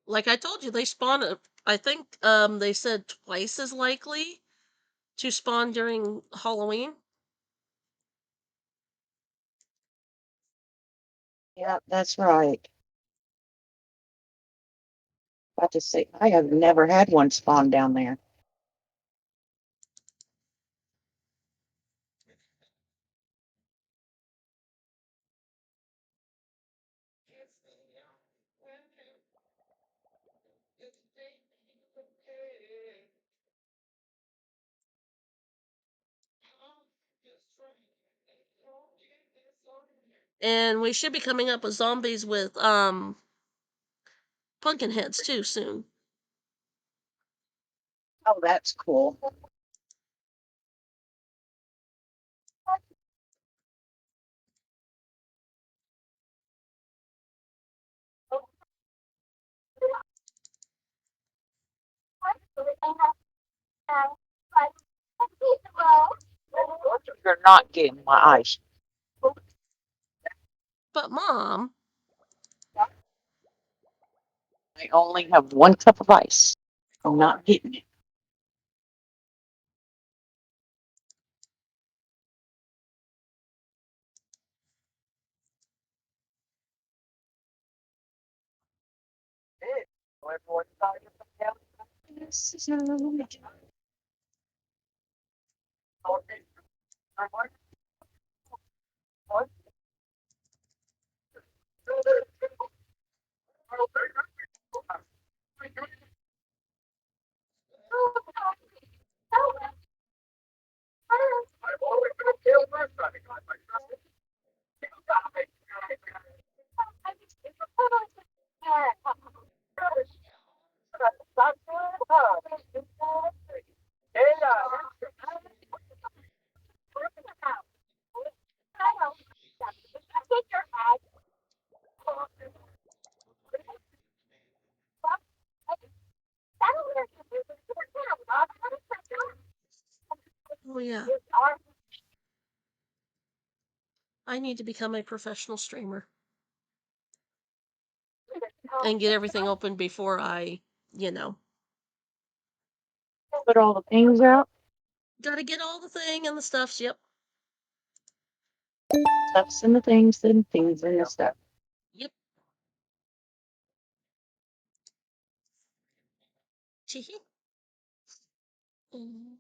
Like I told you, they spawn. I think they said twice as likely to spawn during Halloween. Yeah, that's right. About to say, I have never had one spawn down there. And we should be coming up with zombies with pumpkin heads too soon. Oh, that's cool. You're not getting my ice. But mom, I only have one cup of ice. I'm not getting it. oh yeah, I need to become a professional streamer and get everything open before I, you know, Put all the things out. gotta get all the thing and the stuffs. Yep, Stuffs and the things and things and the stuff. yep. Chee. Mm.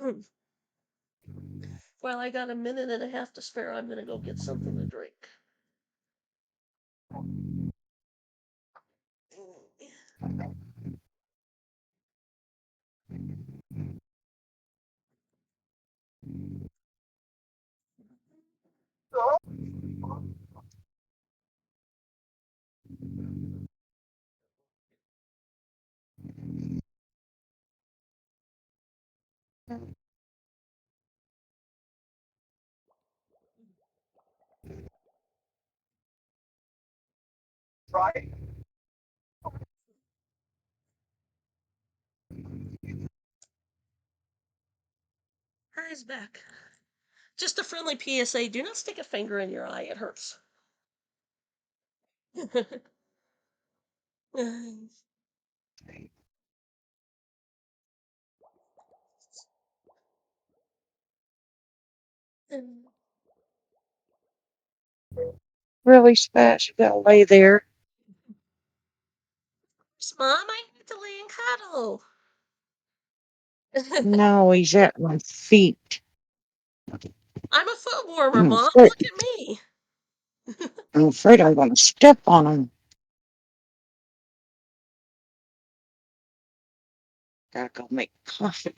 Mm. Well, I got a minute and a half to spare. I'm gonna go get something to drink. Eyes back. Just a friendly PSA: do not stick a finger in your eye. It hurts. Really, Spats, you gotta lay there. Mom, I need to lay and cuddle. No, he's at my feet. I'm a foot warmer, I'm Mom. afraid, Look at me. I'm afraid I'm gonna step on him. Gotta go make coffee.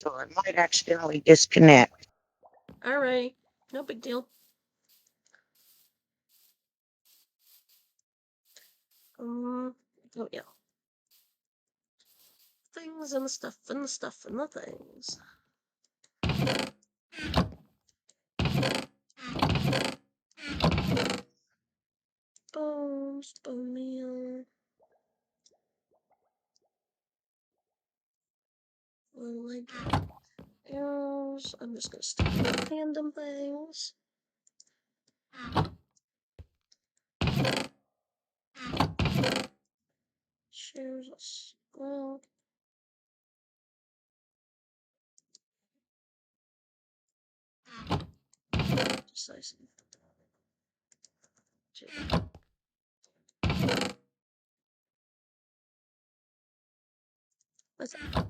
So I might accidentally disconnect. All right. No big deal. Um, Oh yeah. Things and the stuff and the stuff and the things. Bones, bone meal. Like arrows. I'm just gonna stick with random things. Shares a scroll. Decisive. What's that?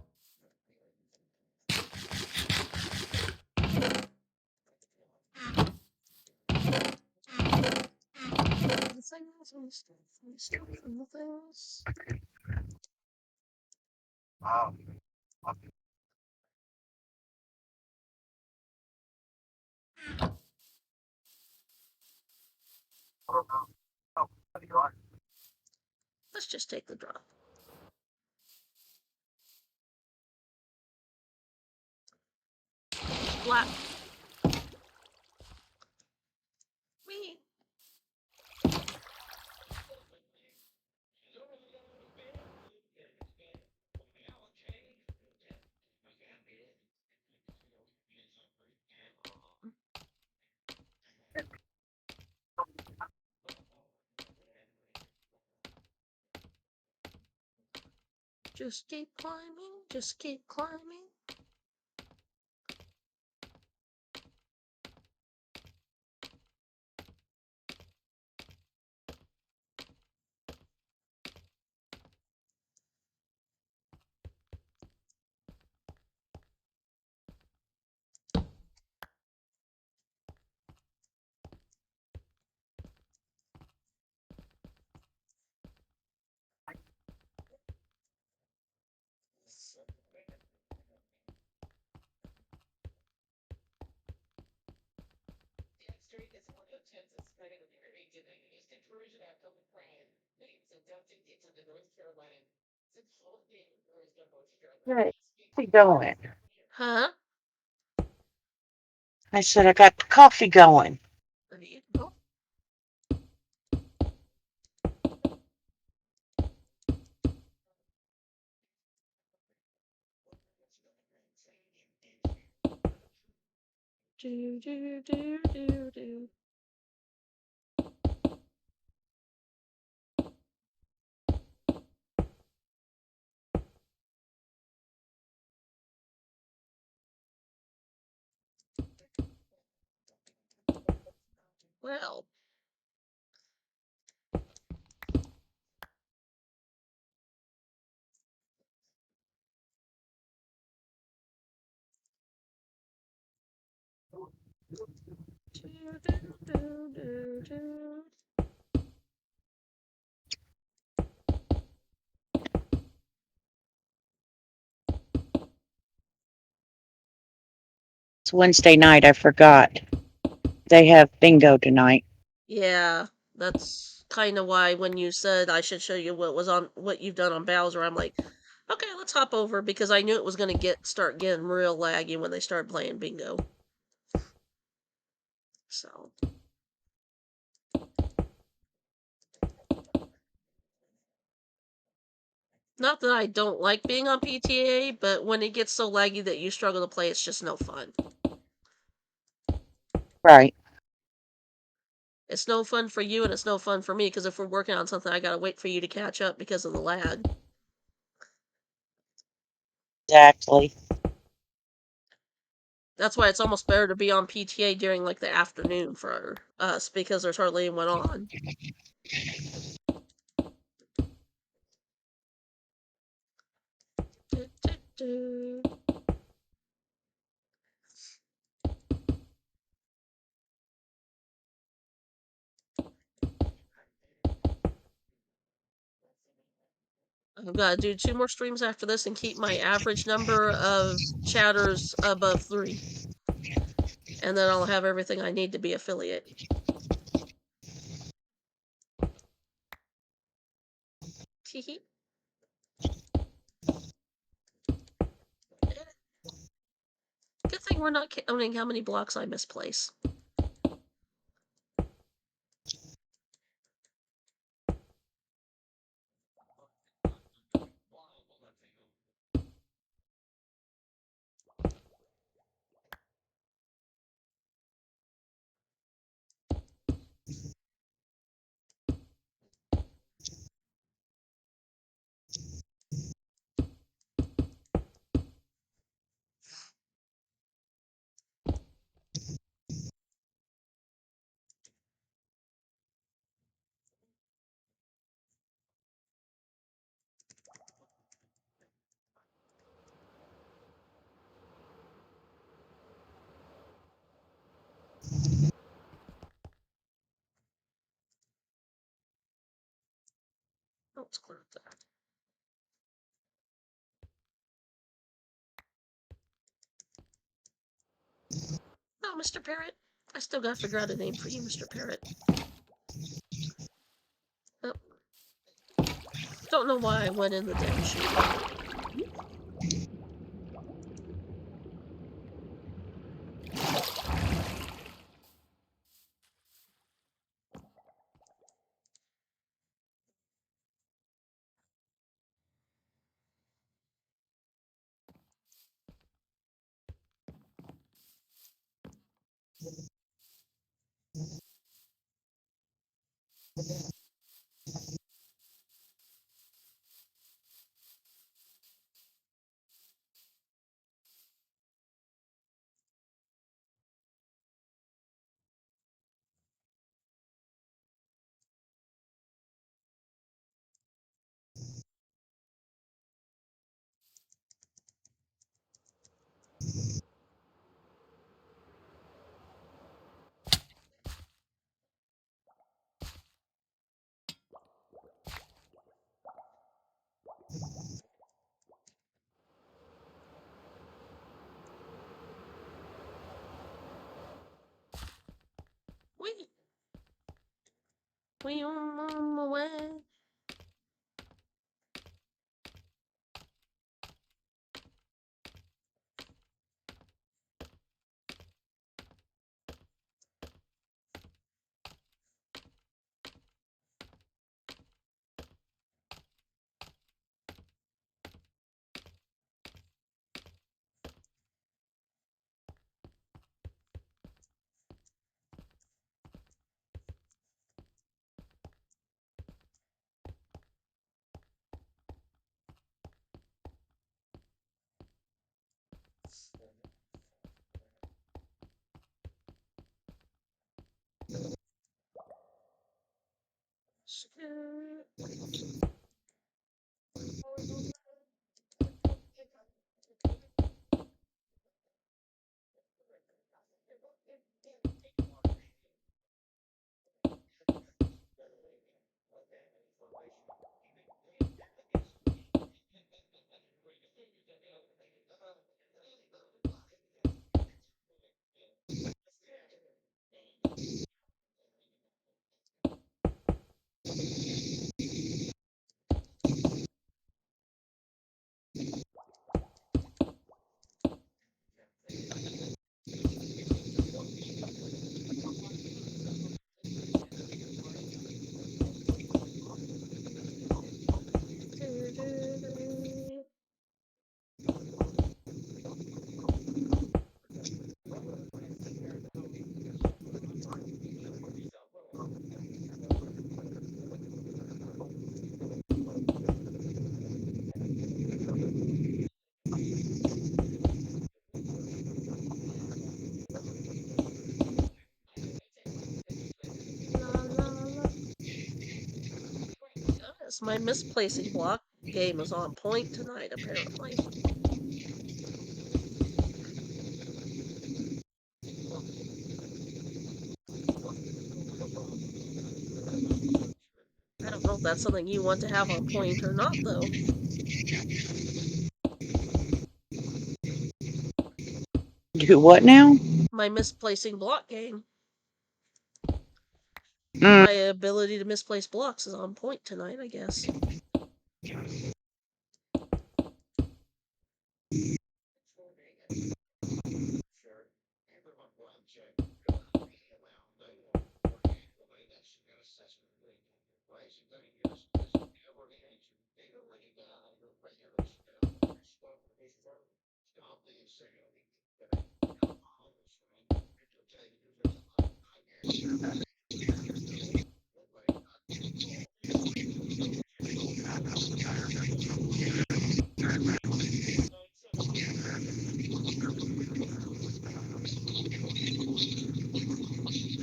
The things and the stuff and the stuff and the things. Let's just take the drop. Flat. Wee. Just keep climbing. Just keep climbing. Right. Coffee going. Huh? I said I got the coffee going. There you go. Do do do do do. Well, do do do do do. It's Wednesday night. I forgot. They have bingo tonight. Yeah, that's kind of why when you said I should show you what you've done on Bowser, I'm like, okay, let's hop over because I knew it was gonna start getting real laggy when they started playing bingo. So not that I don't like being on PTA, but when it gets so laggy that you struggle to play, it's just no fun. Right. It's no fun for you and it's no fun for me because if we're working on something, I gotta wait for you to catch up because of the lag. Exactly. That's why it's almost better to be on PTA during like the afternoon for us because there's hardly anyone on. Do, do, do. I've got to do 2 more streams after this and keep my average number of chatters above 3. And then I'll have everything I need to be affiliate. Teehee. Good thing we're not counting how many blocks I misplace. Oh, let's clear up that. Oh, Mr. Parrot. I still gotta figure out a name for you, Mr. Parrot. Oh. Don't know why I went in the damn chute. Wee. We on my way. La la la. Yes, my misplacing block game is on point tonight, apparently. I don't know if that's something you want to have on point or not, though. Do what now? My misplacing block game. Mm, My ability to misplace blocks is on point tonight, I guess.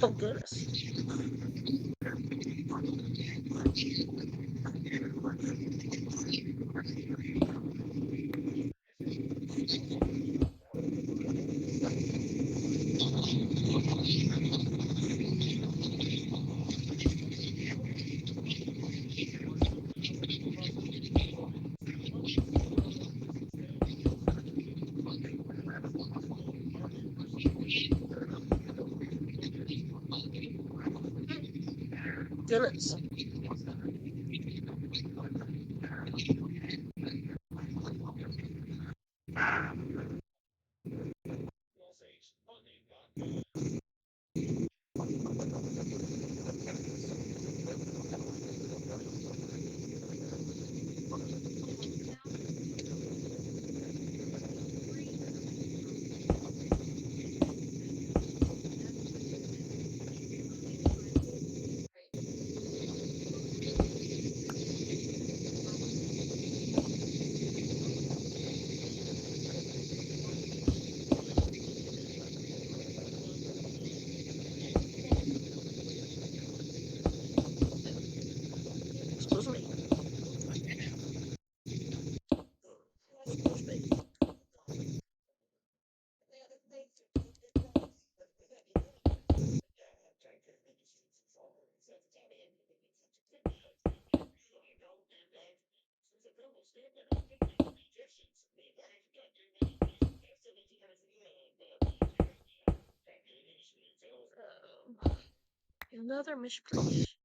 Oh goodness. Goodness. Excuse me. Excuse me. Another misplace.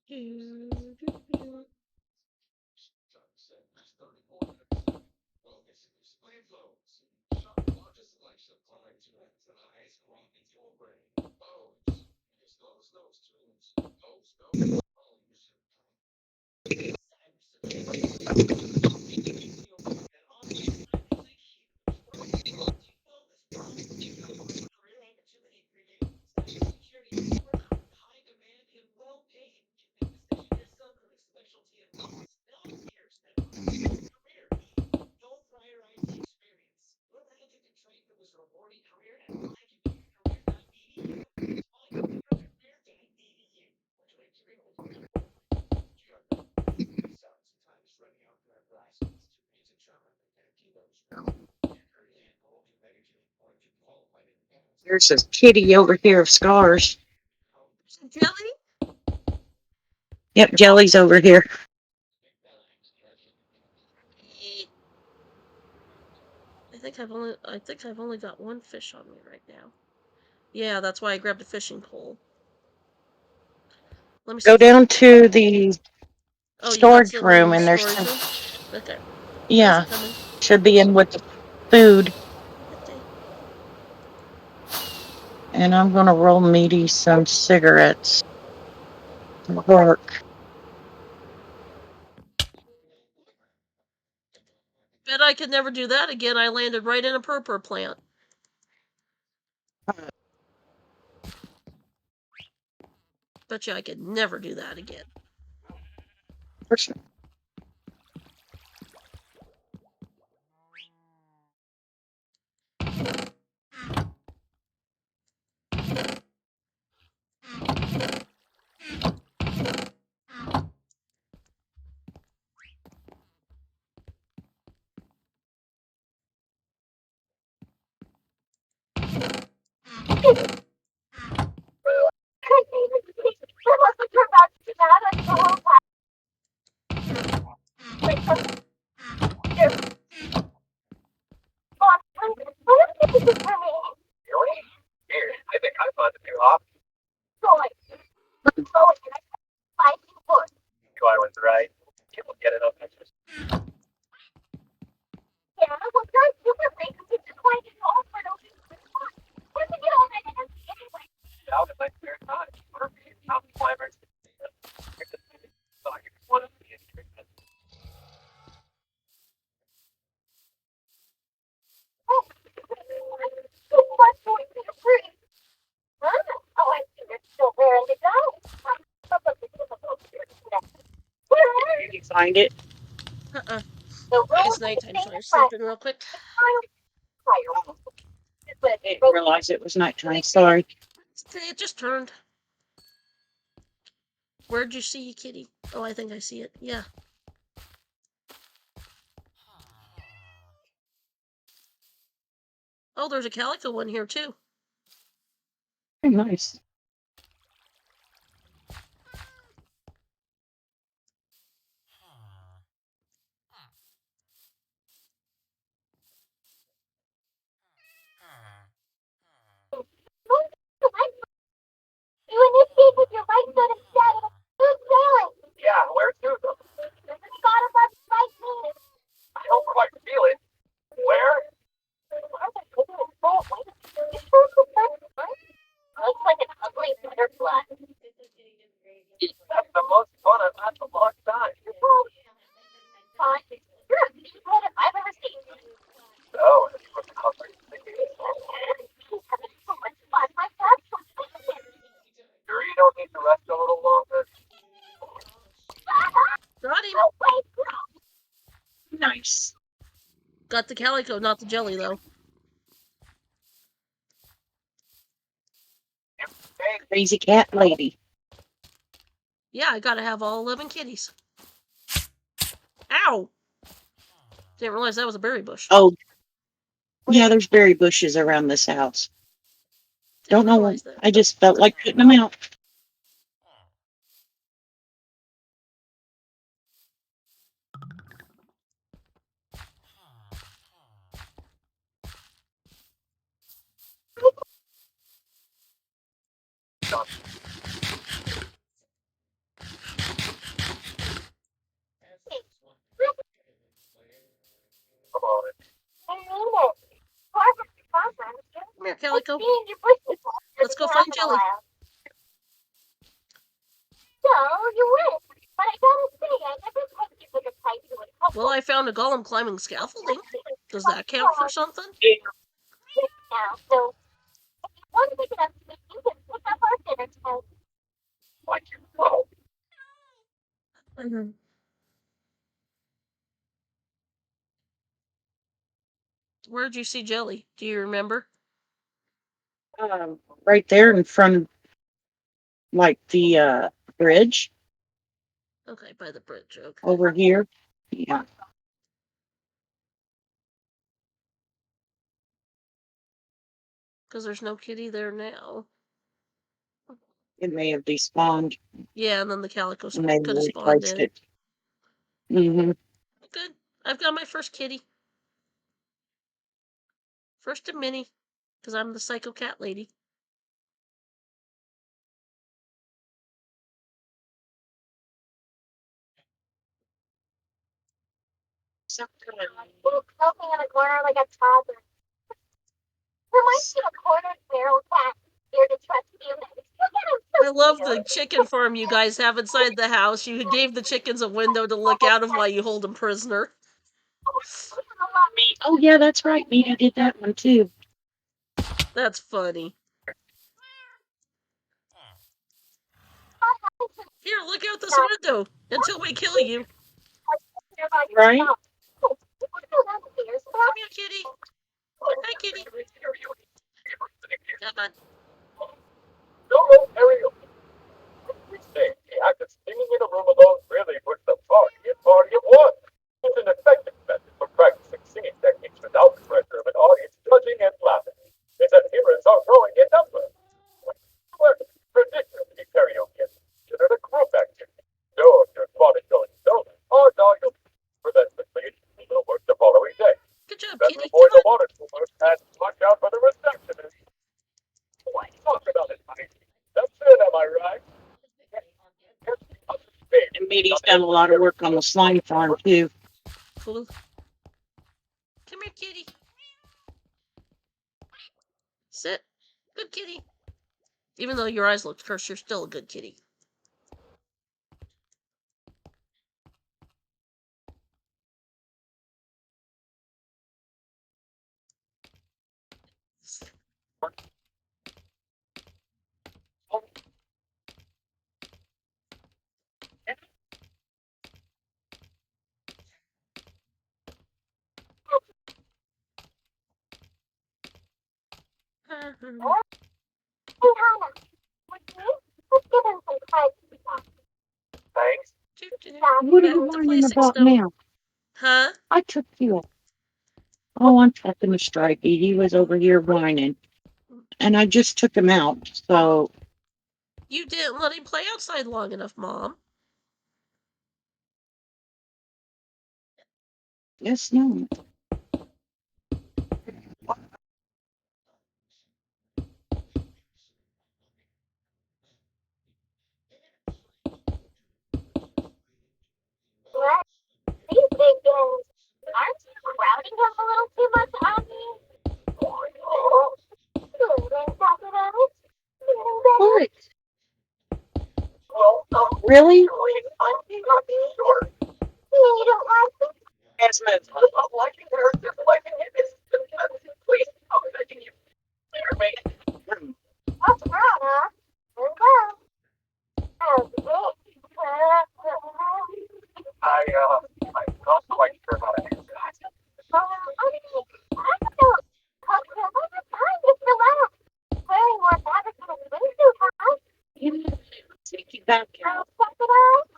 Do, do, do, do, do. There's a kitty over here of scars. Jelly? Yep, Jelly's over here. I think I've only got one fish on me right now. Yeah, that's why I grabbed a fishing pole. Let me see Go if I down can. to the Oh, you got storage some in room the and there's storage some, room? Okay. That's yeah, coming. should be in with the food. Okay. And I'm gonna roll Meaty some cigarettes. Work. Bet I could never do that again. I landed right in a purple plant. Bet you I could never do that again. Did you find it? Uh-uh. It's nighttime, so I was sleeping real quick. I didn't realize it was nighttime. Sorry. It just turned. Where'd you see kitty? Oh, I think I see it. Yeah. Oh, there's a calico one here, too. Very nice. Got him. Nice. Got the calico, not the jelly, though. Crazy cat lady. Yeah, I gotta have all 11 kitties. Ow! Didn't realize that was a berry bush. Oh, yeah, there's berry bushes around this house. Don't know. That. I just felt like putting them out. Come here, calico. Let's go find jelly. Well, I found a golem climbing scaffolding. Does that count for something? Mm-hmm. Where'd you see jelly? Do you remember? Right there in front of, like, the bridge Okay, by the bridge. Okay. over here. Yeah. because there's no kitty there now. It may have despawned Yeah, and then the calico and they could have spawned replaced in. it. Mm-hmm. Good. I've got my first kitty. First and mini, because I'm the psycho cat lady. Looking in a corner like a toddler. Reminds me of a cornered feral cat here to trust humans. Look at him, I so love the cute. chicken farm you guys have inside the house. You gave the chickens a window to look out of while you hold them prisoner. Oh, yeah, that's right. Mita did that one too. That's funny. Here, look out this window until we kill you. Right? Come here, kitty. Hi, kitty. Come on. Hello, Ariel. Say, the act of singing in a room alone really puts the party at party at one. It's an effective method for practicing singing techniques without the pressure of an audience judging and laughing. Its adherents are growing in number. However, traditionally, karaoke is considered a group activity. So if your squad is going solo, odds are you'll prevent completion will work the following day. Good job, Better kitty. avoid Come the on. water coolers and watch out for the receptionist. Why talk about it, honey? That's it, am I right? And Mita's done a lot of work on the slime farm too. Cool. Come here, kitty. Sit. Good kitty. Even though your eyes look cursed, you're still a good kitty. Thanks. What are Back you to whining placing about stone. now? Huh? I took you. Oh, I'm talking to Stripey. He was over here whining. And I just took him out, so. You didn't let him play outside long enough, Mom. Yes, no. These big guns, aren't you crowding him a little too much, Abby? What? Really? Sure. You don't like this? Yes, move. I'm liking her, just liking him. Please, I'm begging you. Clear me. What's wrong, huh? I'm not quite sure how to answer that. I don't know. Just relax. Wearing more fabric than a swimsuit, huh? Take you back. I'll check it out.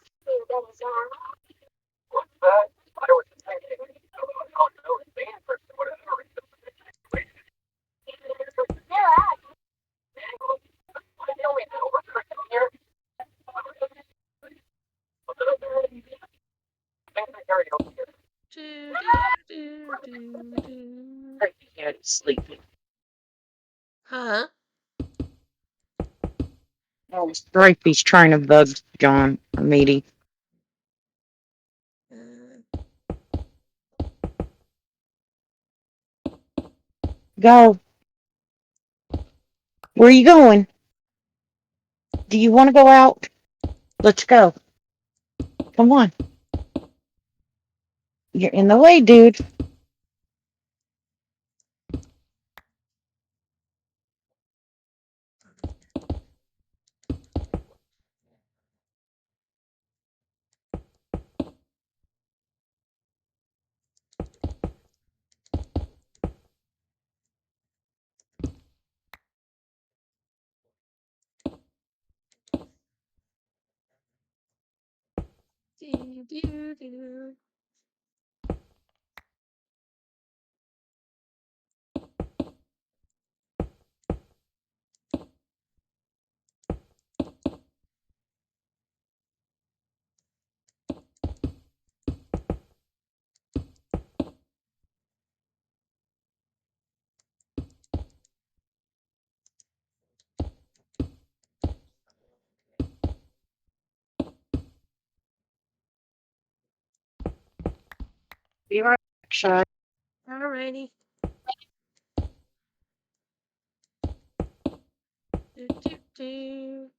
What's that? I was thinking, oh no, it's the person, whatever. Do, do, do, do, do. Yeah, sleeping. Huh? Oh, Stripey's trying to bug John or Meaty. Uh, Go. Where are you going? Do you want to go out? Let's go. Come on. You're in the way, dude. do, do, do. Be right back, Shy. Alrighty. Do, do, do.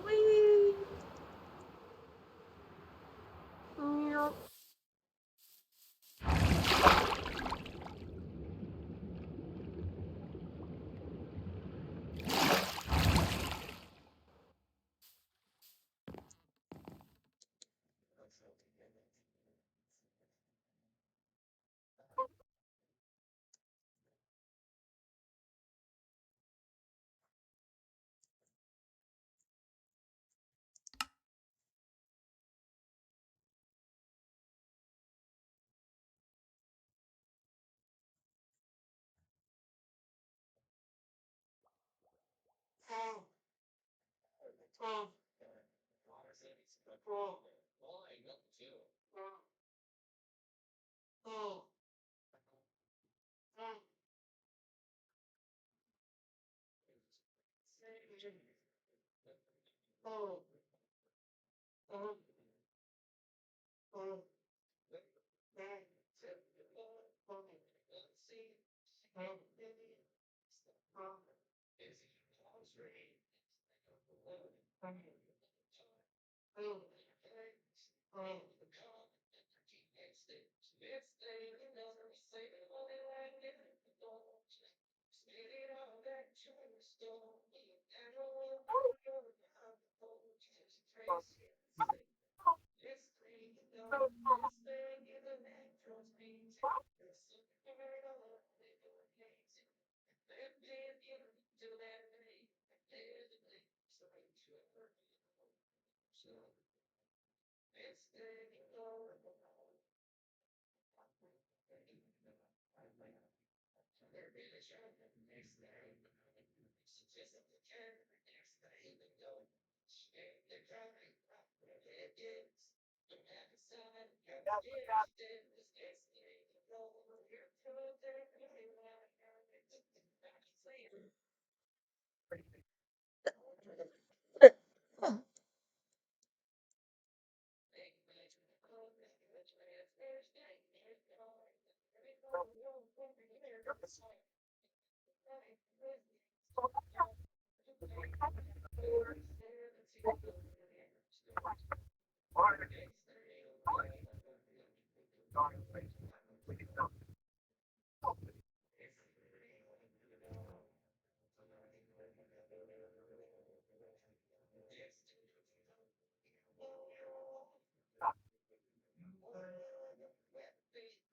Whee! Meow.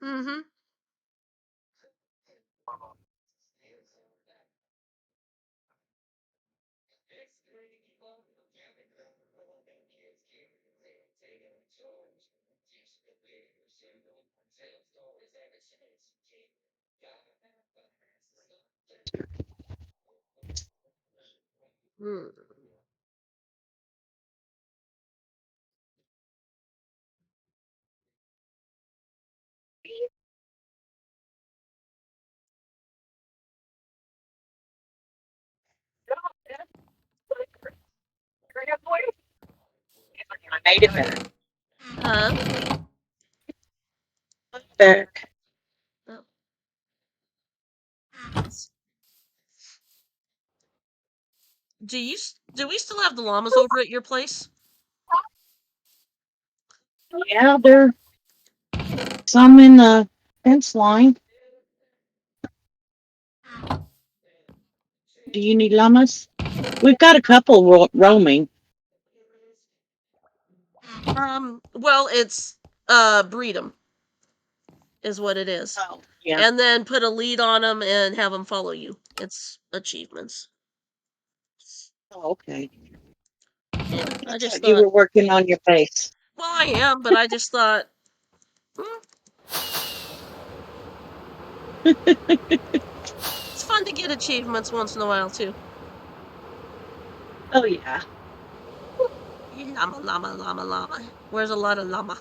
Mm-hmm. Mm. I made it back. Huh? Back. Oh. Do we still have the llamas over at your place? Yeah, there some in the fence line. Do you need llamas? We've got a couple roaming. Well, it's breed them is what it is, Oh, yeah. and then put a lead on them and have them follow you. It's achievements. Oh, okay. Yeah, I I just thought you thought. were working on your face. Well, I am, but I just thought. Hmm, it's fun to get achievements once in a while too. Oh, yeah. Llama, llama, llama, llama. Where's a lot of llama?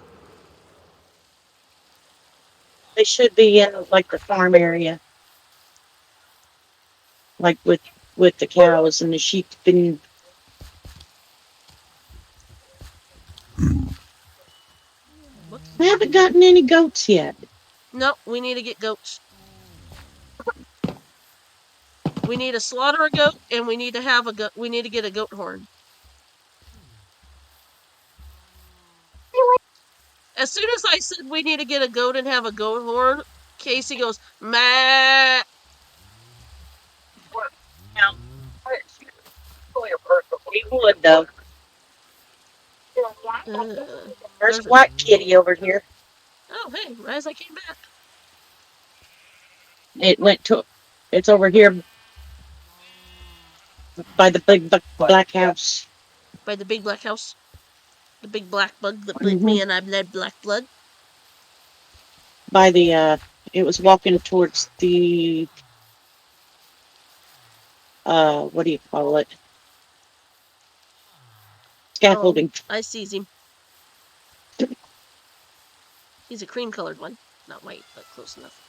They should be in like the farm area, like with the cows and the sheep. And Whoops. I haven't gotten any goats yet. Nope, we need to get goats. We need to slaughter a goat, and we need to have a goat. We need to get a goat horn. As soon as I said we need to get a goat and have a goat horn, Casey goes, "Meh." Now, Really a personal we would though. There's a There's a. white kitty over here. Oh, hey, right as I came back. It went to. It's over here by the big black house. By the big black house. The big black bug that bit Hmm. me and I bled black blood. By the it was walking towards the what do you call it? Oh, Scaffolding. I sees him. He's a cream colored one. Not white, but close enough.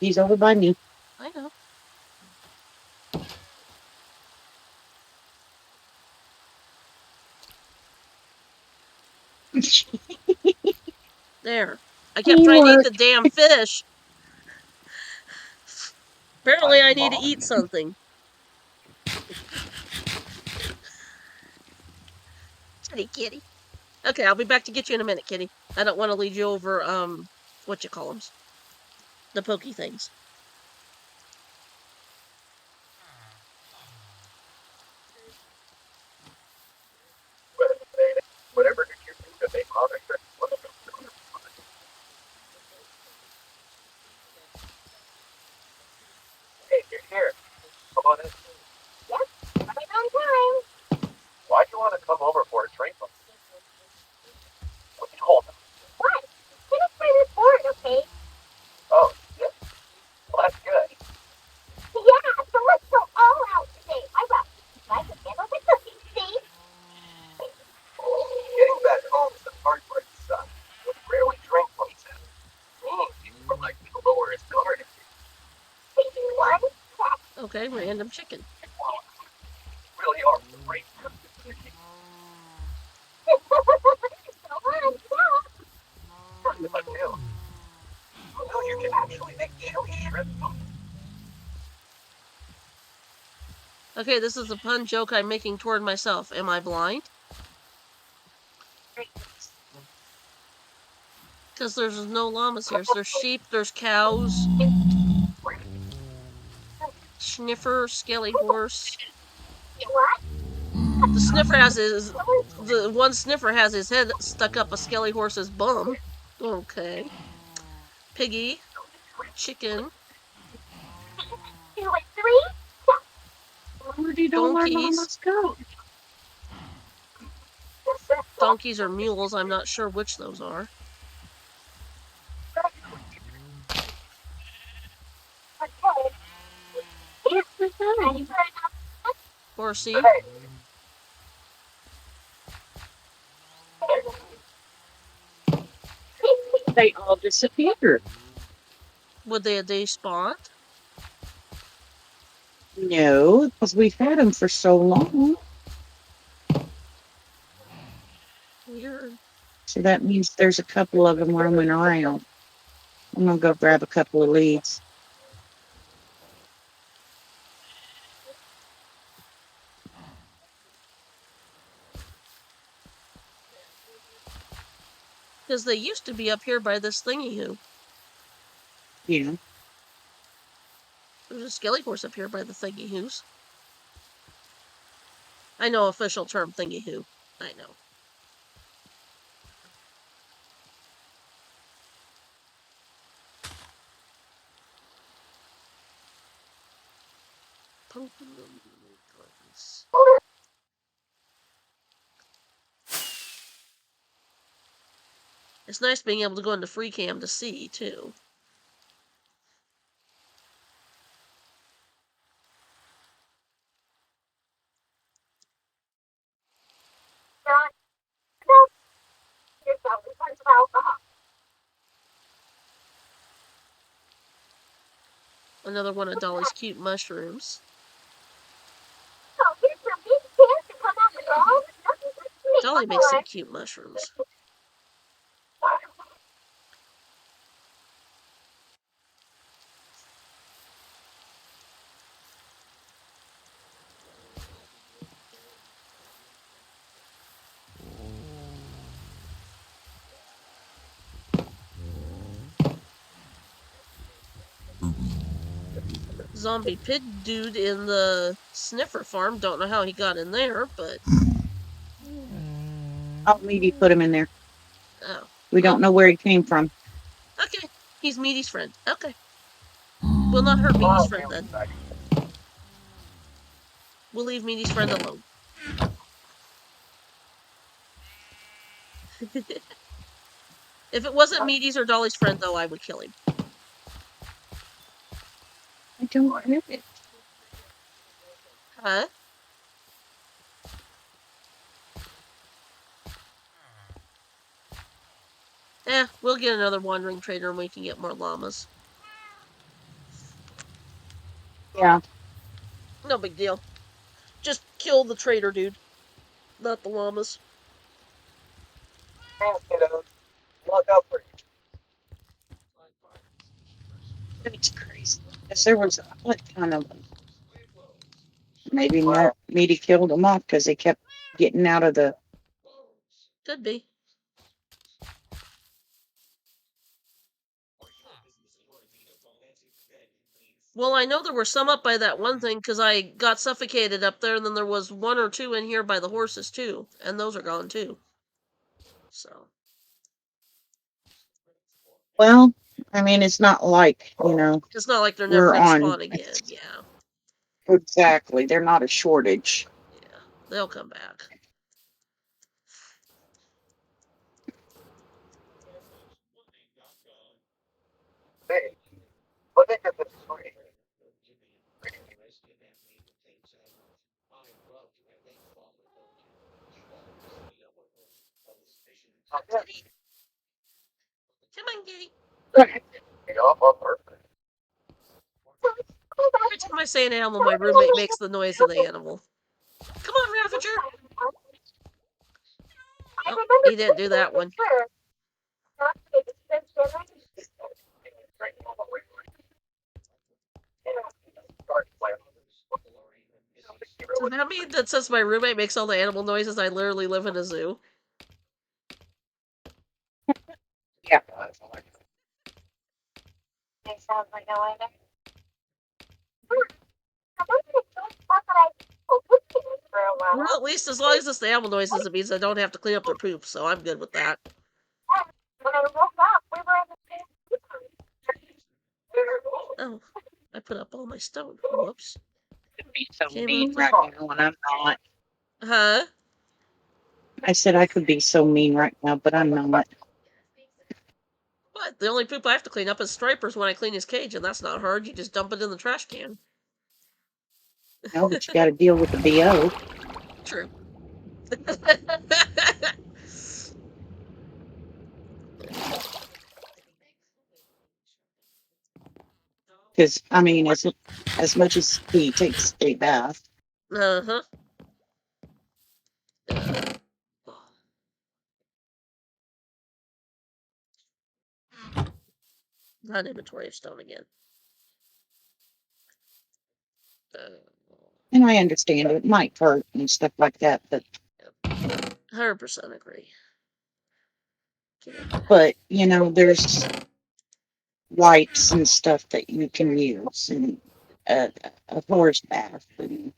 He's over by me. I know. There. I kept trying to eat Teamwork. the damn fish. Apparently, I need to eat something. Kitty, kitty. Okay, I'll be back to get you in a minute, kitty. I don't want to lead you over, what you call them? The pokey things. whatever did you do to make Mother one of them? Hey, you're here. Come on in. Yep, right on time. Why'd you want to come over for a drink? What told him? What? Finish my report, okay? Oh, yeah. Well, that's good. Yeah, so let's go all out today. I brought I can handle the cooking, see? Getting back home is the part where it sucks. We rarely drink when he's out. People are like to lower his guard. Taking one? Okay, random chicken. Wow, really are great. If I do, well, you can actually make chili shrimp. Okay, this is a pun joke I'm making toward myself. Am I blind? Because there's no llamas here. So there's sheep, there's cows, sniffer, skelly horse. The sniffer has his. The one sniffer has his head stuck up a skelly horse's bum. Okay. Piggy, chicken, Where did all our donkeys. llamas go? Donkeys or mules, I'm not sure which those are. Horsey. They all disappeared. Would they despawn? No, because we've had them for so long. Weird. So that means there's a couple of them roaming around. I'm gonna go grab a couple of leads. Because they used to be up here by this thingy-hoo. Yeah. There's a skelly horse up here by the thingy-hoos. I know official term thingy-hoo. I know. It's nice being able to go into free cam to see, too. Another one of Dolly's cute mushrooms. Dolly makes some cute mushrooms. Zombie pig dude in the sniffer farm. Don't know how he got in there, but... Oh, Meaty put him in there. Oh. We don't know where he came from. Okay. He's Meaty's friend. Okay. We'll not hurt Meaty's friend then. We'll leave Meaty's friend alone. If it wasn't Meaty's or Dolly's friend, though, I would kill him. I don't know it. Huh? We'll get another wandering trader and we can get more llamas. Yeah. No big deal. Just kill the trader dude, not the llamas. Look out for you. It's crazy. Because there was a ton of them. Maybe Wow. Meaty killed them off because they kept getting out of the. Could be. Well, I know there were some up by that one thing because I got suffocated up there, and then there was one or two in here by the horses too, and those are gone too. So. Well, I mean, it's not like, you know, It's not like they're never we're going to on. spawn again. Yeah. Exactly. They're not a shortage. Yeah. They'll come back. Hey, look at this tree. Come on, Giddy. Get off on purpose. Every time I say an animal, my roommate makes the noise of the animal. Come on, Ravager! Oh, he didn't do that one. Does that mean that since my roommate makes all the animal noises, I literally live in a zoo? Yeah. Well, at least as long as it's the animal noises, it means I don't have to clean up their poop, so I'm good with that. Oh, I put up all my stone. Whoops. Could be so Came mean up right with... now, and I'm not. Huh? I said I could be so mean right now, but I'm not. What? The only poop I have to clean up is Striper's when I clean his cage, and that's not hard. You just dump it in the trash can. No, but you got to deal with the BO. True. Because I mean, as much as he takes a bath, Uh-huh. Not inventory of stone again. and I understand it might hurt and stuff like that, 100% agree. but you know, there's wipes and stuff that you can use, and a horse bath and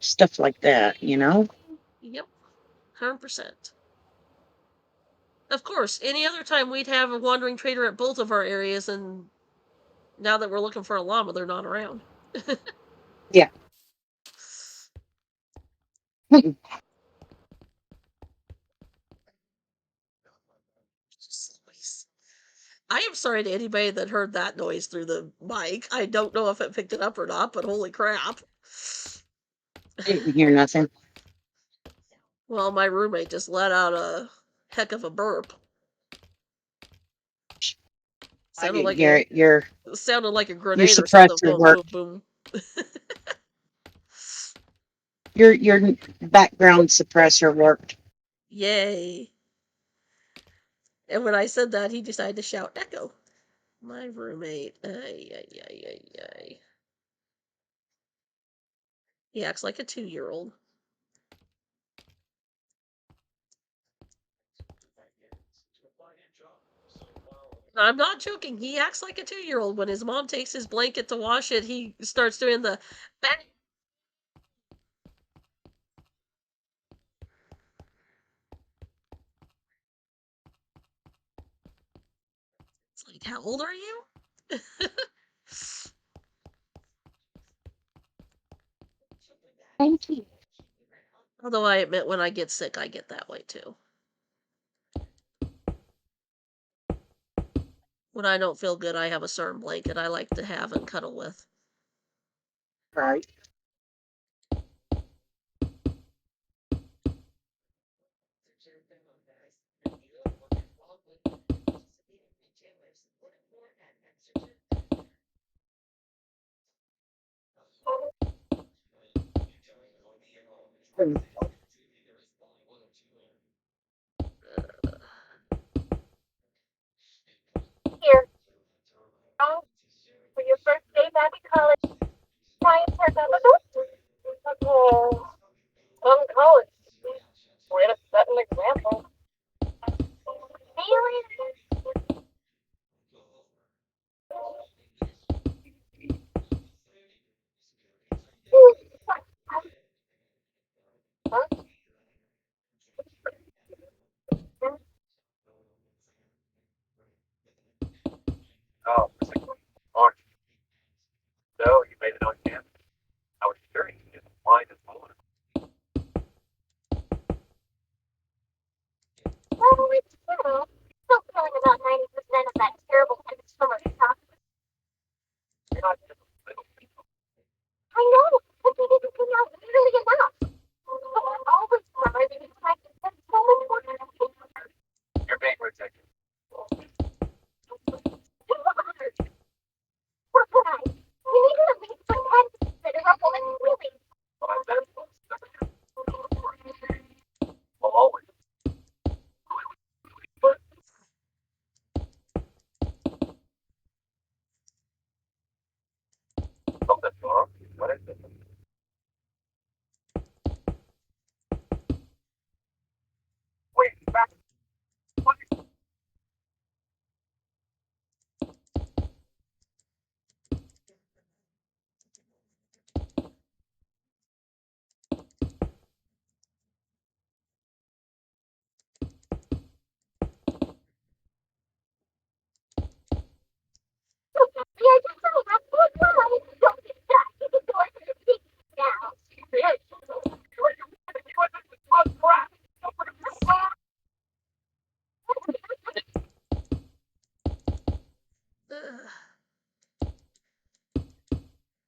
stuff like that. You know. Yep. 100%. Of course, any other time we'd have a wandering trader at both of our areas, and now that we're looking for a llama, they're not around. Yeah. I am sorry to anybody that heard that noise through the mic. I don't know if it picked it up or not, but holy crap. I didn't hear nothing. Well, my roommate just let out a heck of a burp. I Sounded didn't like hear a it. Your grenade or something suppressor going boom worked. boom. Your background suppressor worked. Yay. And when I said that, he decided to shout echo. My roommate. Ay, ay, ay, ay, ay. He acts like a 2-year-old. I'm not joking. He acts like a 2-year-old. When his mom takes his blanket to wash it, he starts doing the bang. It's like, how old are you? Thank you. Although I admit when I get sick, I get that way too. When I don't feel good, I have a certain blanket I like to have and cuddle with. Right.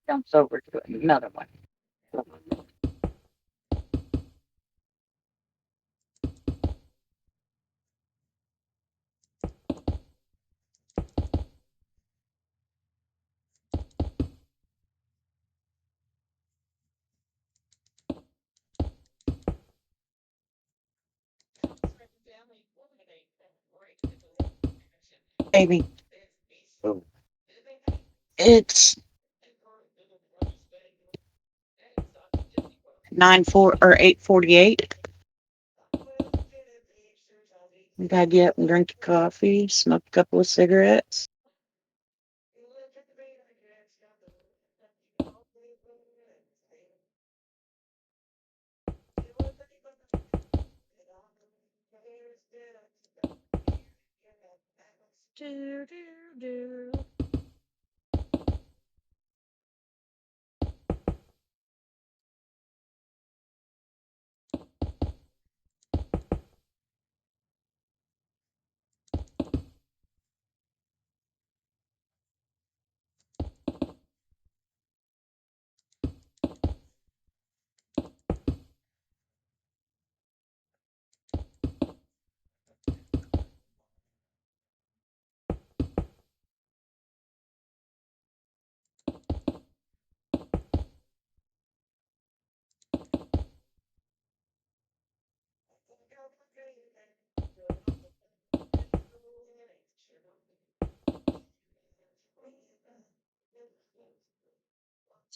Jumps over to another one. Baby, it's 8:48. We gotta get up and drink your coffee, smoke a couple of cigarettes. Do, do, do.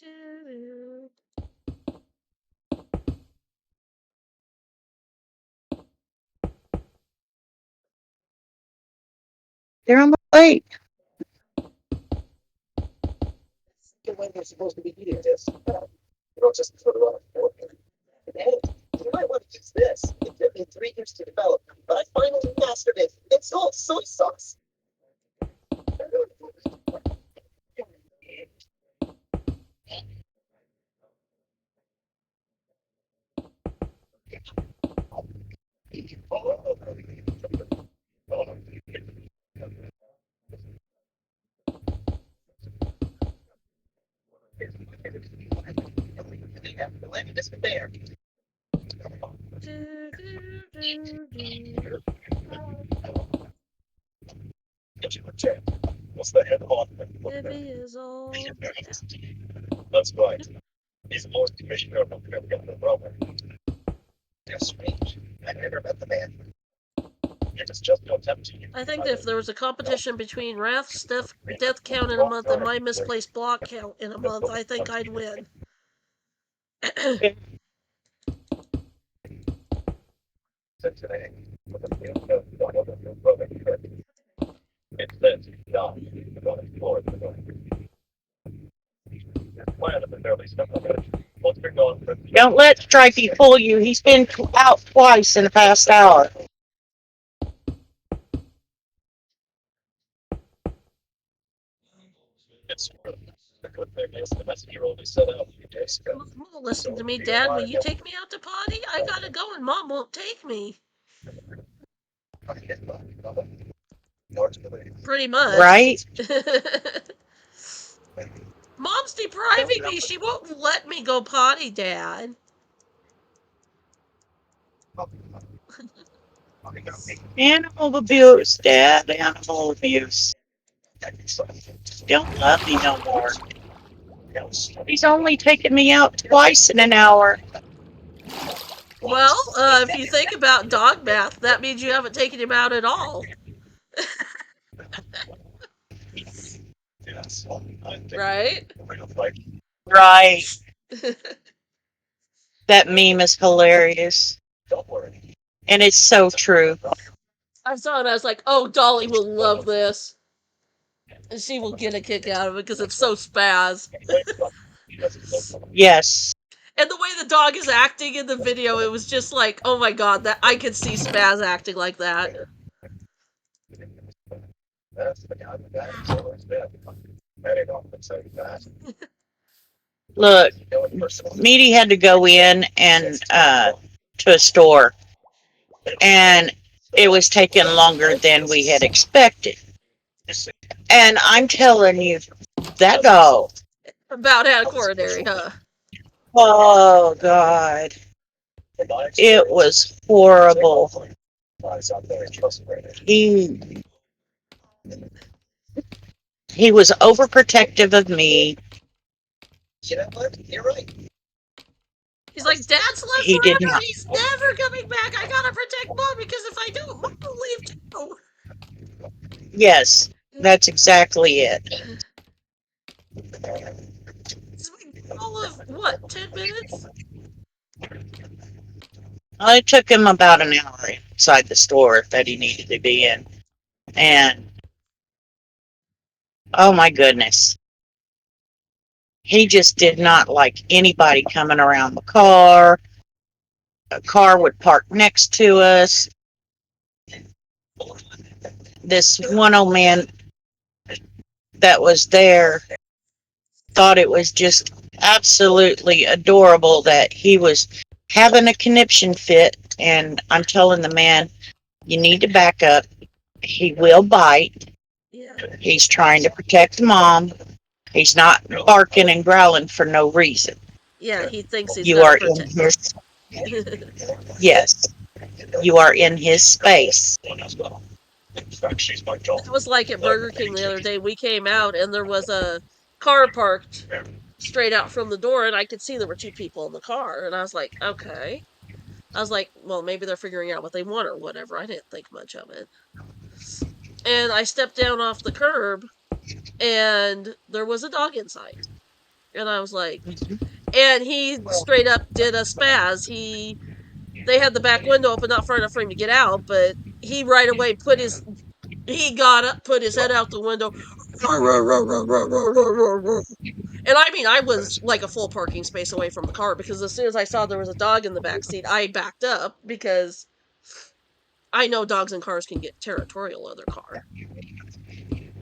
Do, They're on the lake. The way they're supposed to be eating this. You don't just put it on a fork. Hey, you might want to use this. It took me 3 years to develop, but I finally mastered it. It's all soy sauce. do, do, do, do. What's the head on? Heavy is all. That's right. He's the most commissioner of the brother. They're strange. I've never met the man. It is just no tempting. I think that if there was a competition between Wrath's death count in a month and my misplaced block count in a month, I think I'd win. It's this, John. Don't let Stripey fool you. He's been out twice in the past hour. It's the good thing is the messenger only set out a few days ago. Listen to me, Dad. Will you take me out to potty? I gotta go and Mom won't take me. Pretty much. Right? Mom's depriving me. She won't let me go potty, Dad. Animal abuse, Dad. Animal abuse. Don't love me no more. He's only taken me out twice in an hour. Well, if you think about dog bath, that means you haven't taken him out at all. Right? Right. That meme is hilarious. And it's so true. I saw it. I was like, "Oh, Dolly will love this, and she will get a kick out of it because it's so spaz." Yes. And the way the dog is acting in the video, it was just like, "Oh my god, that I could see spaz acting like that." Look, Meaty had to go in and to a store, and it was taking longer than we had expected. And I'm telling you, that dog About had a coronary, huh? Oh, God. It was horrible. He, he was overprotective of me. He's like, Dad's left He did forever. not. He's never coming back. I gotta protect Mom because if I don't, Mom will leave too. Yes, that's exactly it. It's been all of what, 10 minutes? It took him about an hour inside the store that he needed to be in. And oh my goodness, he just did not like anybody coming around the car. A car would park next to us. This one old man that was there thought it was just absolutely adorable that he was having a conniption fit. And I'm telling the man, you need to back up. He will bite. Yeah. He's trying to protect Mom. He's not barking and growling for no reason. Yeah, he thinks he's You gotta are in protect. his, yes, you are in his space. That was like at Burger King the other day. We came out and there was a car parked straight out from the door, and I could see there were two people in the car. And I was like, okay. I was like, well, maybe they're figuring out what they want or whatever. I didn't think much of it. And I stepped down off the curb, and there was a dog inside. And I was like, and he straight up did a spaz. They had the back window open, not far enough for him to get out, but he right away he got up, put his head out the window, and I mean, I was like a full parking space away from the car because as soon as I saw there was a dog in the back seat, I backed up because I know dogs in cars can get territorial of their car.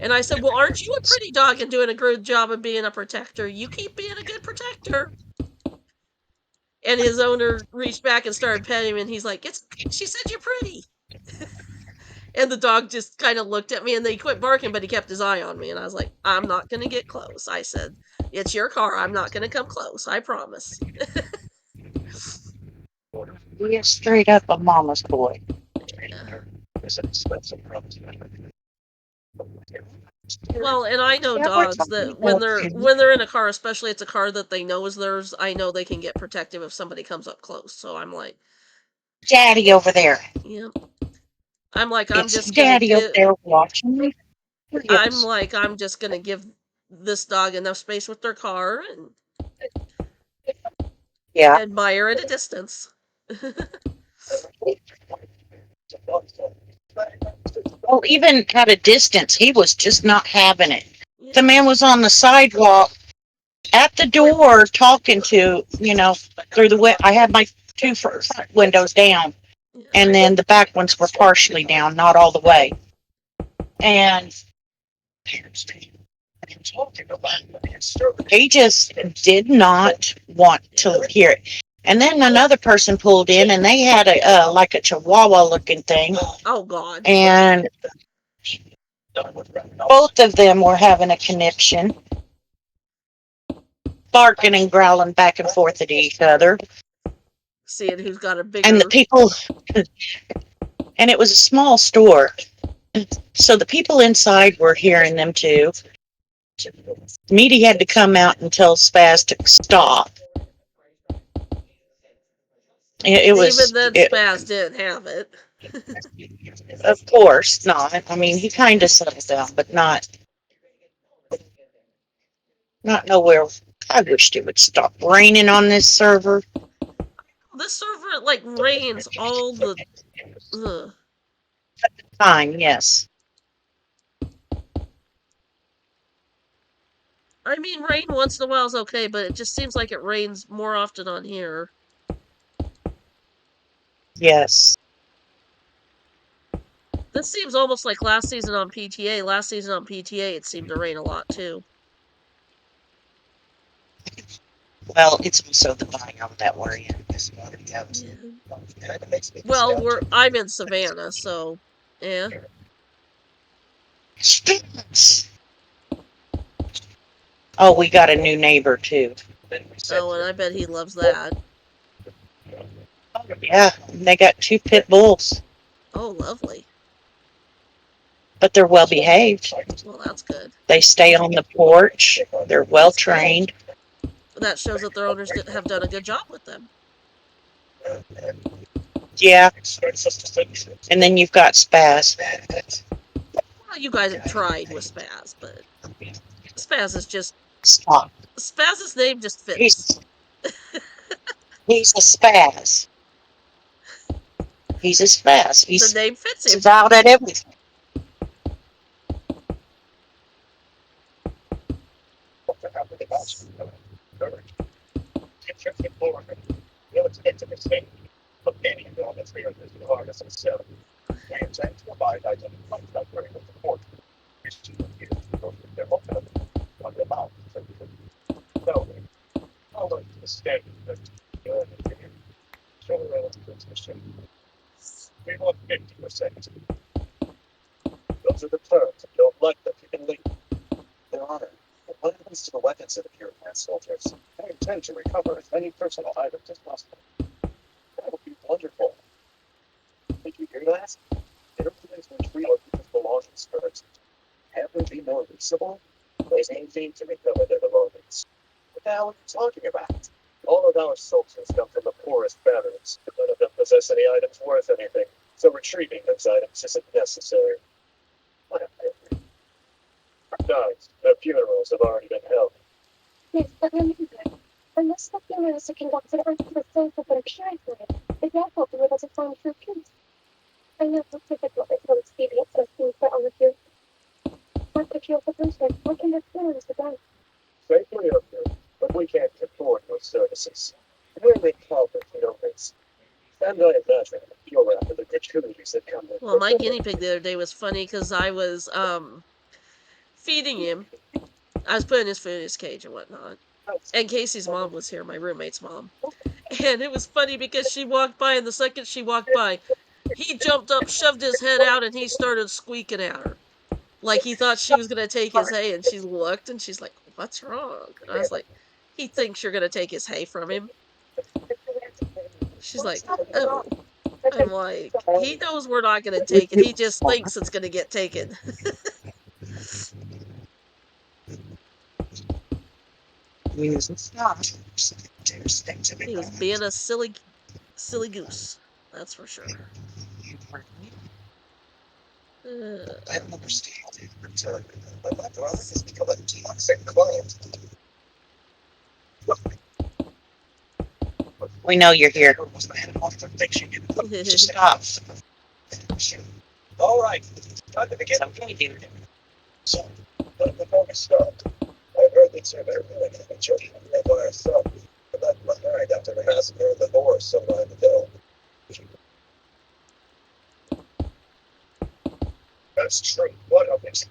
And I said, "Well, aren't you a pretty dog and doing a good job of being a protector? You keep being a good protector." And his owner reached back and started petting him, and he's like, "It's she said you're pretty." And the dog just kind of looked at me, and then he quit barking, but he kept his eye on me. And I was like, "I'm not going to get close." I said, "It's your car. I'm not going to come close. I promise." He is straight up a mama's boy. Yeah. Well, and I know Yeah, we're dogs talking that when about they're him. when they're in a car, especially it's a car that they know is theirs, I know they can get protective if somebody comes up close. So I'm like, Daddy over there. yeah. I'm like, It's Daddy over there watching me. I'm Yes. like, I'm just gonna give this dog enough space with their car and Yeah. admire at a distance. Well, even at a distance, he was just not having it. The Yeah. man was on the sidewalk at the door talking to, through the I had my two front windows down, Yeah. and then the back ones were partially down, not all the way. And he just did not want to hear it. And then another person pulled in, and they had a like a Chihuahua looking thing, Oh God. and both of them were having a conniption, barking and growling back and forth at each other. Seeing who's got a And the bigger. people, and it was a small store, so the people inside were hearing them too. Meaty had to come out and tell Spaz to stop. It Even was, then, Spaz didn't have it. of course not. I mean, he kind of settled down, but not nowhere. I wished it would stop raining on this server. This server like rains all the. Ugh. Time, yes. I mean, rain once in a while is okay, but it just seems like it rains more often on here. Yes. This seems almost like last season on PTA. Last season on PTA, it seemed to rain a lot too. Well, it's also the biome that we're in. Yeah. Well, I'm in Savannah, so yeah. Stinks. Oh, we got a new neighbor too. Oh, and I bet he loves that. Yeah, they got 2 pit bulls, Oh, lovely. but they're well behaved. Well, that's good. They stay on the porch. They're well That's good. trained. That shows that their owners have done a good job with them. Yeah, and then you've got Spaz. Well, you guys have tried with Spaz, but Spaz is just Stop. Spaz's name just fits. He's he's a Spaz. He's a Spaz. The He's name fits he's him. out at everything. We want 50%. Those are the terms. If you don't like them, you can leave. Your Honor, what happens to the weapons that appear in soldiers? I intend to recover as many personal items as possible. That would be wonderful. Did you hear that? Everything's retreat or people's belongings first. Have we be more reasonable? There's anything to recover their belongings. What the hell are you talking about? All of our soldiers come from the poorest families. None of them possess any items worth anything, so retrieving those items isn't necessary. Besides, their funerals have already been held. Yes, but remember, unless the funerals are conducted under the safe of their purified, the dead won't be able to find true peace. I know how difficult it will experience those things that are refused. After purification, what can the funerals be done? Safely up here, but we can't afford those services. We're the culprit, you know this. And I imagine you'll after the gratuities that come with Well, my guinea pig the other day was funny because I was feeding him. I was putting his food in his cage and whatnot. And Casey's mom was here, my roommate's mom. And it was funny because she walked by, and the second she walked by, he jumped up, shoved his head out, and he started squeaking at her. Like he thought she was going to take his hay, and she looked, and she's like, "What's wrong?" And I was like, "He thinks you're going to take his hay from him." She's like, "Oh." I'm like, "He knows we're not going to take it. He just thinks it's going to get taken." He was being a silly goose. That's for sure. I don't understand. But my brother has become a toxic client. We know you're here. Just stop. All right, time to begin. Okay, dude. So, but before we start, I heard that you're very willing to make children live by ourselves. But that was married after the massacre of the Boers so long ago. That's true. What of it?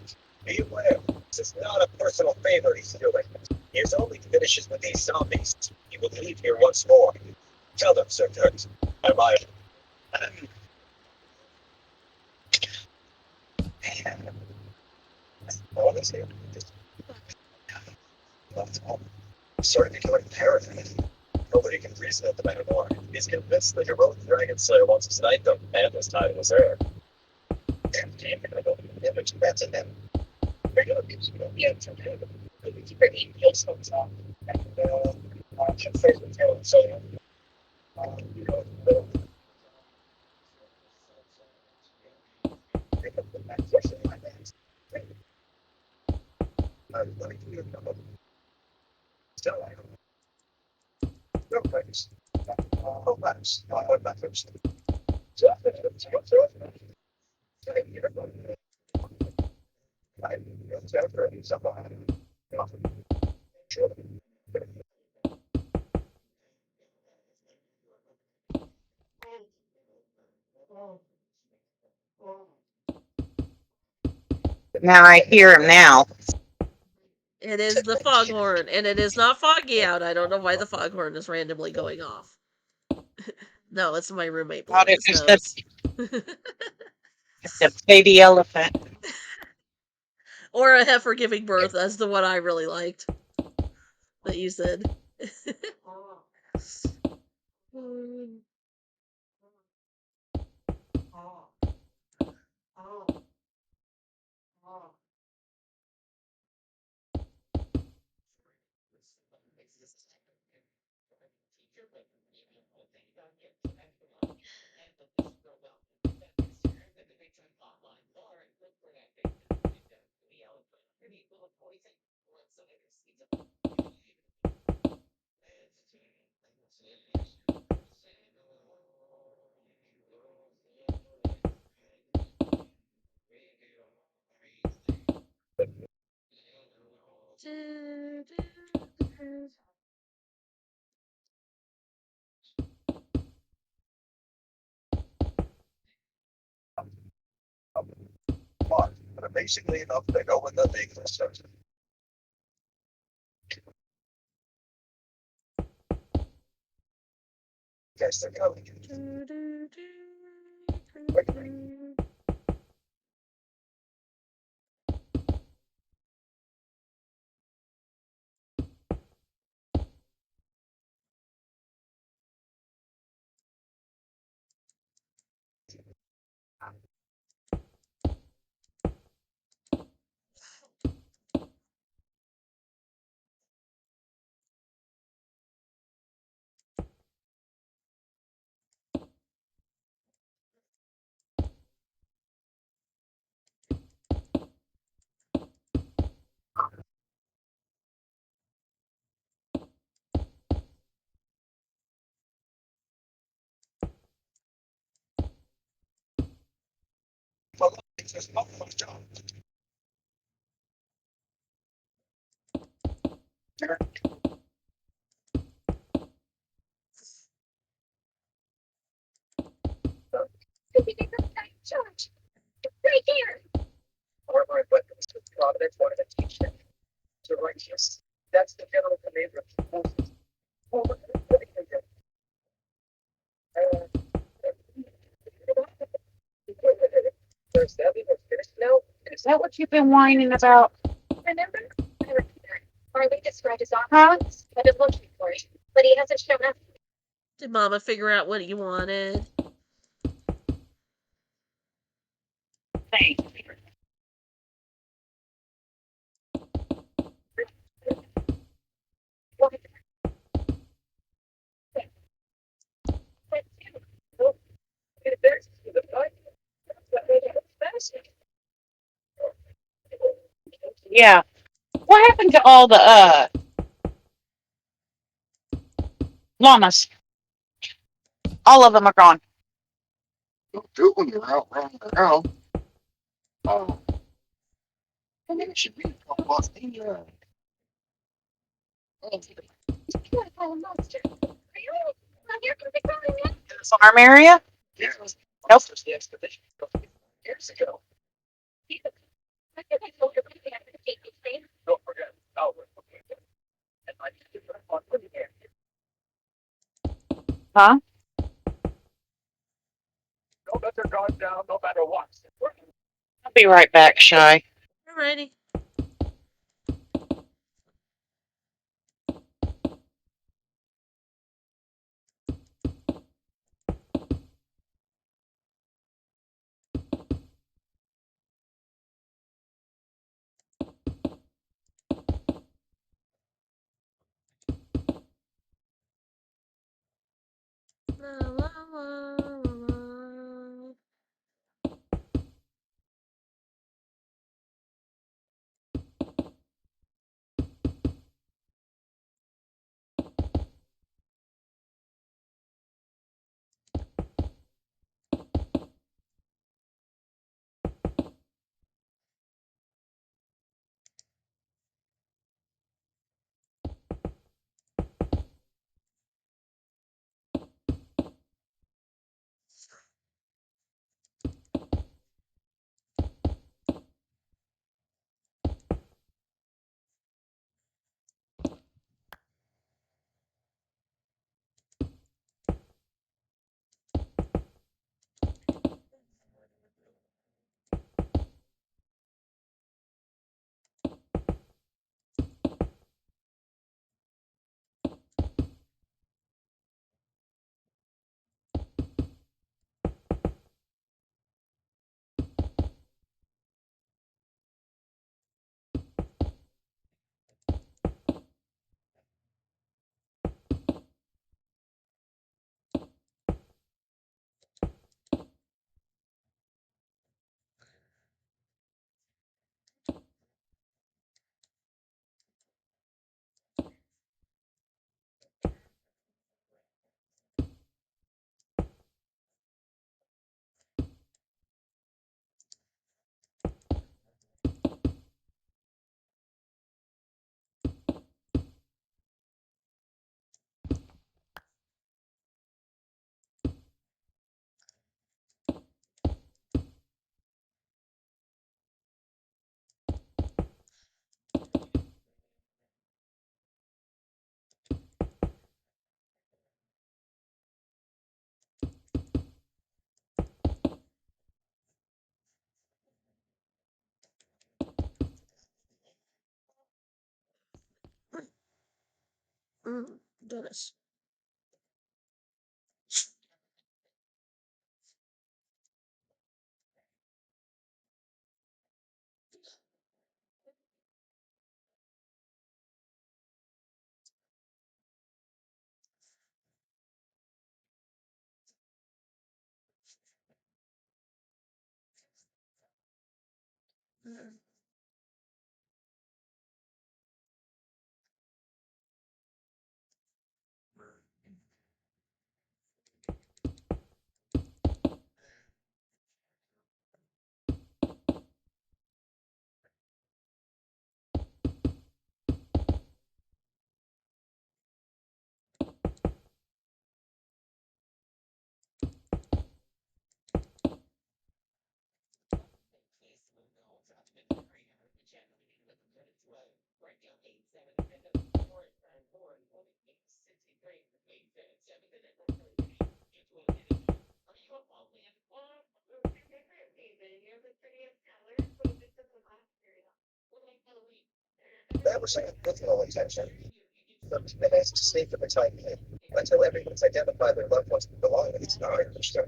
Be aware, this is not a personal favor he's doing. His only finishes with these zombies. He will leave here once more. Tell them, Sir Kurt. Am I? Honestly, starting to become paranoid. Nobody can reason at the man anymore. He's convinced the heroic dragon slayer wants to snipe them, and his time was there. And came to go image that's in them. They're gonna be from him. He's bringing kills off. And just say the tail so you know, pick up the next question in my hands. I'm going to do it. Still, I don't know. No thanks. Oh, thanks. I heard that first. Just what's your Now I hear him now. It is the foghorn, and it is not foggy out. I don't know why the foghorn is randomly going off. No, it's my roommate Thought blowing it his was nose. the baby elephant. Or a heifer giving birth. That's the one I really liked. that you said. Mm. But basically enough to go with the thing. So guess they're coming. Well, it's just not my job. Could be different kind of church. Right here. Armor and weapons with Providence wanted to teach them to righteous. That's the general command of the forces. There's that we were finished now. Is that what you've been whining about? Remember? I repeat that. Marley described his Huh? office. I've been looking for him, but he hasn't shown up. Did Mama figure out what you wanted? Thanks. What? What? There's the night. Yeah. What happened to all the llamas? All of them are gone. Don't do it when you're out running around. Oh, I mean, it should be a lot easier. You gotta call a monster. Really? Well, here comes the crawling man. In the farm area? Yeah. Nope. Just the expedition years ago. I think I told her we have to take these things. Don't forget, Albert. And I need to put on with here. Huh? Don't let your guard down no matter what. I'll be right back, Shy. Alrighty. La, la, la, la, la. Goodness. That was a good little intention. It's been nice to stay for the time being, until everyone's identified their loved ones with belongings. Now I understand.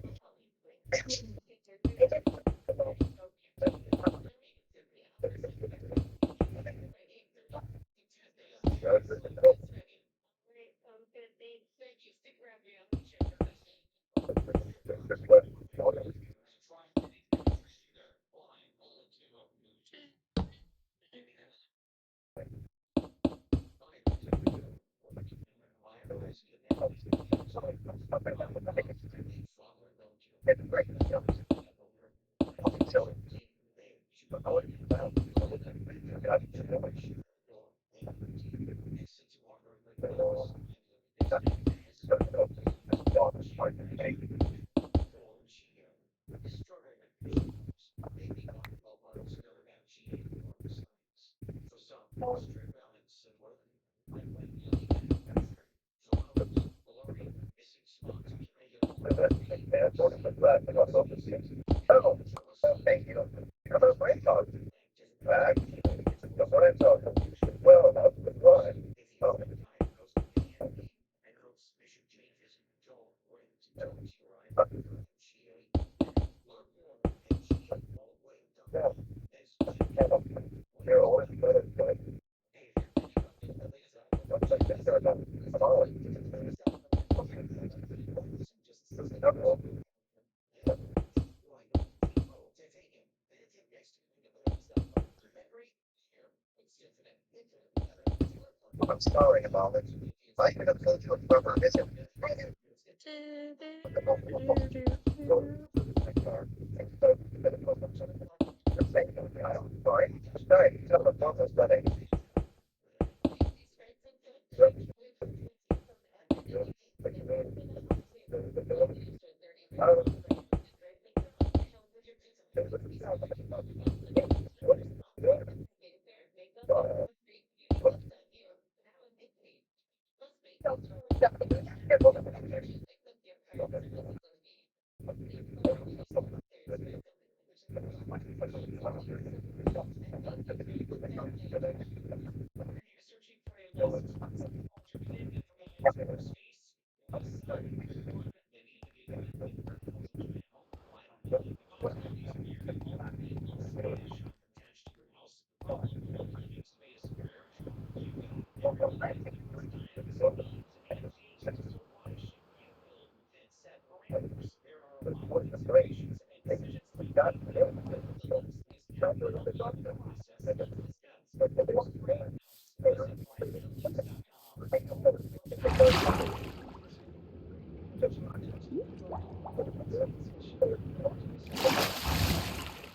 Oh, thank you. You're a great dog. What I thought. Well, that was fine. You're always good at good. I'm sorry about it. I could have told you a proper visit. Sorry. Sorry. Tell the office that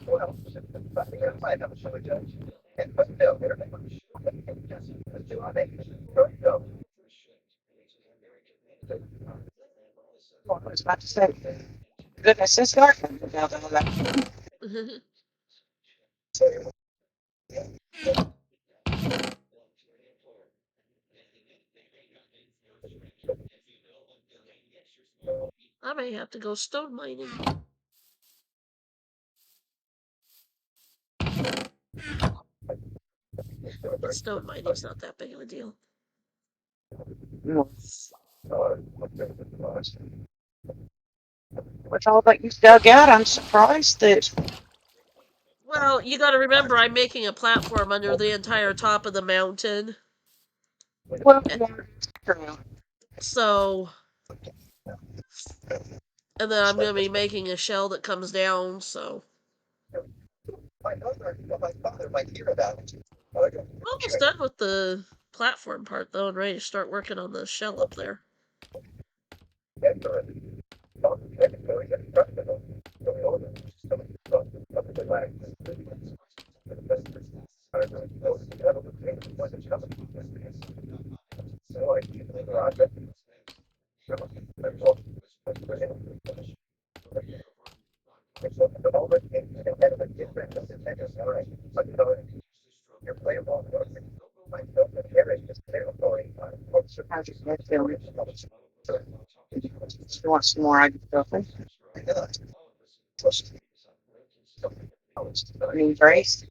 well, I think I might have a show judge. And but no, they're not. Do I make it? No. I was about to say, goodness, it's dark now. I may have to go stone mining. But stone mining's not that big of a deal. With all that you've dug out, I'm surprised that. Well, you got to remember, I'm making a platform under the entire top of the mountain. Well, true. So, and then I'm going to be making a shell that comes down, so. My father might hear about it. Almost done with the platform part, though, and ready to start working on the shell up there. How's your head feeling? You want some more ibuprofen? Any brace?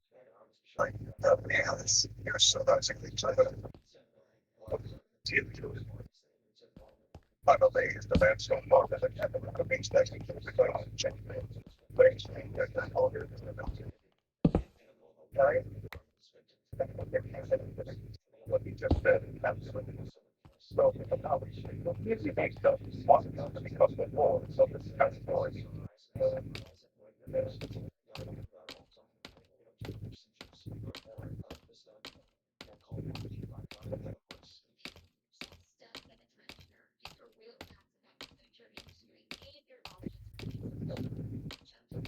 You're so basically I'm amazed the man so far as I can the means that he can change things that all here is what he just said absolutely so usually makes stuff possible because of more so this kind of story.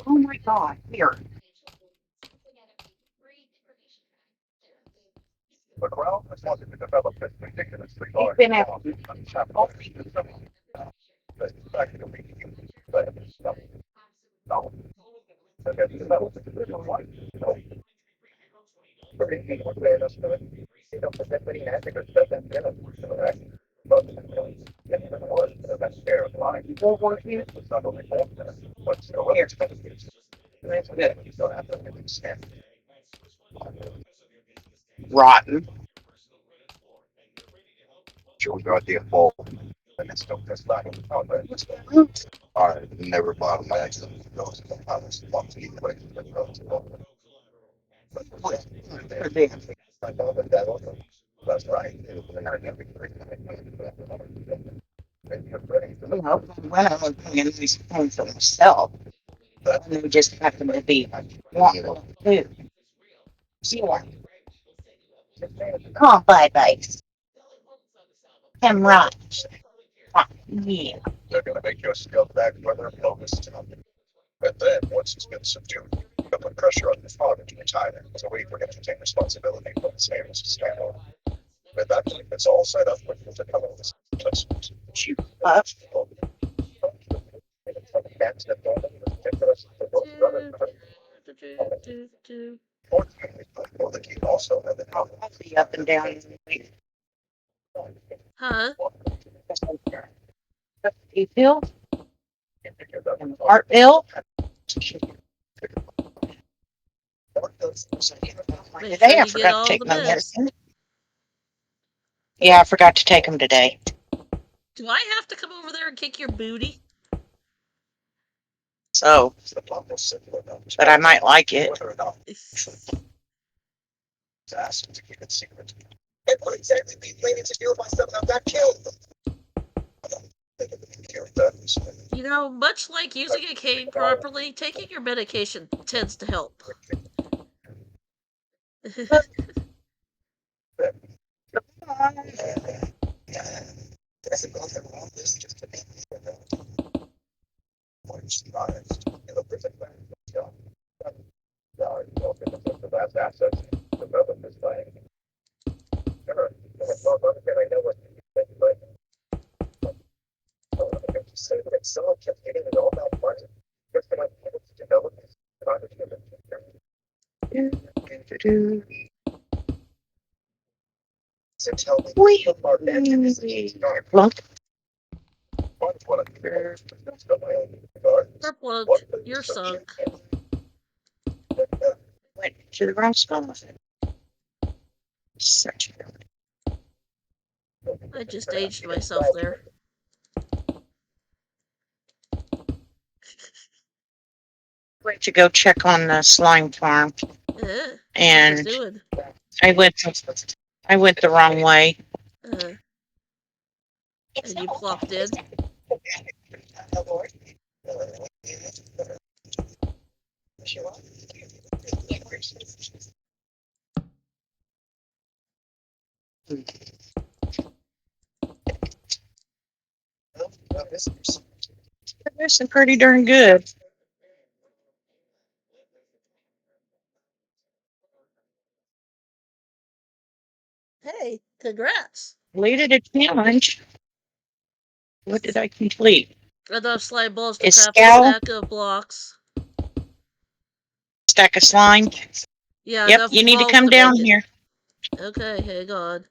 Oh my God, here. The crowd has wanted to develop this ridiculously You've large been after but it's practically but no. It's developed a little like pretty more than us to it. You don't put that many ethics stuff in there. But that's fair of line. You don't want to use it's not only but still here. That's good. You don't have to understand. rotten. Joe got the ball. And it's still this line. I never bought my accident. Those I was lucky anyway. I know that also. That's right. And I never You know, when I was paying these things for myself, and they just happened to be wanting to do. Yeah. Come on, bye. Come right. Yeah. they're going to make you a skilled back brother pelvis job. But then, once he's been subdued, they'll put pressure on his father to retire. So we for him to take responsibility for his famous scandal. At that point, it's all set up with the color of this placement. You up? Well, the key also had the I'll be up and down. Huh? You feel? And the heart bill? Make sure Today I you get forgot to all take the my meds. medicine. Yeah, I forgot to take them today. Do I have to come over there and kick your booty? So, but I might like it. Asked to keep it secret. It would exactly be planning to do if I somehow got killed. You know, much like using a cane properly, taking your medication tends to help. Someone kept getting it all that money. Just like to develop this so tell me, Plunk. Purple, you're sunk. Went to the wrong spot. Such a I just aged myself there. Went to go check on the slime farm, How's it and doing? I went the wrong way. Uh, and you plopped in. This is pretty darn good. Hey, congrats! Completed a challenge. What did I complete? Enough slime balls to Is craft a Scowl stack of blocks. stack of slime? Yeah, Yep, enough you need to balls come to make down it. here. Okay, hang on.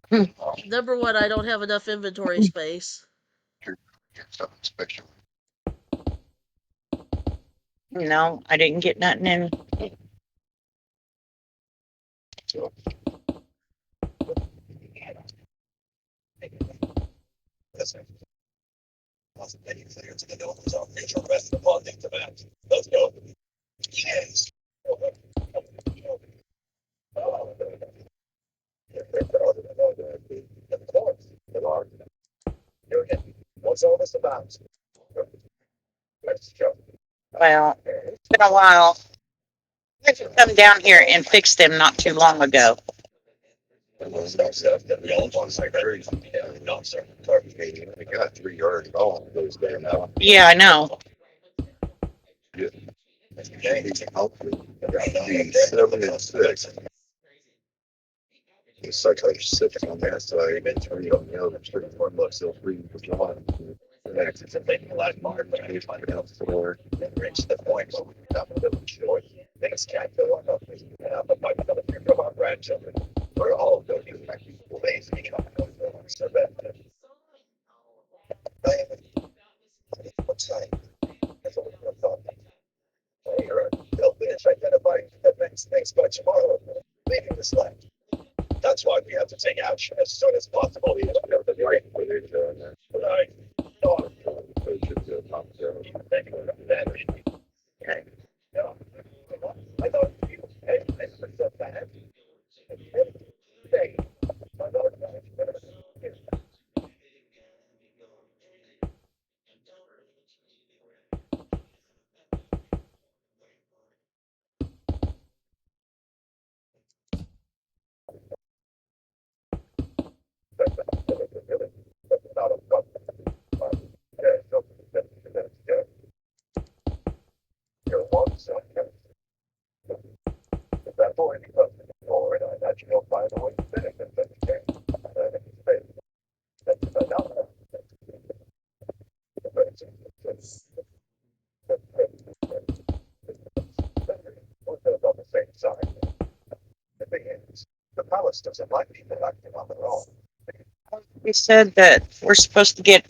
Hmm. Number one, I don't have enough inventory space. No, I didn't get nothing in. Let's go. Yes. What's all this about? Let's go. Well, it's been a while. I had to come down here and fix them not too long ago. We got 3 yards long those days now. Yeah, I know. Yeah. 7 and 6. It's like 6 on that side and 3 on the other. 31 bucks still free for John. The next is a big black mark, but I find out for and reach the point where we have a little short. Things can't go on up. But my other few of our grandchildren, we're all going back to ways we can so that what's that? That's what we thought. They'll finish identifying the next things by tomorrow, leaving this land. That's why we have to take action as soon as possible. But I thought I thought you said that. You're one son. That boy becomes forward, I let you know by the way benefits that you can. On the same side. The thing is, the palace doesn't like people acting on their own. We said that we're supposed to get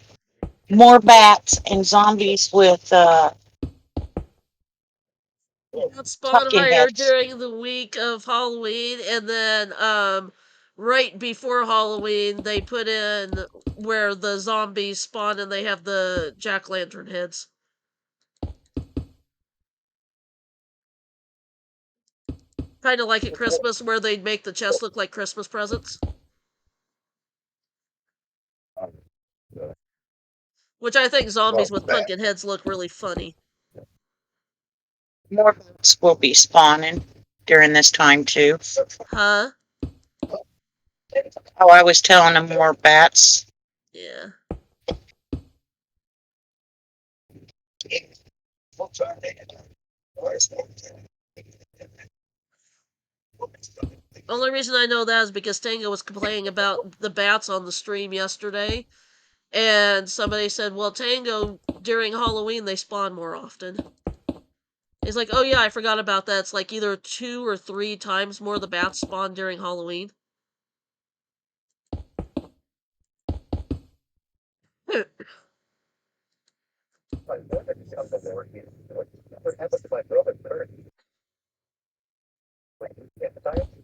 more bats and zombies with Got spawn pumpkin higher heads. during the week of Halloween, and then right before Halloween they put in where the zombies spawn and they have the jack-lantern heads. Kind of like at Christmas where they'd make the chest look like Christmas presents. Which I think zombies with pumpkin heads look really funny. More bats will be spawning during this time too. Huh? Oh, I was telling them more bats. Yeah. Only reason I know that is because Tango was complaining about the bats on the stream yesterday. And somebody said, well, Tango, during Halloween, they spawn more often. He's like, oh yeah, I forgot about that. It's like either 2 or 3 times more the bats spawn during Halloween.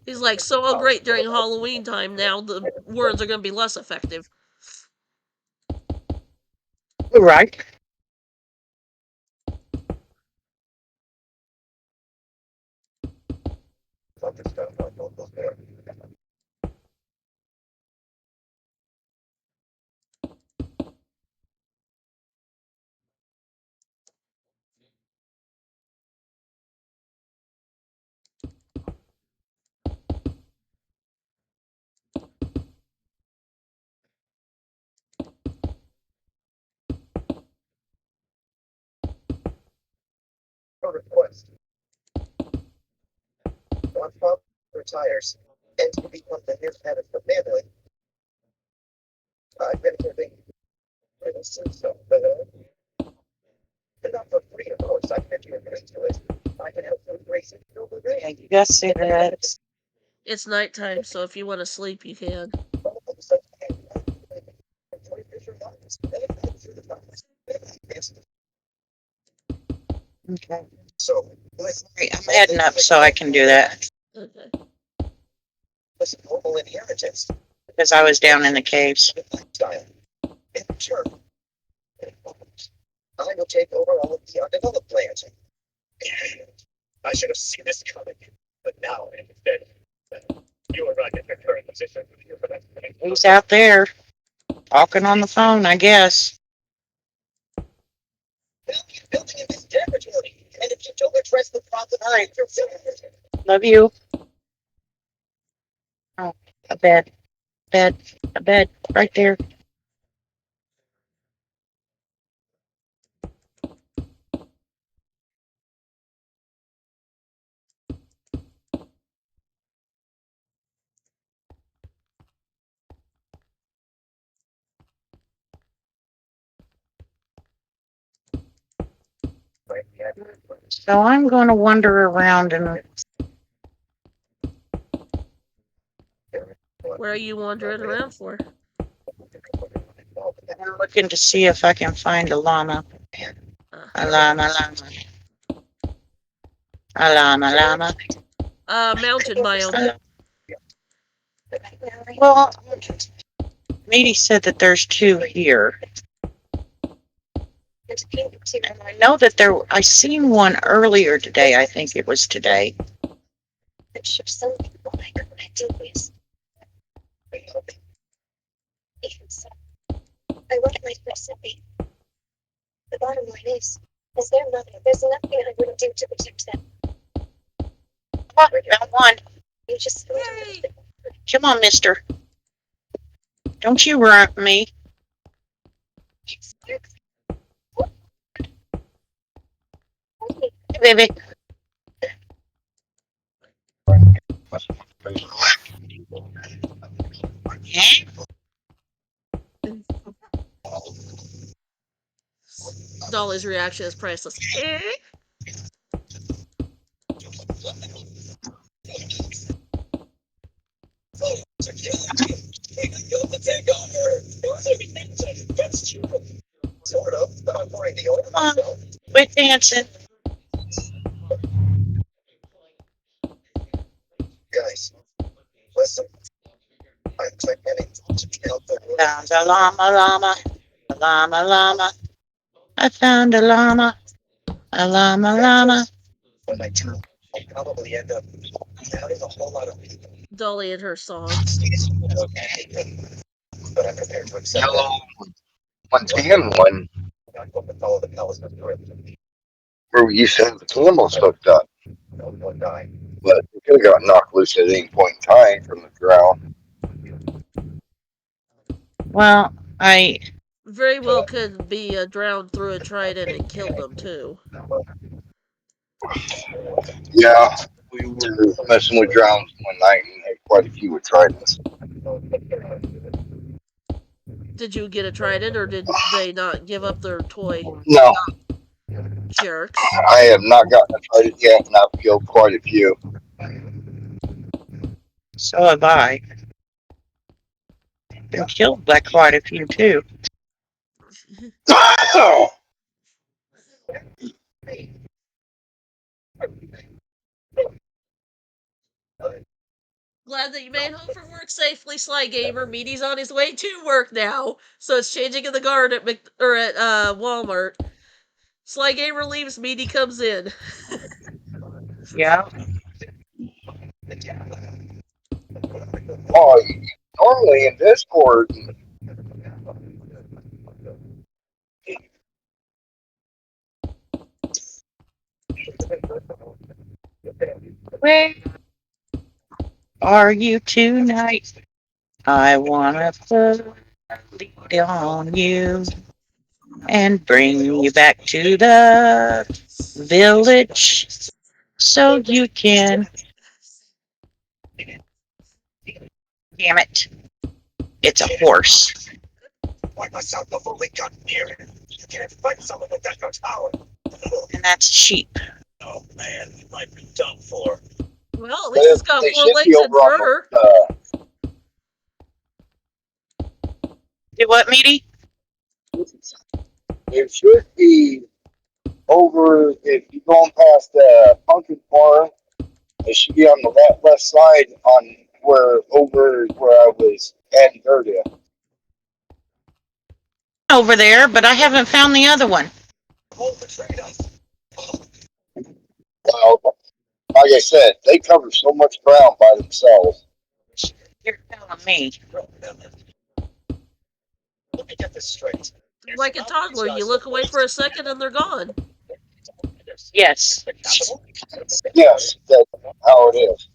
He's like, so oh great, during Halloween time now the words are going to be less effective. Right. Request. One father retires and to become the new head of the family. I've been giving little since so, but not for free, of course. I can you agree to it. I can help them raise it over there. Yeah, you guys see that? It's nighttime, so if you want to sleep, you can. Okay. So, I'm heading up so I can do that Okay. listen, normal inheritance because I was down in the caves. style. And sure, I will take over all of the undeveloped lands. I should have seen this coming, but now instead, you are right in your current position. He's out there talking on the phone, I guess. Building in this territory, and if you don't address the problem, All right. you're Love you. Oh, a bed, bed, a bed right there. So I'm going to wander around and Where are you wandering around for? I'm looking to see if I can find a llama. A llama, llama. A llama, llama. Mounted my own. Well, Meaty said that there's two here. And I know that I seen one earlier today. I think it was today. Some people I could do with. Even so, I want my recipe. The bottom line is there nothing? There's nothing I wouldn't do to protect them. Oh, found one. You just Yay! Come on, mister. Don't you run me. Hey, baby. Dolly's reaction is priceless. Sort of, but I'm pouring the oil Come on, myself. quit dancing. Guys, listen. I'm planning to be helpful. Found a llama, llama. A llama, llama. I found a llama. A llama, llama. When I do, I'll probably end up having a whole lot of people. Dolly and her songs. Okay. But I'm prepared to accept Yellow that. Montana one I'm going to follow the palace's direction. where we used to have the camels hooked up, No one die. but it could have got knocked loose at any point in time from the ground. Well, I Very well could be drowned through a trident and killed them too. Yeah, we were messing with drowns one night and had quite a few with tridents. Did you get a trident or did they not give up their toy? No, Jerks. I have not gotten a trident yet, and I've killed quite a few. so have I. Been killed by quite a few too. glad that you made home from work safely, Sly Gamer. Meaty's on his way to work now, so it's changing in the guard at Walmart. Sly Gamer leaves, Meaty comes in. Yeah. Oh, normally in Discord, Where are you tonight? I wanna put a lead on you and bring you back to the village so you can. Damn it. It's a horse. Why myself before we got near it? You can't fight someone with that much power. And that's sheep. Oh man, you might be done for. Well, at least it's got they 4 should be legs and over on fur. Do what, Meaty? it should be over if you're going past the pumpkin farm. It should be on the left side on where over where I was adding earlier. Over there, but I haven't found the other one. Hold betrayed us. Well, like I said, they cover so much ground by themselves. You're telling me. Let me get this straight. There's Like a not toddler, you just look the away for a second and they're gone. Yes. the capital. Yes, that's how it is.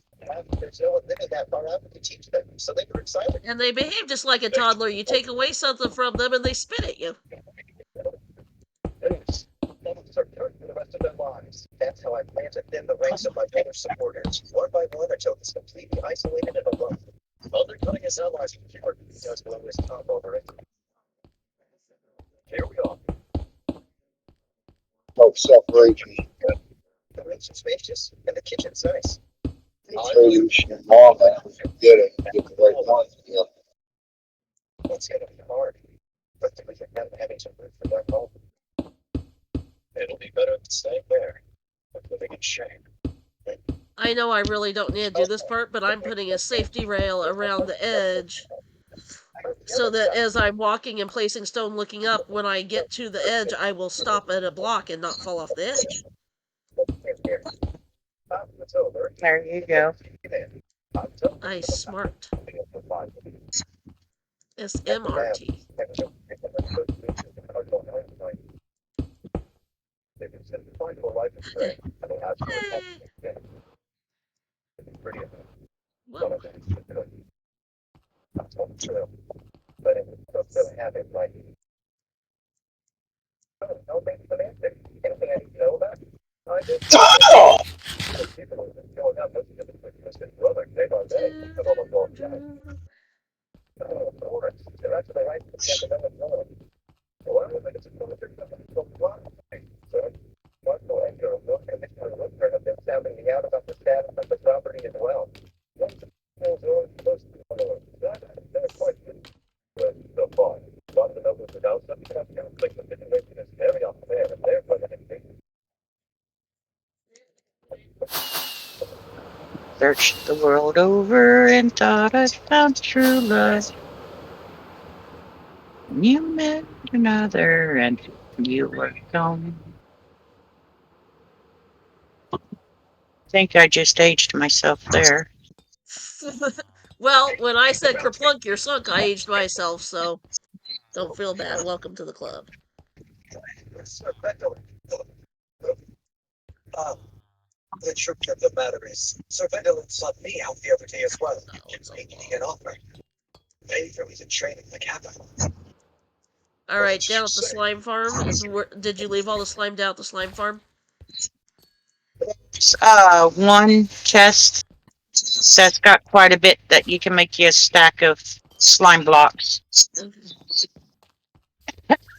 There's no one living that far out to teach them, so they were excited. And they behave just like a toddler. You take away something from them and they spit at you. Devils are turned for the rest of their lives. That's how I plan to thin the ranks of my Vader supporters, one by one until it's completely isolated and alone. Other cutting his allies from fewer just blow his top over it. Here we are. No separation. The rooms are spacious, and the kitchen's nice. So you should mom get it, get the right one. Yeah. It's gonna be hard, but we can have having some food for their home. It'll be better than staying there, but living in shame. I know I really don't need to do this part, but I'm putting a safety rail around the edge so that as I'm walking and placing stone looking up, when I get to the edge, I will stop at a block and not fall off the edge. It's over. There you go. I smart. SMRT. Hey. Whoa. But it was still happen like no things semantic. Anything I need to know about? I did. Oh, People have been going up listening to the Twisted Brother day by day. I've almost lost track. Lawrence, they're actually right to the academic knowledge. So I don't think it's a military so why? So, Marco and your book and Mr. Woodford have been sounding me out about the status of the property as well. Once the schools are supposed to follow, they're quite good. But so far, lots of numbers without some kind of conflict of situation is very unfair and therefore an indication. Searched the world over and thought I'd found true love. You met another and you were gone. I think I just aged myself there. Well, when I said kerplunk, you're sunk, I aged myself, so don't feel bad. Welcome to the club. The truth of the matter is, Sir Vendel sought me out the other day as well, making an offer. Maybe there was a training in the capital. All right, down at the slime farm is where. Did you leave all the slime down at the slime farm? One chest that's got quite a bit that you can make you a stack of slime blocks.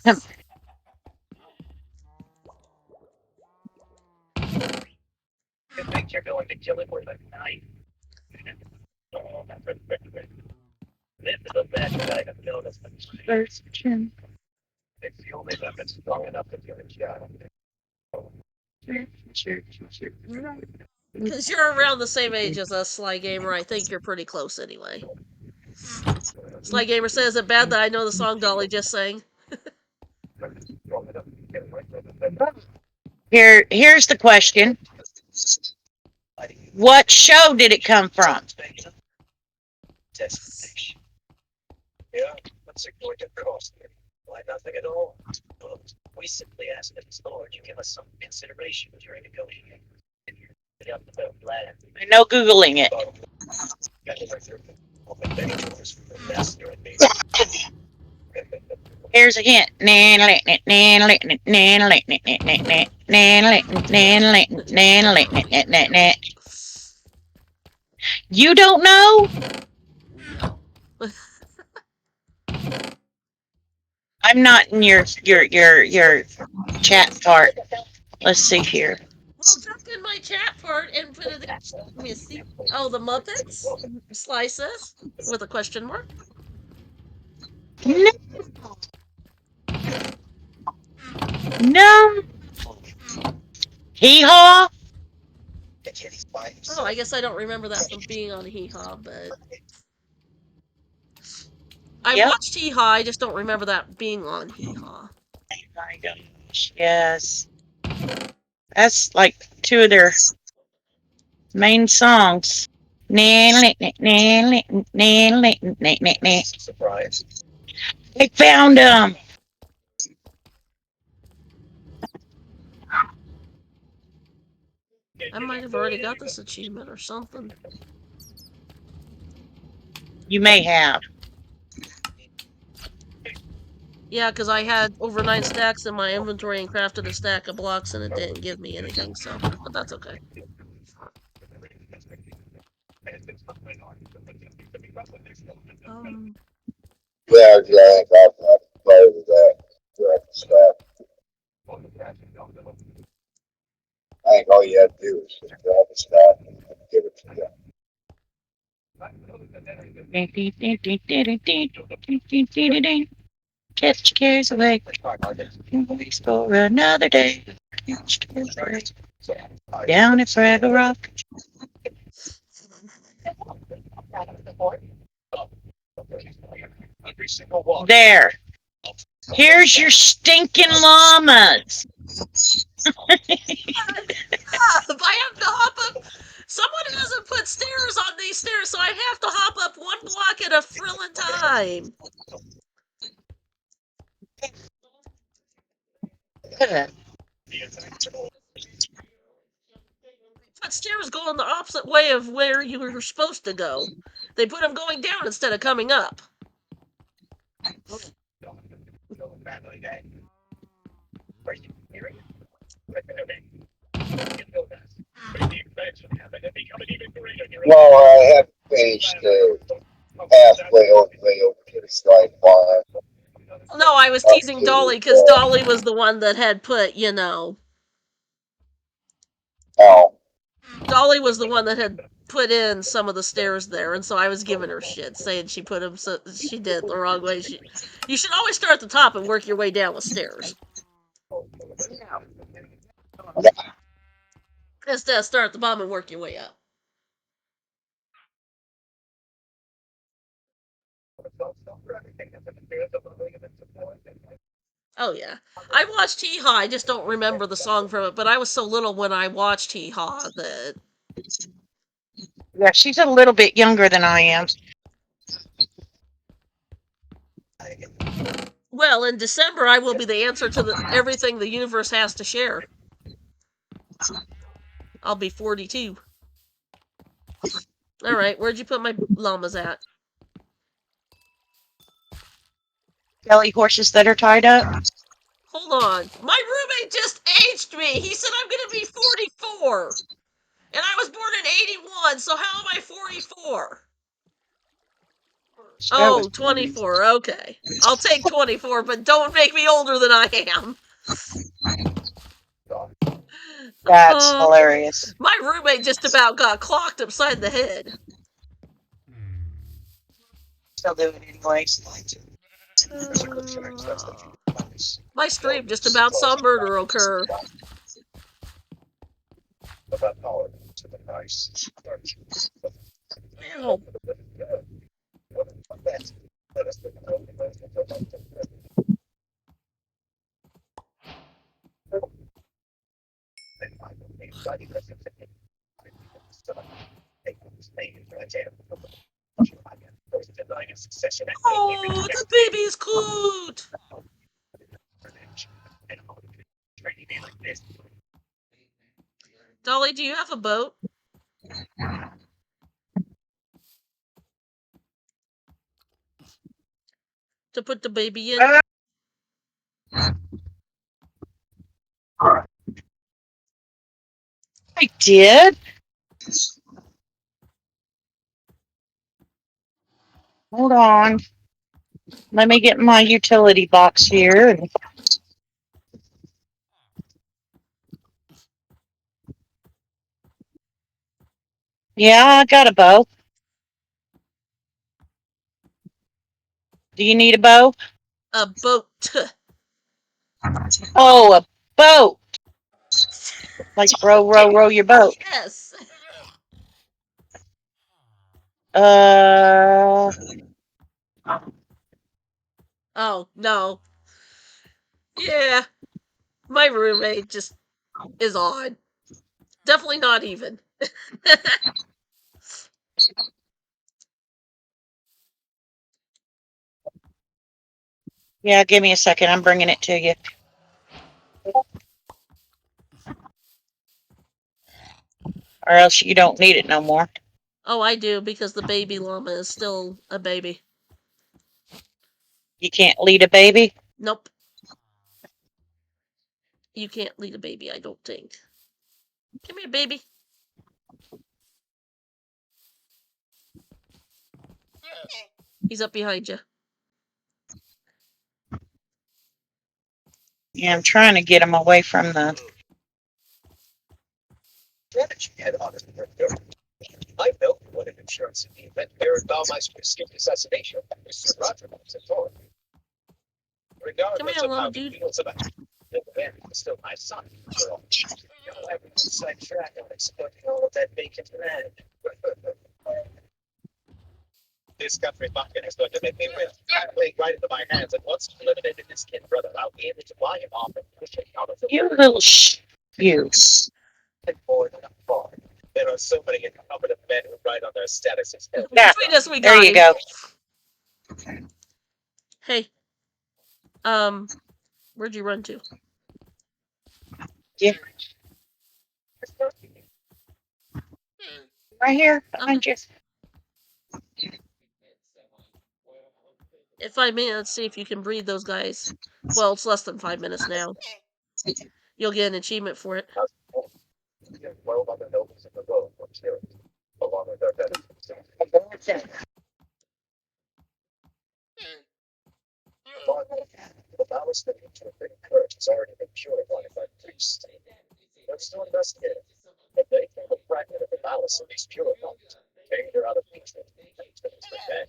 Okay. You think you're going to kill him with a knife? Oh, this is the best I have noticed. Searching. It's the only weapon strong enough to kill a child. Because you're around the same age as us, Sly Gamer. I think you're pretty close anyway. Sly Gamer says, is it bad that I know the song Dolly just sang? Here's the question. What show did it come from? Yeah, let's ignore the cost. Why nothing at all? We simply ask that the Lord you give us some consideration during negotiating. No Googling it. Here's a hint. You don't know? I'm not in your chat part. Let's see here. Well, jump in my chat part and put it in. Let me see. Oh, the Muppets? Sly says? With a question mark? No. No. Hee haw. Oh, I guess I don't remember that from being on Hee Haw, but I Yep. watched Hee Haw, I just don't remember that being on Hee Haw. My gosh. Yes. That's like two of their main songs. Surprise. I found I might have already got this achievement or something. You may have. Yeah, because I had over 9 stacks in my inventory and crafted a stack of blocks and it didn't give me anything, so. But that's okay. Yeah, I got that. Play with that. Direct stuff. I think all you have to do is just grab the stuff and give it to them. Catch cares away. Waits for another day. Down at Fraggle Rock. There. Here's your stinking llamas. I have to hop up. Someone hasn't put stairs on these stairs, so I have to hop up one block at a frillin' time. But stairs go in the opposite way of where you were supposed to go. They put them going down instead of coming up. Well, I have finished halfway over to the slide farm. No, I was Up teasing Dolly to, because Dolly was the one that had put, oh, Dolly was the one that had put in some of the stairs there, and so I was giving her shit, saying she put them, so she did the wrong way. You should always start at the top and work your way down with stairs. Instead of start at the bottom and work your way up. Oh yeah, I watched Hee Haw. I just don't remember the song from it, but I was so little when I watched Hee Haw that. Yeah, she's a little bit younger than I am. Well, in December I will be the answer to everything the universe has to share. I'll be 42. All right, where'd you put my llamas at? Belly horses that are tied up. Hold on. My roommate just aged me. He said I'm going to be 44. And I was born in 81, so how am I 44? Oh, 24. Okay. I'll take 24, but don't make me older than I am. That's hilarious. My roommate just about got clocked upside the head. Still do it anyways. My stream just about saw murder occur. about power to the nice. Ow. Oh, the baby's cute. Dolly, do you have a boat to put the baby in? I did. Hold on. Let me get my utility box here. Yeah, I got a bow. Do you need a bow? A boat. Oh, a boat. Like row your boat. Yes. Uh, Oh, no. Yeah. My roommate just is odd. Definitely not even. yeah, give me a second. I'm bringing it to you. Or else you don't need it no more. Oh, I do because the baby llama is still a baby. You can't lead a baby? Nope. You can't lead a baby, I don't think. Come here, baby. He's up behind you. Yeah, I'm trying to get him away from the... I know what an insurance in the event Baron Baumeister escaped assassination. Mr. Roger was at all. Come Regardless here, of llama how he dude. feels about it, the man is still my son. After all, everyone's sidetracked on exploiting all of that vacant land. This country bumpkin is going to make me rip playing right into my hands, and once eliminated his kid brother, I'll be able to buy him off and push him out of the You little you. more than a farm. There are so many incompetent men who ride on their status as hell. Yeah, Between us, we there got you him. go. Hey, where'd you run to? Yeah, right here Okay. behind you. In 5 minutes, see if you can breed those guys. Well, it's less than 5 minutes now. You'll get an achievement for it. Well on the nobles of the road from Syria, along with their veterans. The ballast that interpreting courage has already been purified by priests. They're still investigating. If they think a fragment of the ballast is purified, take her out of hatred and turn it back.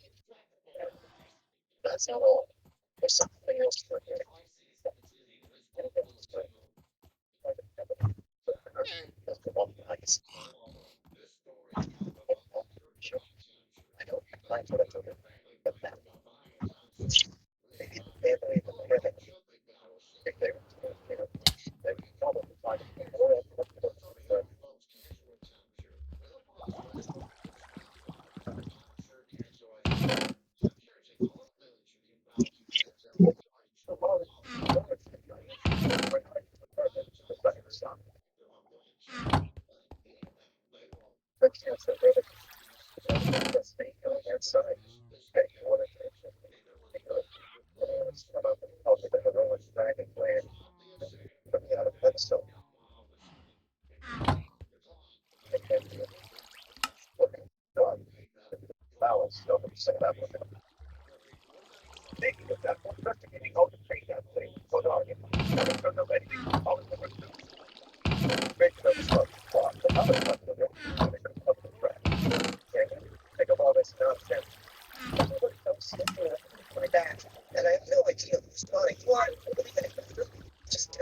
That's not all. There's something else for you. That's the one nice. Sure. I don't like what I told him, but now they believe in the heaven. If they were to, they would probably find more but think of all this nonsense. Everybody knows my dad, and I have no idea who's lying. Why? Just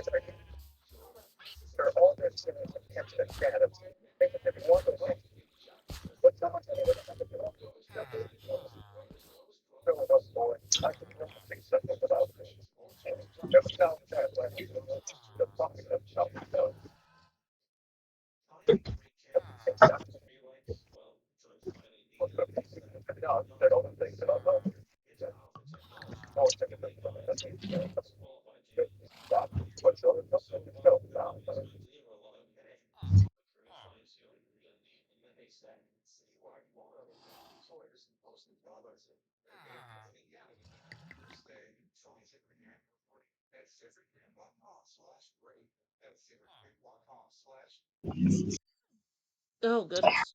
they're all their sins and can't Oh goodness.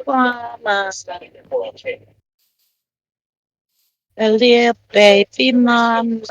Mama, a little baby mama.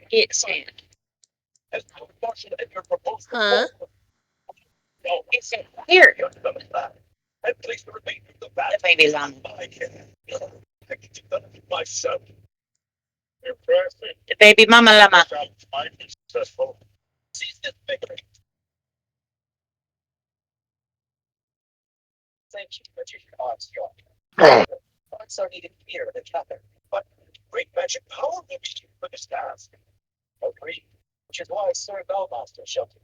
Get sand. As no portion of your proposed Huh? proposal, Get sand. Here. and place the remainder of the The value baby's on. I can. I can do that myself. Impressive. The baby mama llama. I'm successful. Seize this victory. Thank you, but you can ask your points are needed here in the cabin. But great magic power needs you for this task. Agreed. Which is why Sir Bellmaster shelter.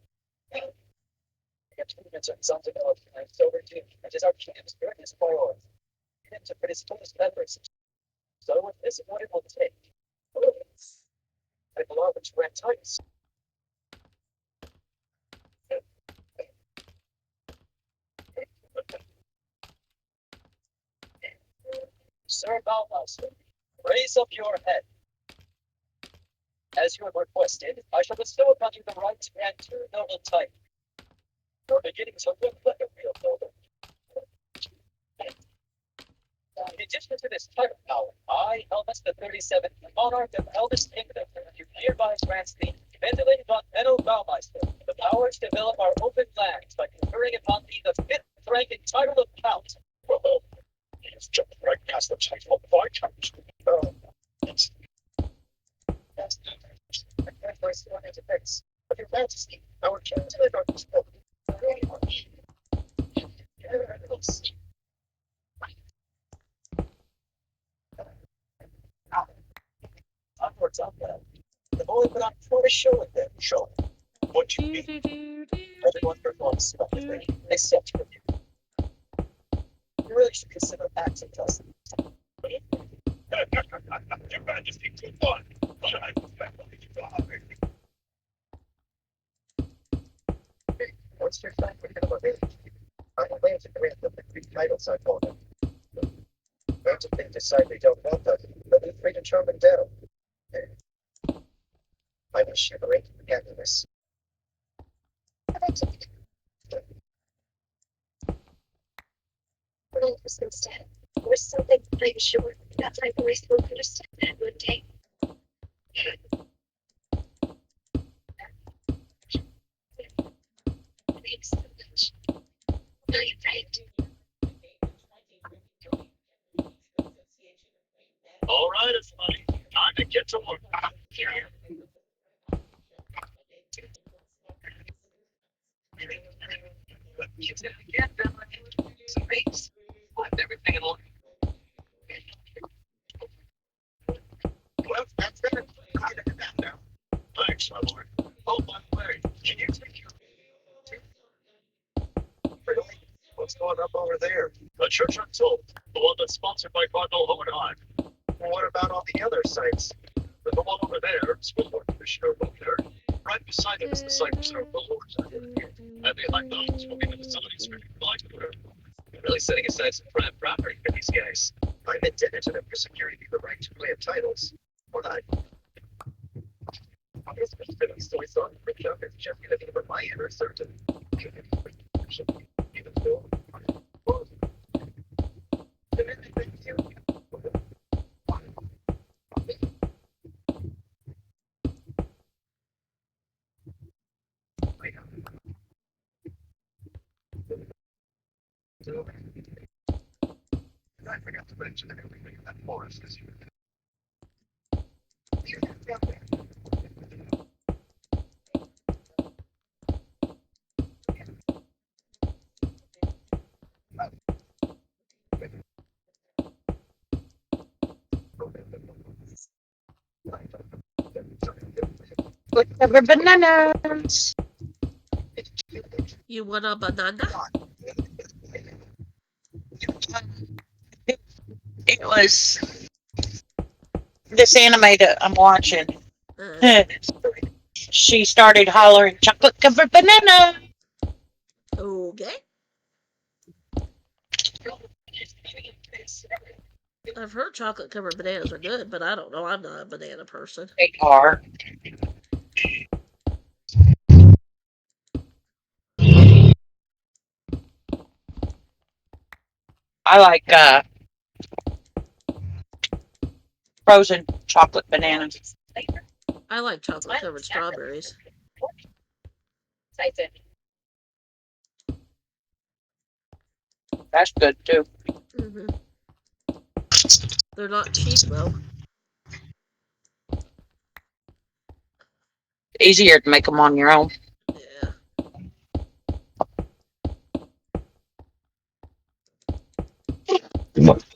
Improvements on something else and silver too. It is our kingdom's greatest priority. And to put his fullest efforts. So with this is what it will take. I belong to Red Titus. Sir Balmaster, raise up your head. As you have requested, I shall bestow upon you the right to enter noble type. Your beginnings are look like a real noble. In addition to this title power, I, Helmus the 37th, monarch of Eldest Kingdom, hereby grants thee, Ventilated von Benno Baumeister, the power to develop our open lands by conferring upon thee the 5th ranking title of Count. Well, he's jumped right past the title of Viscount. Yes. My voice one into face. But your majesty, our Chancellor are spoken very much. Yes. Onwards on that. The boy put on for a show with them. Show. What you mean? Everyone performs smoothly, except for you. You really should consider acting us. Your majesty, too fun. But I respect what you got. What's your plan for him about it? I am waiting to grant them the 3 titles I called them. Not if they decide they don't want them, they'll be free to turn them down. I wish you great happiness. Well, instead, or something I'm sure that my voice will understand that one day. Thanks so much. I am right. All right, it's funny. Time to get to work. Left everything in order. Well, that's it. I did that now. Thanks, my lord. Oh, by the way, can you take your really? What's going up over there? The church I'm told. The one that's sponsored by Cardinal Hohenheim. Well, what about all the other sites? The one over there is with Lord Commissioner Wilder. Right beside it is the site reserved for Lords. And the electrons will be the facilities for your really setting aside some private property for these guys. I'm indebted to them for security the right to claim titles. Or not. Obviously, so we saw the job is just anything but my inner certain. Even still. I forgot to mention everything in that forest this year. Look over bananas. You want a banana? It was this anime that I'm watching. Uh, She started hollering chocolate covered banana. okay. I've heard chocolate covered bananas are good, but I don't know. I'm not a banana person. They are. I like frozen chocolate bananas. I like chocolate covered strawberries. That's good too. Hmm. They're not cheap though. Easier to make them on your own. Yeah.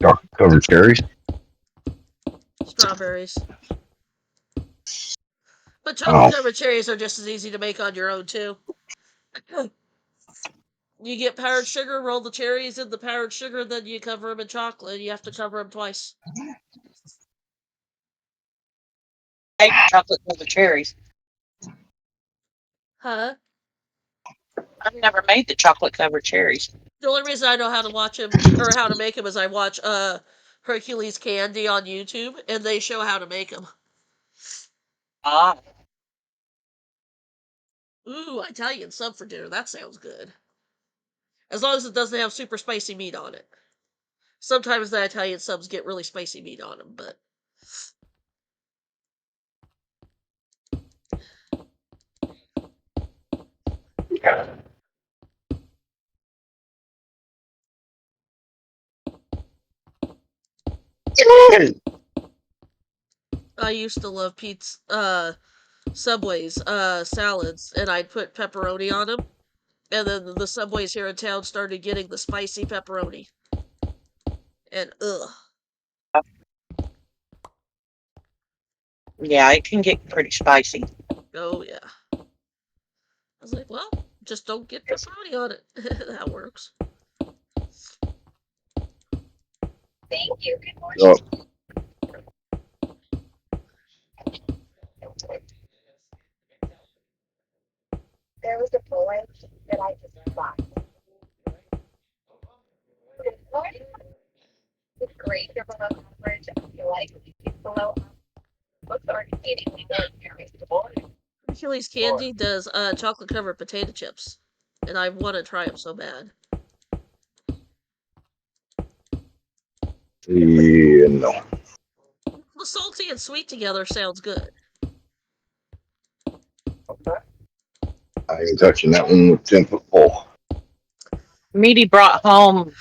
Chocolate covered cherries. Strawberries. But chocolate Oh, covered cherries are just as easy to make on your own too. You get powdered sugar, roll the cherries in the powdered sugar, then you cover them in chocolate. You have to cover them twice. I hate chocolate covered cherries. Huh? I've never made the chocolate covered cherries. The only reason I know how to watch them or how to make them is I watch Hercules Candy on YouTube, and they show how to make them. Ah, Ooh, Italian sub for dinner. That sounds good. As long as it doesn't have super spicy meat on it. Sometimes the Italian subs get really spicy meat on them, but I used to love pizza, Subway's salads, and I'd put pepperoni on them. And then the Subways here in town started getting the spicy pepperoni, and ugh, yeah, it can get pretty spicy. oh yeah. I was like, well, just don't get pepperoni on it. That works. Thank you. Good so morning. There was a boy that I despised. Good morning. With great or below average, I feel like he's below books are exceedingly ordinary. Hercules Candy does chocolate covered potato chips, and I want to try them so bad. yeah, no, The salty and sweet together sounds good. I ain't touching that one with 10 foot pole. Meaty brought home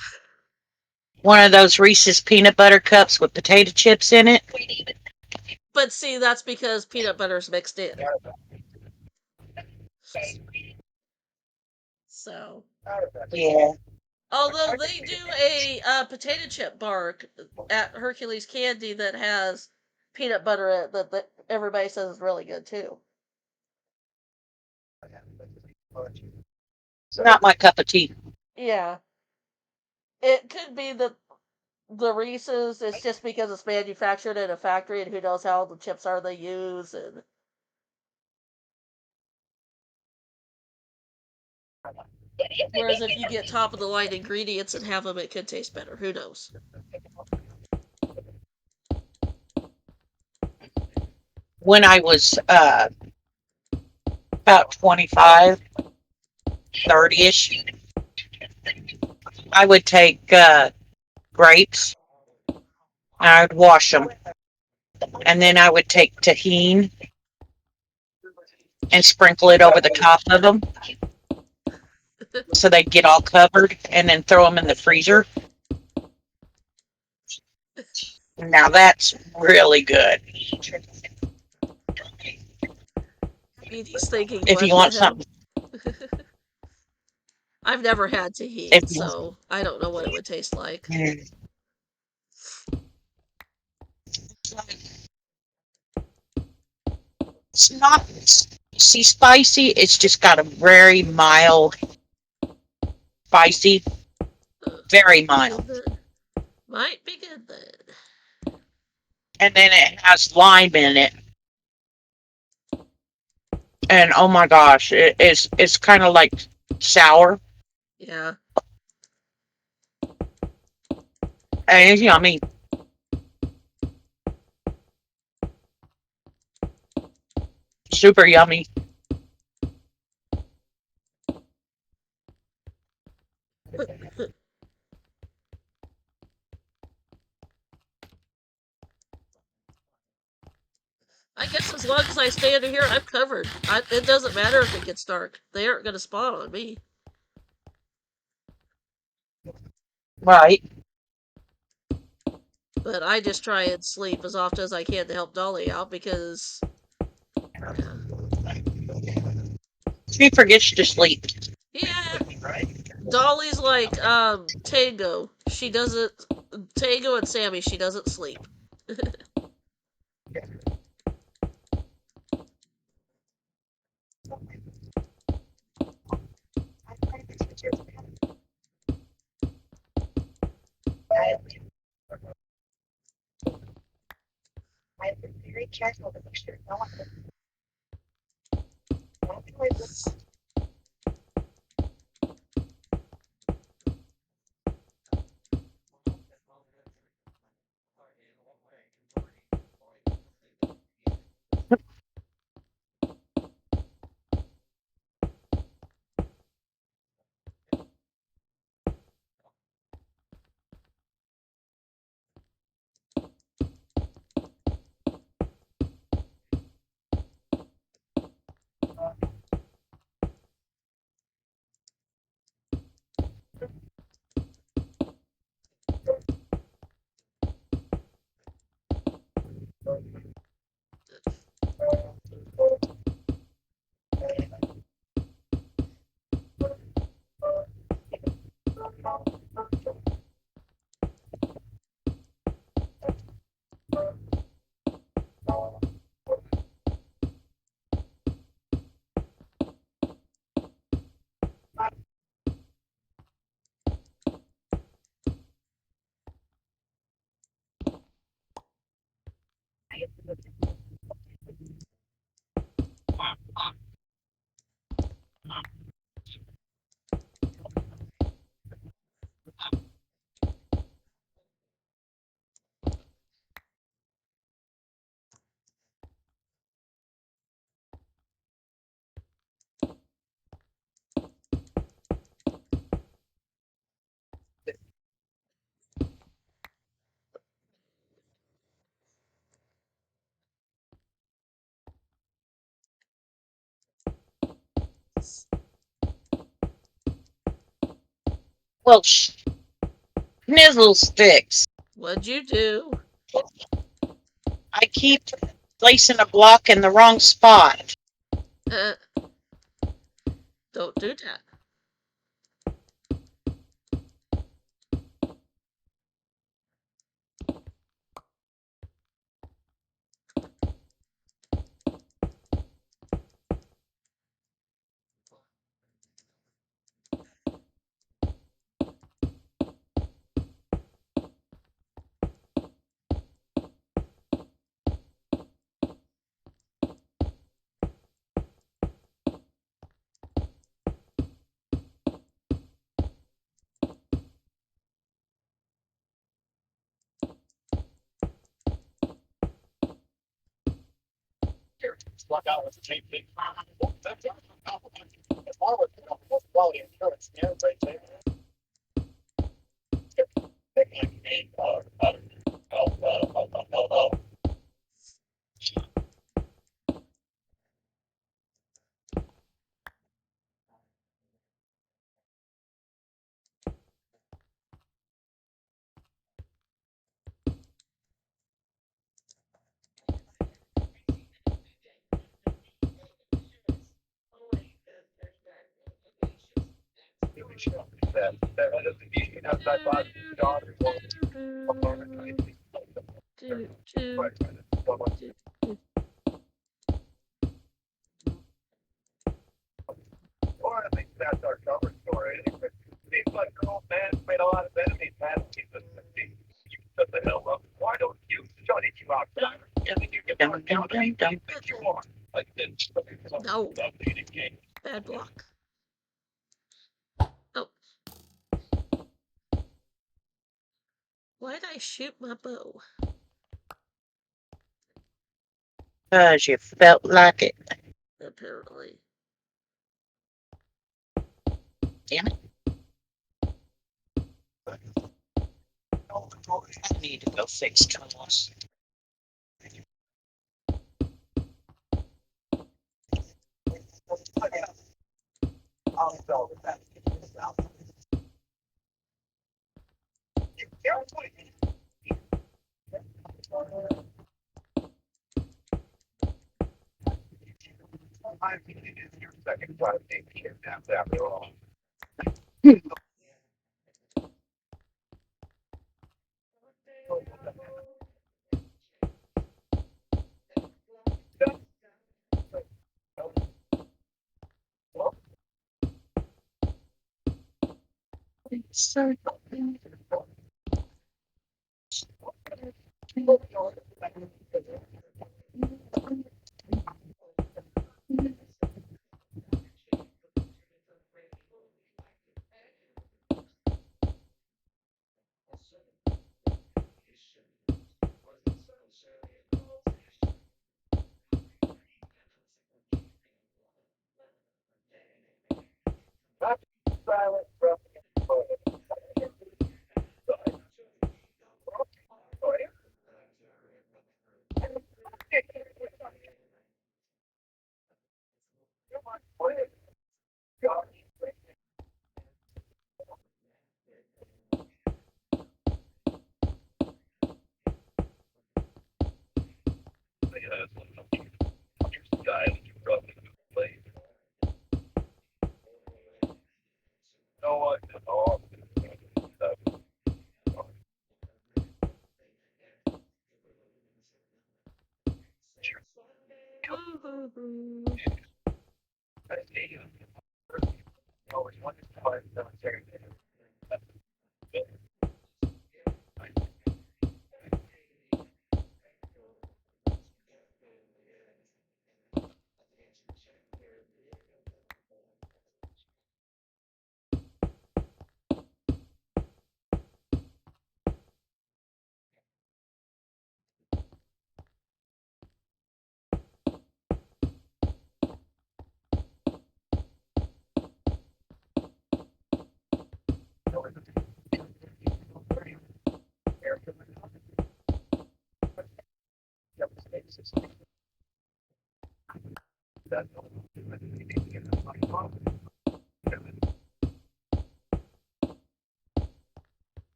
one of those Reese's peanut butter cups with potato chips in it. But see, that's because peanut butter's mixed in. So, Yeah. although they do a potato chip bar at Hercules Candy that has peanut butter in it that everybody says is really good too. Not my cup of tea. Yeah, it could be that the Reese's it's just because it's manufactured in a factory and who knows how the chips are they use and whereas if you get top of the line ingredients and have them it could taste better. Who knows? When I was about 25, 30-ish, I would take grapes and I would wash them. And then I would take tahine and sprinkle it over the top of them so they'd get all covered and then throw them in the freezer. Now that's really good. Edie's thinking If what you the want hell? something, I've never had if tahini, you, so I don't know what it would taste like. it's not spicy. It's just got a very mild spicy, very Might be good mild. then. Might be good then. And then it has lime in it. And oh my gosh, it's kind of like sour Yeah. and it's yummy. Super yummy. I guess as long as I stay under here, I'm covered. It doesn't matter if it gets dark. They aren't going to spawn on me. Right. But I just try and sleep as often as I can to help Dolly out because, yeah. She forgets to sleep. Yeah, Dolly's like Tango. She doesn't Tango and Sammy. She doesn't sleep. I've been very careful to make sure no one Well, Nizzle sticks. What'd you do? I keep placing a block in the wrong spot. Uh, don't do that. Luck out with the same thing. That's a compliment. As long as you know, most quality insurance, yeah, right there. That doesn't mean outside box dog or apartment. Do, do, do, do. Or I think that's our cover story. Seems like your old man made a lot of enemies, man. You shut the hell up. Why don't you shut it you out there? And then you get more down to anything that you want. Like this. No. Updated game. Bad block. Oh. Why'd I shoot my bow? Because you felt like it. Apparently. Damn it. I need to go fix Carlos. I'll sell that. I think it is your second time being kidnapped after all. So, Not silent from no one at all. Always wanted to find military.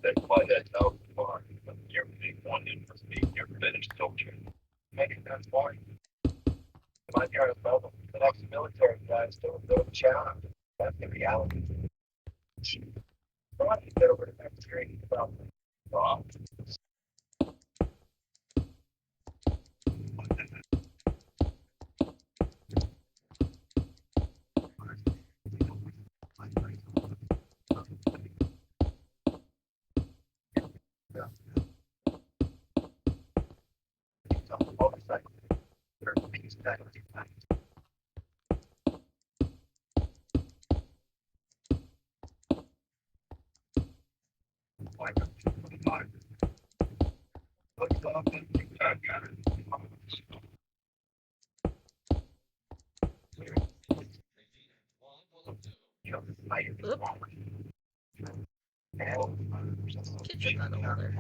That's why that out far. Everything wanted was me, never finished soldier. Maybe that's why. My parents told them the next military guys don't go to China. That's the reality. So I can get over to that screen about Bob. Motorcycle. Everything's better. Why don't you put it on? What's up? I got it. You know, I am Oop, get your butt over there.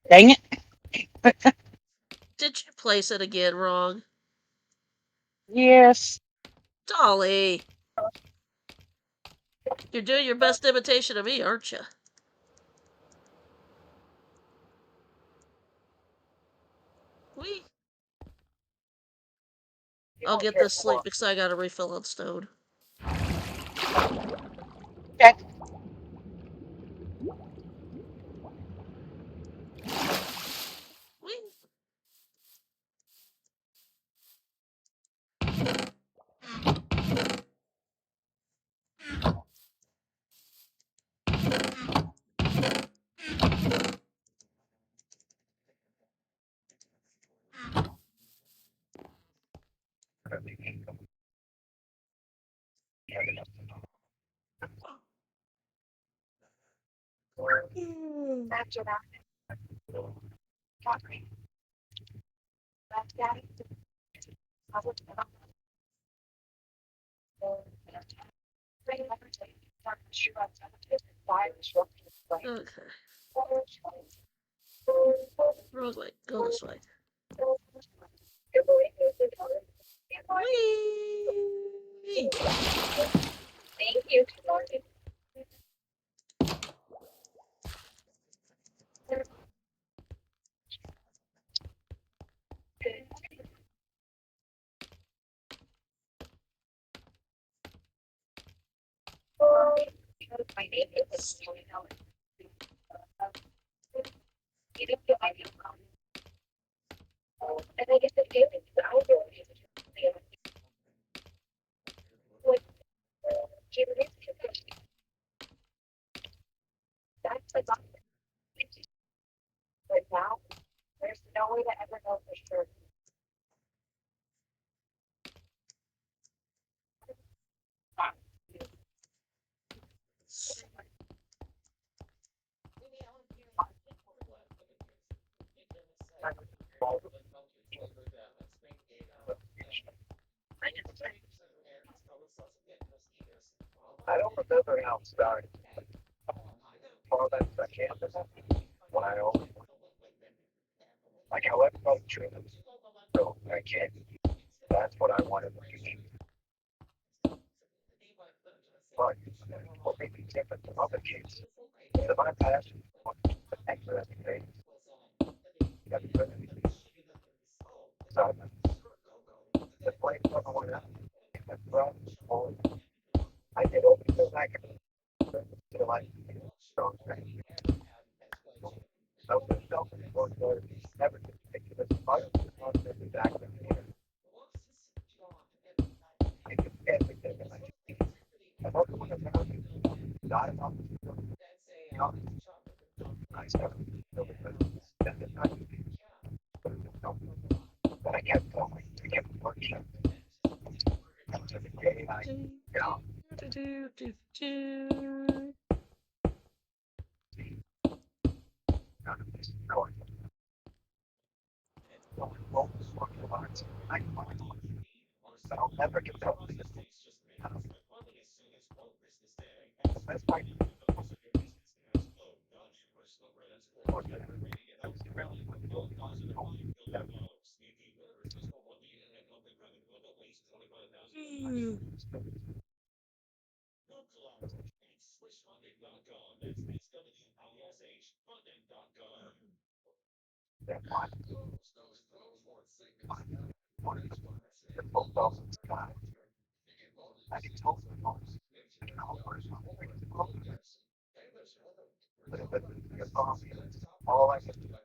dang it. Did you place it again wrong? Yes. Dolly! You're doing your best imitation of me, aren't you? We. You I'll don't get care this for sleep what? because I got to refill on Stone. Okay. We. After that, Catherine, left Daddy. I was bring everything. Dark shoe up to the fire disrupting the flame. Okay. Wrong way. Go this way. Whee! Thank you, Lord. My name is Helen. You didn't get my name wrong. And I get the feeling that I will be able to what you really that's the doctor. But now there's no way to ever know for sure. I don't remember how it started. Far back as I can. What I always like how everybody treated me. So I can't. That's what I wanted to do. But what made me different from other kids is that my passion was to connect with everything. Everybody. So the place where I went out, my brother, I did everything I could to like strong thing. So the self was never to take this part of the concept exactly here. I did everything that I did. I hope it was a value. Not enough. Not I started to feel because at the time, but I kept going. I kept working. Every day I, Do, you know, do, do, do, do. none of this is going. Going focus working hard. I can work hard. But I'll never get that. That's why Hmm. that one. One of the both of them got. I can tell them both. I can help her. But if it's all I can do.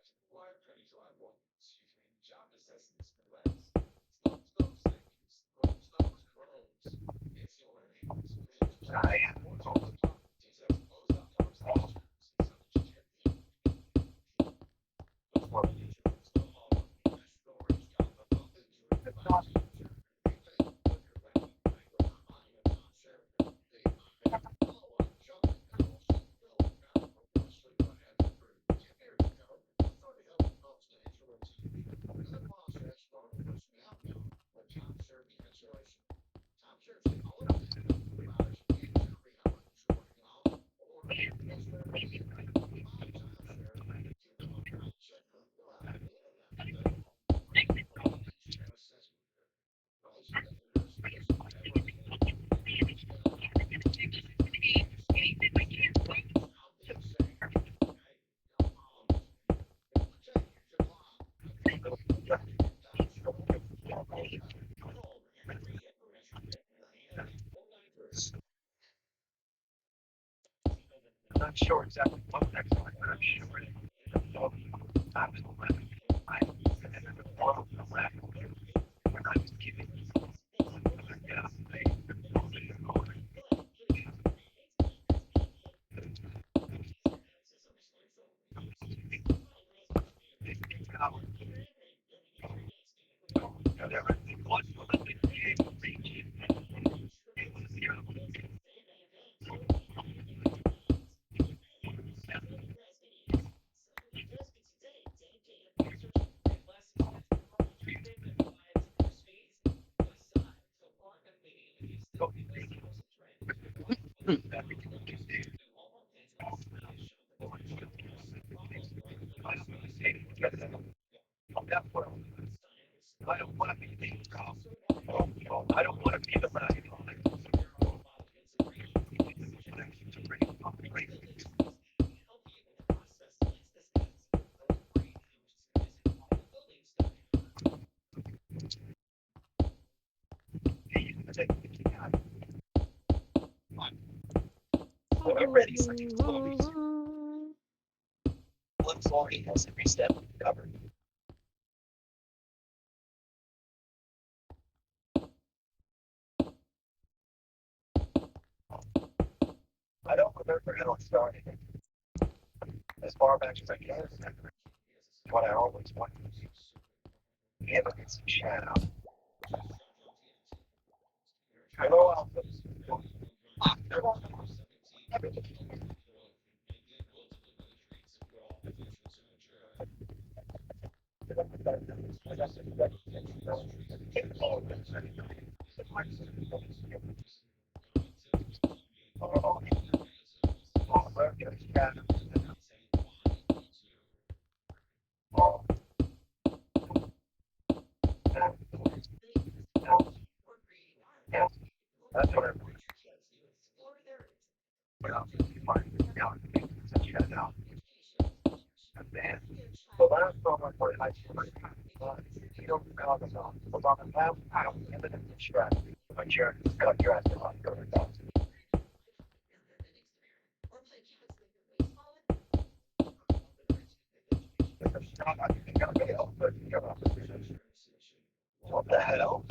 I am. It's not not sure exactly what next one, but I'm sure so I was 11. I and then the world 11 when I was giving yeah, everything was I don't want to be the I don't want to be the last already such a close. Looks already has every step covered. I don't remember how it started. As far back as I can remember, what I always wanted to do. Evidence and shadow. Hello, Alpha. That's what I the last time I played high school, you don't recall the song. Was on the last house, evidence and stress. My chair just cut dressed on the what the hell?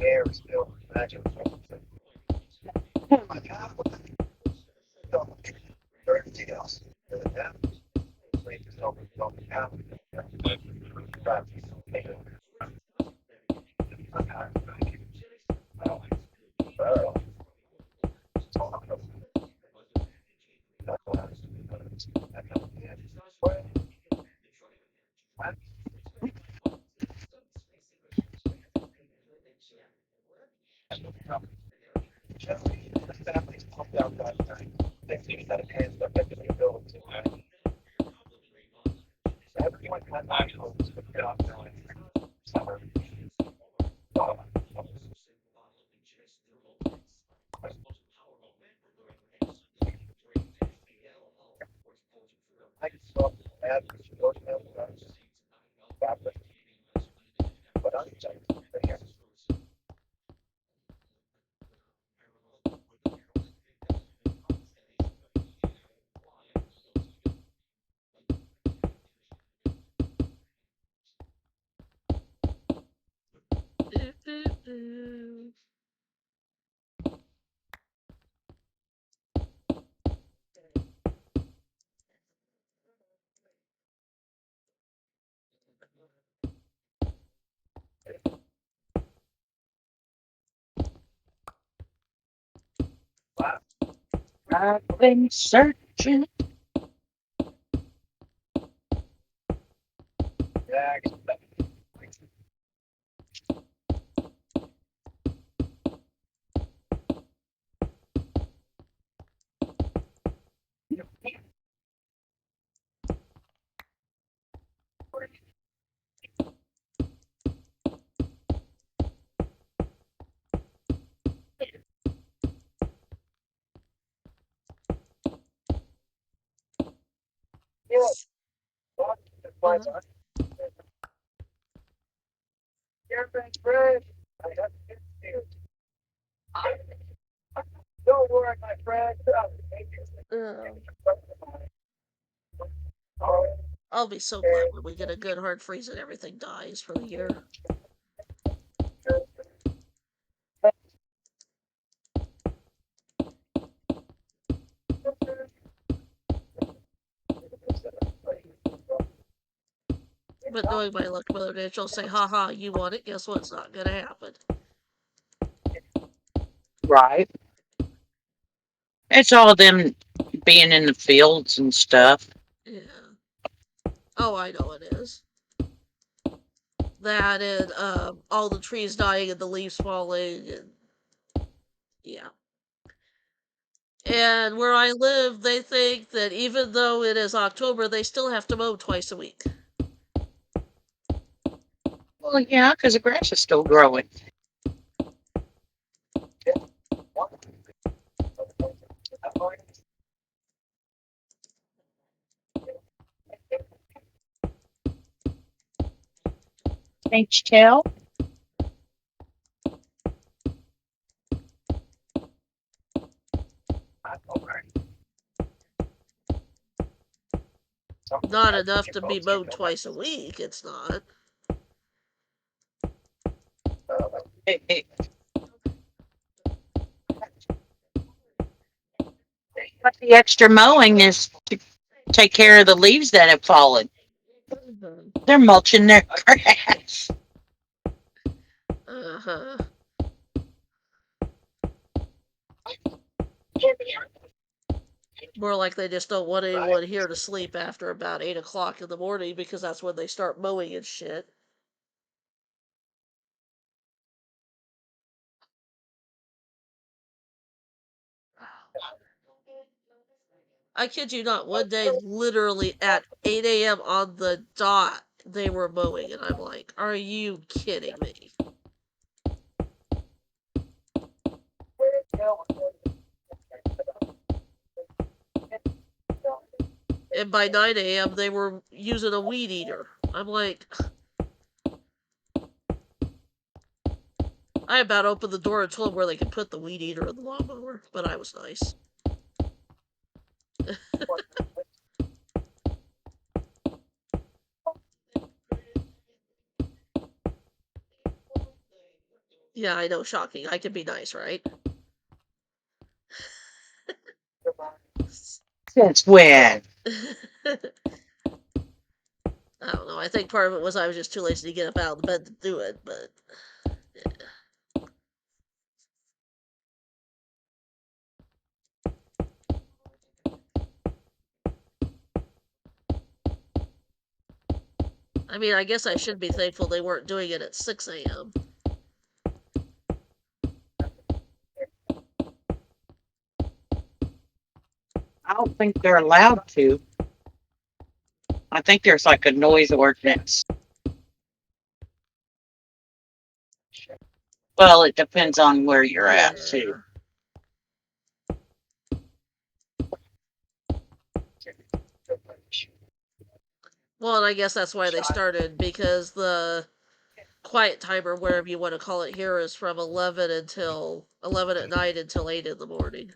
Air is still imagine. Oh my god, what everything else. Sleep is over, don't be happy. The families pumped out that night. They think that it hands up into the ability. Everyone had eyes to get off their summer. I saw bad but I'm I've been searching. Uh-huh. Don't worry, my friend. Um, I'll be so glad when we get a good hard freeze and everything dies for the year. But knowing my luck, Mother Nature will say, haha, you want it, guess what's not gonna happen. Right. It's all them being in the fields and stuff. Yeah. Oh, I know it is. That and all the trees dying and the leaves falling and yeah. And where I live, they think that even though it is October, they still have to mow twice a week. Well, yeah, because the grass is still growing. Can't you tell? Not enough to be mowed twice a week, it's not. But the extra mowing is to take care of the leaves that have fallen. Uh-huh. They're mulching their grass. Uh-huh. More like they just don't want anyone here to sleep after about 8 o'clock in the morning because that's when they start mowing and shit. I kid you not, one day, literally at 8 a.m. on the dot, they were mowing, and I'm like, are you kidding me? And by 9 a.m., they were using a weed eater. I'm like, I about opened the door and told them where they could put the weed eater in the lawnmower, but I was nice. Yeah, I know, shocking. I can be nice, right? Since when? I don't know. I think part of it was I was just too lazy to get up out of the bed to do it, but I mean, I guess I should be thankful they weren't doing it at 6 a.m. I don't think they're allowed to. I think there's like a noise ordinance. Well, it depends on where you're at, too. Yeah. Well, and I guess that's why they started, because the quiet timer, whatever you want to call it here, is from 11 at night until 8 in the morning.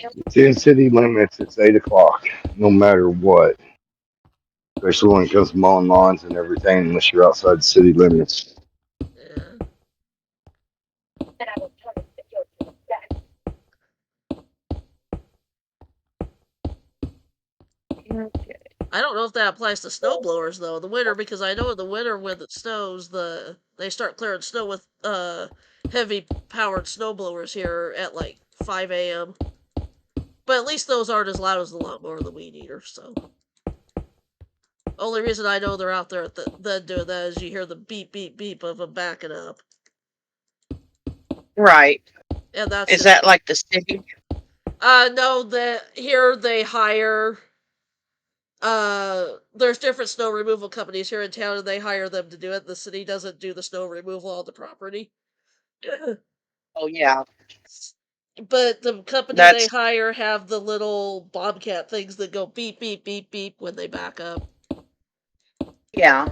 It's in city limits. It's 8 o'clock, no matter what. Especially when it comes to mowing lawns and everything, unless you're outside the city limits. Yeah. I don't know if that applies to snow blowers though in the winter, because I know in the winter when it snows, they start clearing snow with heavy powered snow blowers here at like 5 a.m. But at least those aren't as loud as the lawnmower or the weed eater. So only reason I know they're out there at doing that is you hear the beep beep beep of them backing up, Right. and that's Is just that like the city? no, that here they hire there's different snow removal companies here in town and they hire them to do it. The city doesn't do the snow removal on the property. Oh, yeah. But the company they That's hire have the little bobcat things that go beep beep beep beep when they back up. yeah.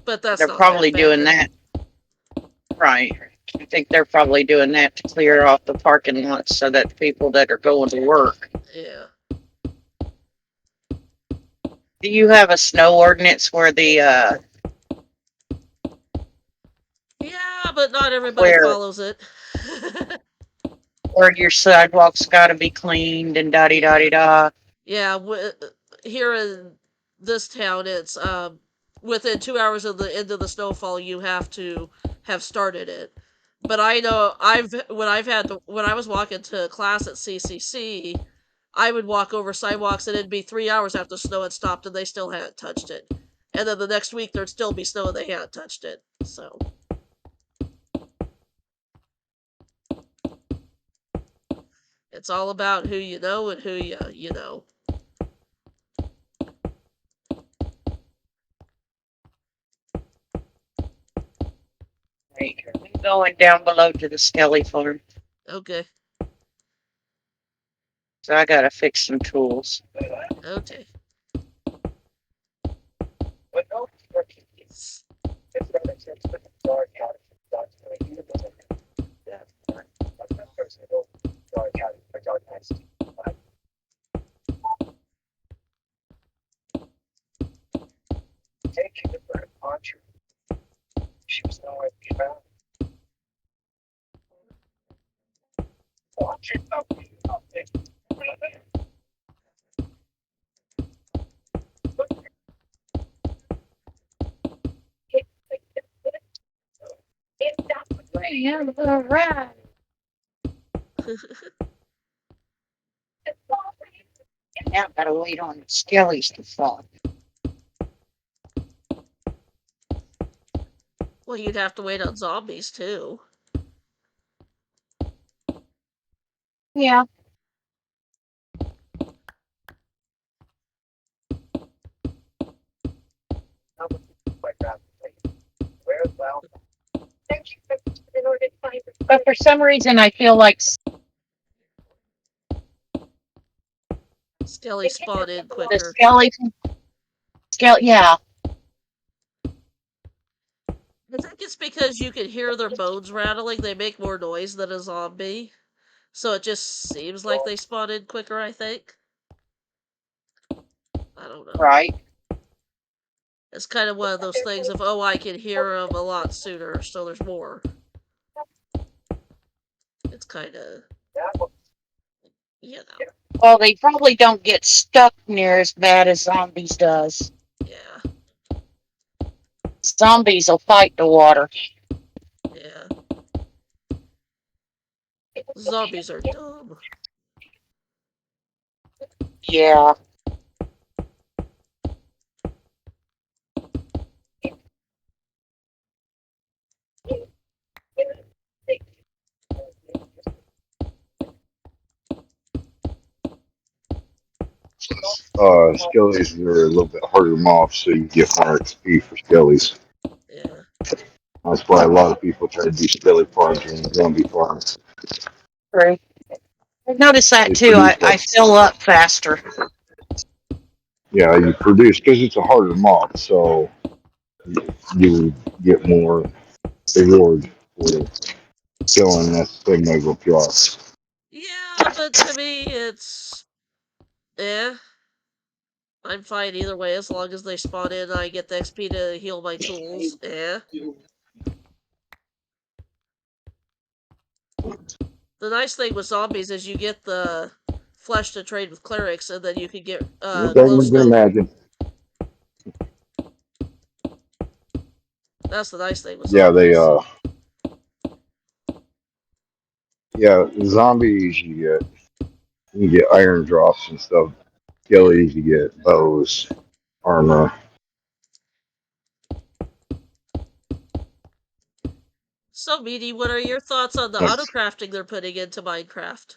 But that's They're not that probably doing bad. that right. I think they're probably doing that to clear off the parking lots so that people that are going to work. Yeah. Do you have a snow ordinance where the Yeah, but not everybody where follows it. where your sidewalks got to be cleaned and da da Yeah. da? Yeah, here in this town, it's within 2 hours of the end of the snowfall, you have to have started it. But I know when I was walking to class at CCC, I would walk over sidewalks and it'd be 3 hours after snow had stopped and they still hadn't touched it. And then the next week there'd still be snow and they hadn't touched it. So it's all about who you know and who you know. Right. I'm going down below to the Skelly farm, Okay. so I got to fix some tools. Okay. But no, it's relative to the dark out of the universe. Yeah, but that person will dark out of dark nights. Taking the bird archer. She was nowhere to be found. Watching nothing. Yeah, all right. Now I gotta wait on the Skellies to fall. Well, you'd have to wait on zombies too. Yeah. Quite rapidly. Where's Val? Thank you in order to find But for some reason, I feel like Skelly spawn in the quicker. Yeah, I think it's because you can hear their bones rattling. They make more noise than a zombie. So it just seems like they spawn in quicker, I think. I don't know. right. It's kind of one of those things of, oh, I can hear them a lot sooner, so there's more. It's kind of, you know, Well, they probably don't get stuck near as bad as zombies does. yeah, Zombies will fight the water. yeah. Zombies are dumb. Yeah. Skellies are a little bit harder moth, so you get more XP for skellies. Yeah. That's why a lot of people try to do skelly farms and zombie farms. True. I noticed that They too. produce I like, fill up faster. yeah, you produce because it's a harder moth, so you get more reward for killing this thing they will drop. Yeah, but to me, it's, eh. I'm fine either way as long as they spawn in and I get the XP to heal my tools. Eh. The nice thing with zombies is you get the flesh to trade with clerics, and then you can get Anything you can glowstone. imagine. That's the nice thing with Yeah, zombies. zombies you get iron drops and stuff. Yeah. Skellies you get bows, armor. So, Meaty, what are your thoughts on the auto That's, crafting they're putting into Minecraft?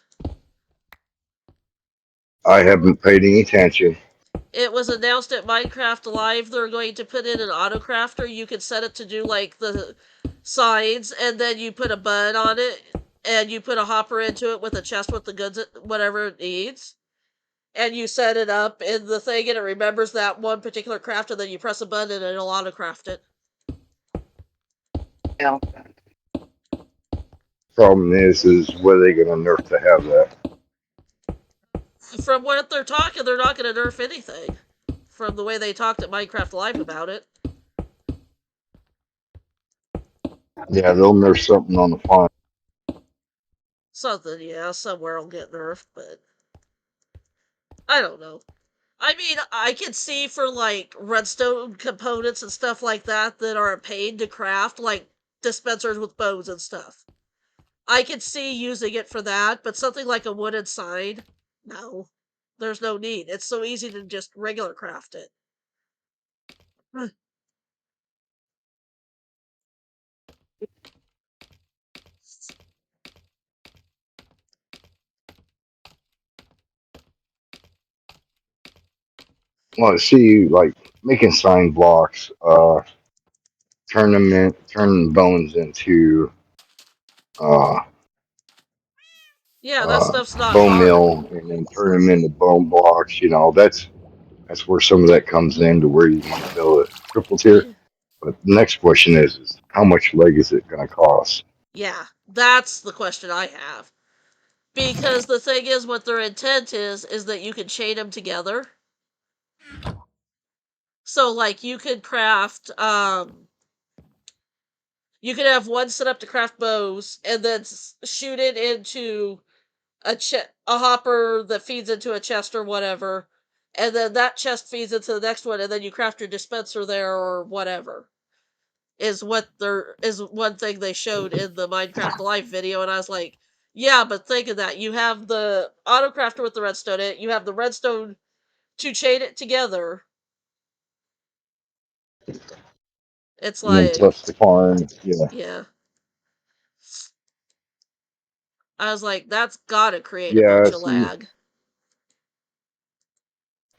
I haven't paid any attention. It was announced at Minecraft Live they're going to put in an auto crafter. You could set it to do like the signs, and then you put a button on it, and you put a hopper into it with a chest with the goods, whatever it needs, and you set it up in the thing, and it remembers that one particular craft, and then you press a button and it'll auto craft it. Yeah. Problem is what are they going to nerf to have that? From what they're talking, they're not going to nerf anything. From the way they talked at Minecraft Live about it. Yeah, they'll nerf something on the farm. Something, yeah, somewhere will get nerfed, but I don't know. I mean, I can see for like redstone components and stuff like that are paid to craft, like dispensers with bows and stuff. I could see using it for that, but something like a wooden sign, no. There's no need. It's so easy to just regular craft it. Well, see, like making sign blocks, turn bones into uh, Yeah, that stuff's not bone hard. meal, and then turn them into bone blocks. You know, that's where some of that comes in to where you might build a triple tier. Yeah. But the next question is how much leg is it going to cost? Yeah, that's the question I have. Because the thing is, what their intent is that you can chain them together. So, like, you could craft, you could have one set up to craft bows, and then shoot it into a hopper that feeds into a chest or whatever, and then that chest feeds into the next one, and then you craft your dispenser there or whatever. Is one thing they showed in the Minecraft Live video, and I was like, yeah, but think of that. You have the auto crafter with the redstone in it, you have the redstone to chain it together. It's And then like, plus the farm. Yeah, yeah. I was like, that's gotta create a yeah. bunch of See, lag.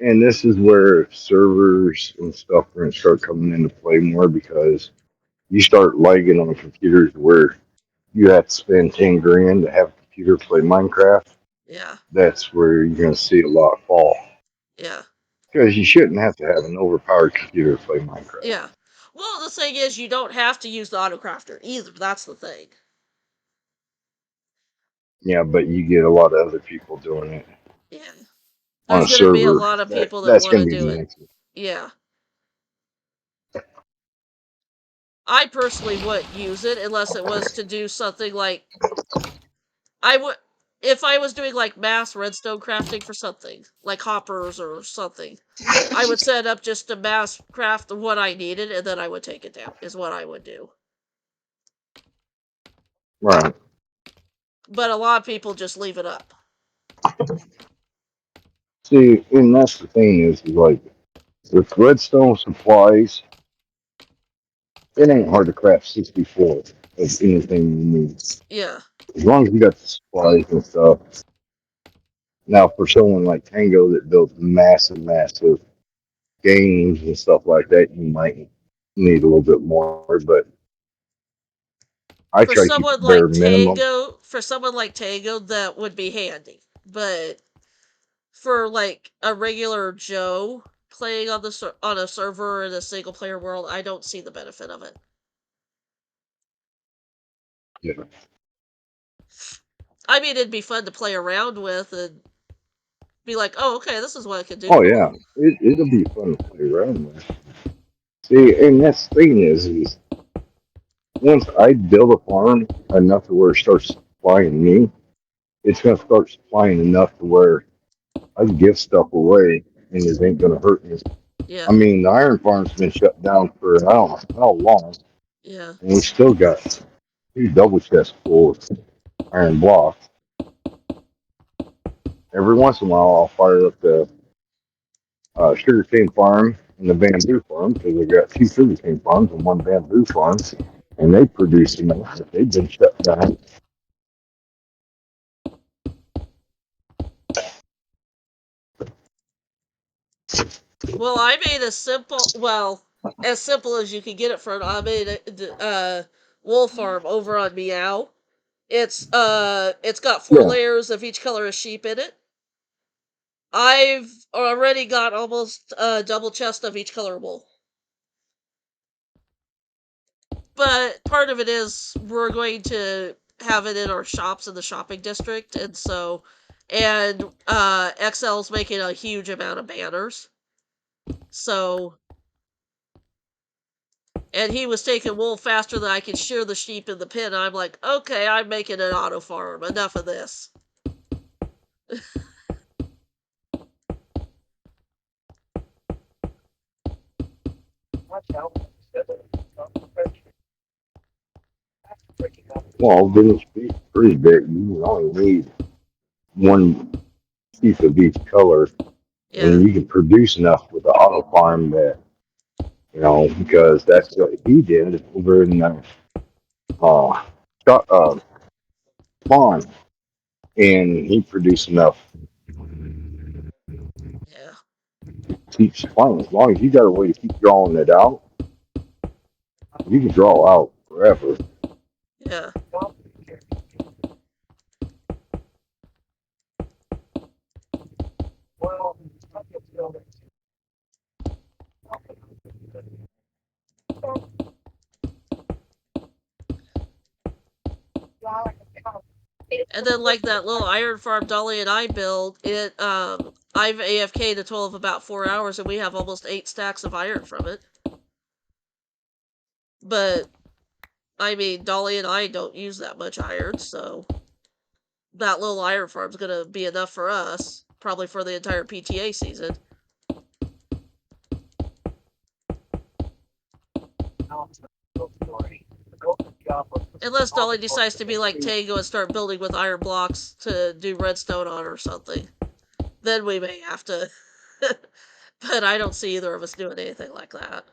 and this is where servers and stuff are going to start coming into play more because you start lagging on computers where you have to spend 10 grand to have a computer play Minecraft. Yeah, That's where you're going to see a lot fall. yeah, Because you shouldn't have to have an overpowered computer to play Minecraft. yeah. Well, the thing is, you don't have to use the auto crafter either. That's the thing. Yeah, but you get a lot of other people doing it Yeah. on There's a going to be a server. lot of people that That's want going to to be do the it. answer. Yeah. I personally wouldn't use it unless it was to do something like I would if I was doing like mass redstone crafting for something, like hoppers or something. I would set up just to mass craft what I needed and then I would take it down. Is what I would do. Right. But a lot of people just leave it up. See, and that's the thing is like with redstone supplies, it ain't hard to craft 64 of anything you need. Yeah. As long as you got the supplies and stuff. Now, for someone like Tango that builds massive games and stuff like that, you might need a little bit more. But I For try to keep someone it bare like minimum. Tango, that would be handy. But for like a regular Joe playing on on a server in a single player world, I don't see the benefit of it. Yeah. I mean, it'd be fun to play around with and be like, oh, okay, this is what I can Oh do. yeah, it'll be fun to play around with. See, and that's the thing is once I build a farm enough to where it starts supplying me, it's gonna start supplying enough to where I can give stuff away and it ain't gonna hurt me. I Yeah, mean, the iron farm's been shut down for I don't know how long, yeah, and we still got two double chests full of iron blocks. Every once in a while, I'll fire up the sugarcane farm and the bamboo farm because I got two sugarcane farms and one bamboo farm, and they produce enough. But they've been shut down. well, I made a simple, well, as simple as you can get it from. I made a wool farm over on Meow, It's got four Yeah. layers of each color of sheep in it. I've already got almost a double chest of each color wool. But part of it is we're going to have it in our shops in the shopping district, and XL's making a huge amount of banners. So, and he was taking wool faster than I could shear the sheep in the pen. I'm like, okay, I'm making an auto farm. Enough of this. Well, then it's pretty big. You only need one piece of each color, Yeah, and you can produce enough with the auto farm that because that's what he did over in uh, uh farm, and he produced enough yeah, to keep supplying. As long as you got a way to keep drawing it out, you can draw out forever. yeah. And then like that little iron farm Dolly and I build, I've AFK'd a total of about 4 hours and we have almost 8 stacks of iron from it. But I mean, Dolly and I don't use that much iron, so that little iron farm's gonna be enough for us, probably for the entire PTA season. Unless Dolly decides to be like Tango and start building with iron blocks to do redstone on or something. Then we may have to. But I don't see either of us doing anything like that.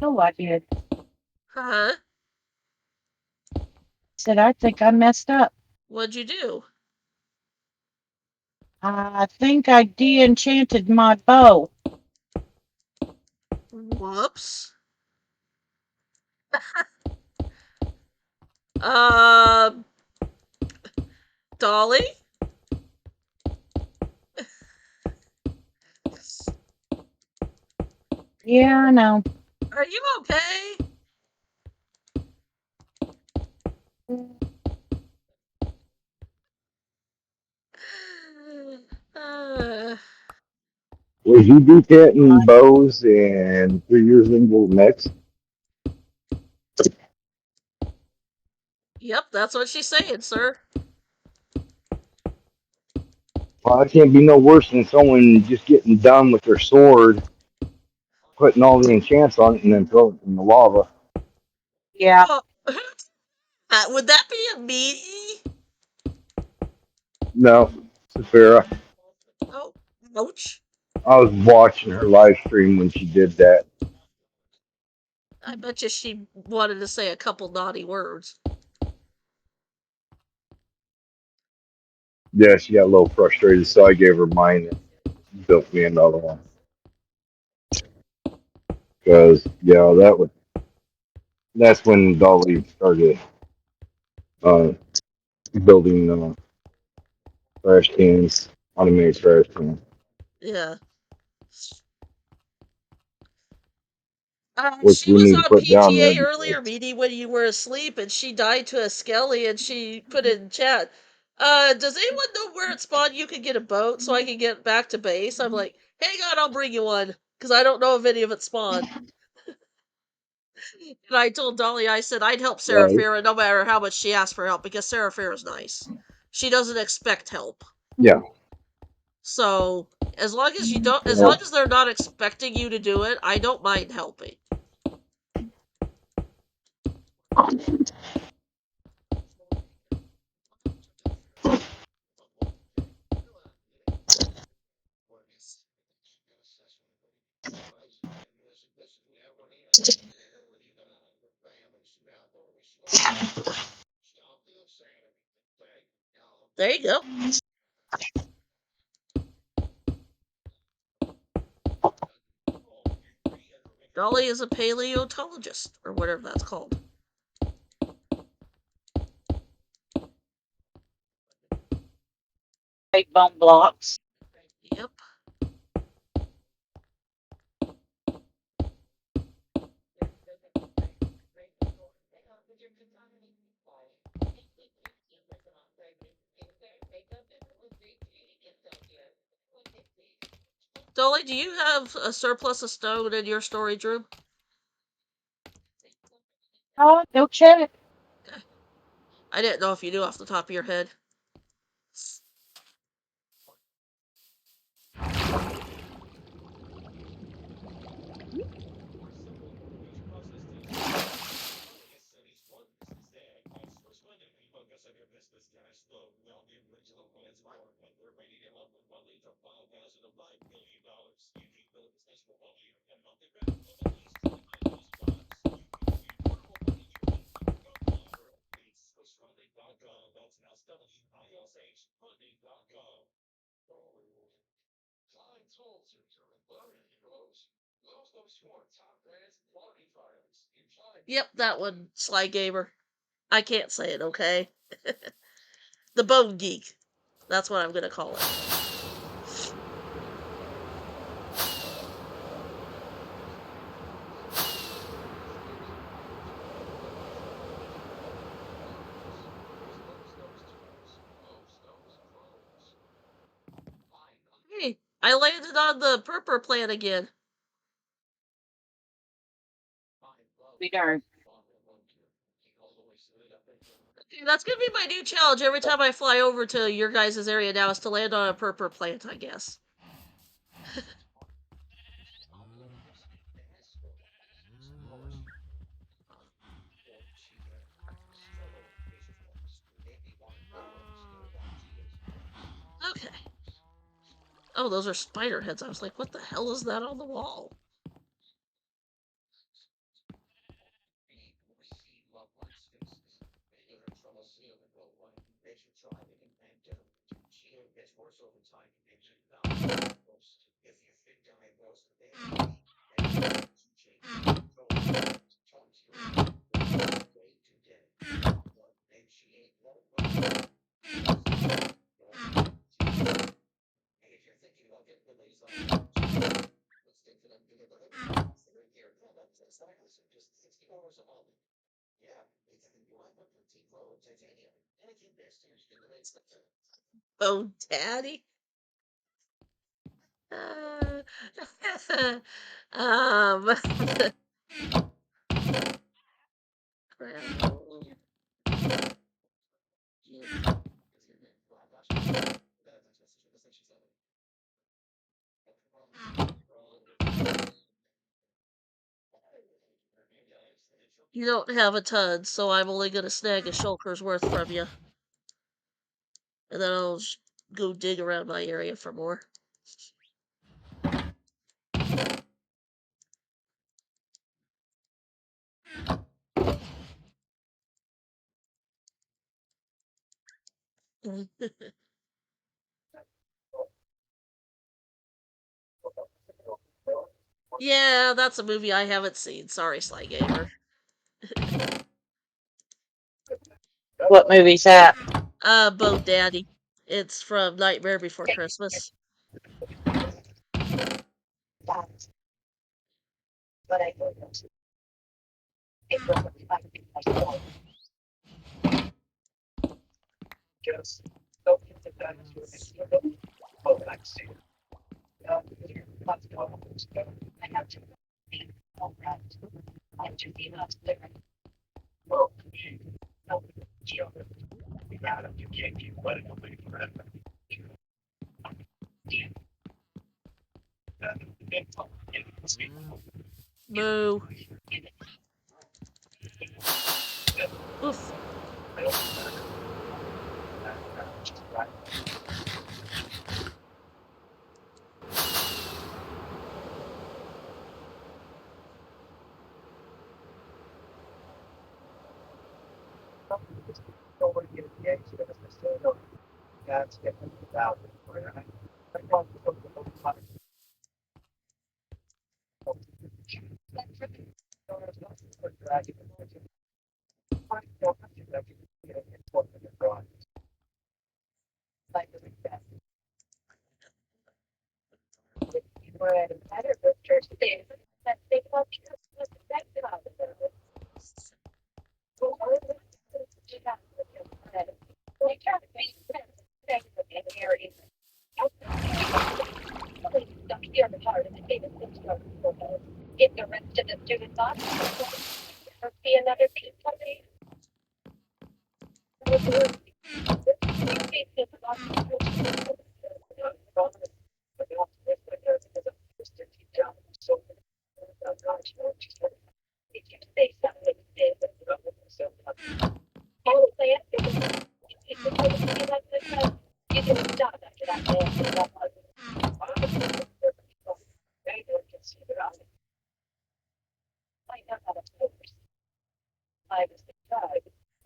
No, I did. Huh? Said, I think I messed up. What'd you do? I think I de-enchanted my bow. Whoops. Um, Dolly? Yeah, I know. Are you okay? Uh, Was you detecting bows and 3 years into next? yep, that's what she's saying, sir. Well, that can't be no worse than someone just getting done with their sword, putting all the enchants on it, and then throwing it in the lava. Yeah. Oh, would that be a me? No, Saphira. Oh, ouch. I was watching her live stream when she did that. I bet you she wanted to say a couple naughty words. Yeah, she got a little frustrated, so I gave her mine and built me another one. Because yeah, that's when Dolly started uh, building trash cans, automated trash cans, Yeah. which She we was need to on put down there PTA because earlier, Meanie, when you were asleep, and she died to a skelly, and she put in chat, does anyone know where it spawned you could get a boat so I can get back to base? I'm like, hang on, I'll bring you one, because I don't know if any of it spawned. And I told Dolly, I said I'd help right, Seraphira no matter how much she asked for help, because Seraphira's nice. She doesn't expect help. yeah, So, as long well, as they're not expecting you to do it, I don't mind helping. There you go. Dolly is a paleontologist, or whatever that's called. Big bone blocks. Yep. Dolly, do you have a surplus of stone in your storage room? Oh, no check. Okay. I didn't know if you knew off the top of your head. Yep, that one, Sly Gamer. I can't say it, okay? The Bone Geek. That's what I'm gonna call it. Hey, I landed on the purper plant again. We darn. Okay, that's gonna be my new challenge every time I fly over to your guys' area now is to land on a purper plant, I guess. Okay. Oh, those are spider heads. I was like, what the hell is that on the wall? Oh, daddy. Uh, um, you don't have a ton, so I'm only gonna snag a shulker's worth from you, and then I'll go dig around my area for more. Yeah, that's a movie I haven't seen. Sorry, Sly Gamer. What movie's that? Bo Daddy. It's from Nightmare Before Christmas. Moo. Oof.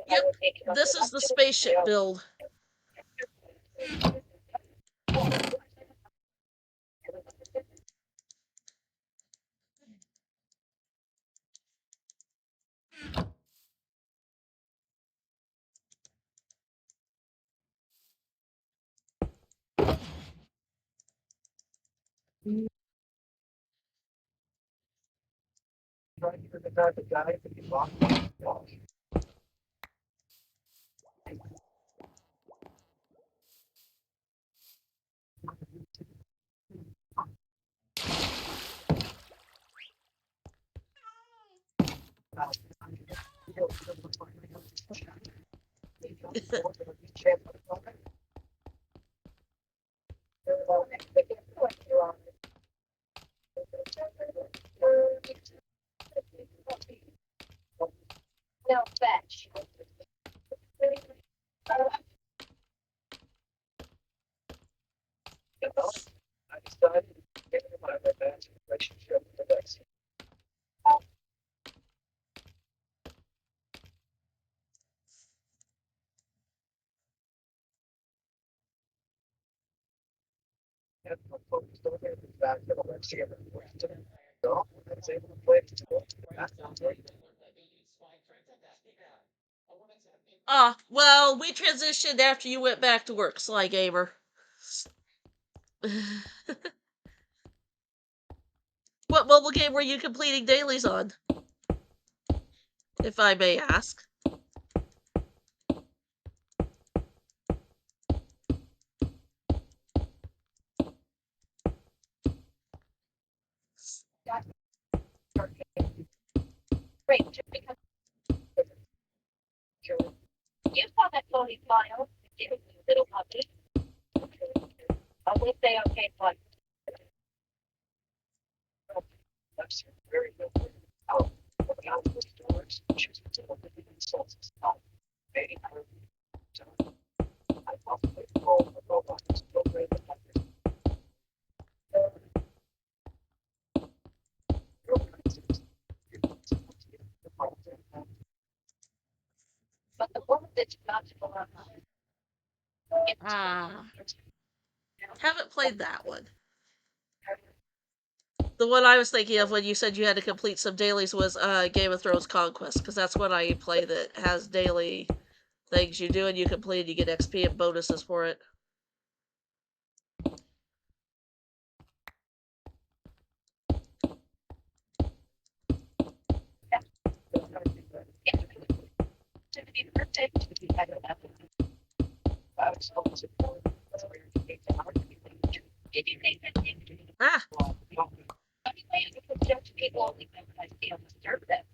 Yep, this is the spaceship build. Ah, well, we transitioned after you went back to work, Sly Gamer. What mobile game were you completing dailies on, if I may ask? Great, just because you saw that phony file, you little puppy. Only say okay, but the woman that's not to go online. Ah, haven't played that one. The one I was thinking of when you said you had to complete some dailies was Game of Thrones Conquest, because that's what I play that has daily things you do and you complete, you get XP and bonuses for it. To be perfect, to be better than did you think that Ah, anyway, you could judge people only because I feel disturbed either.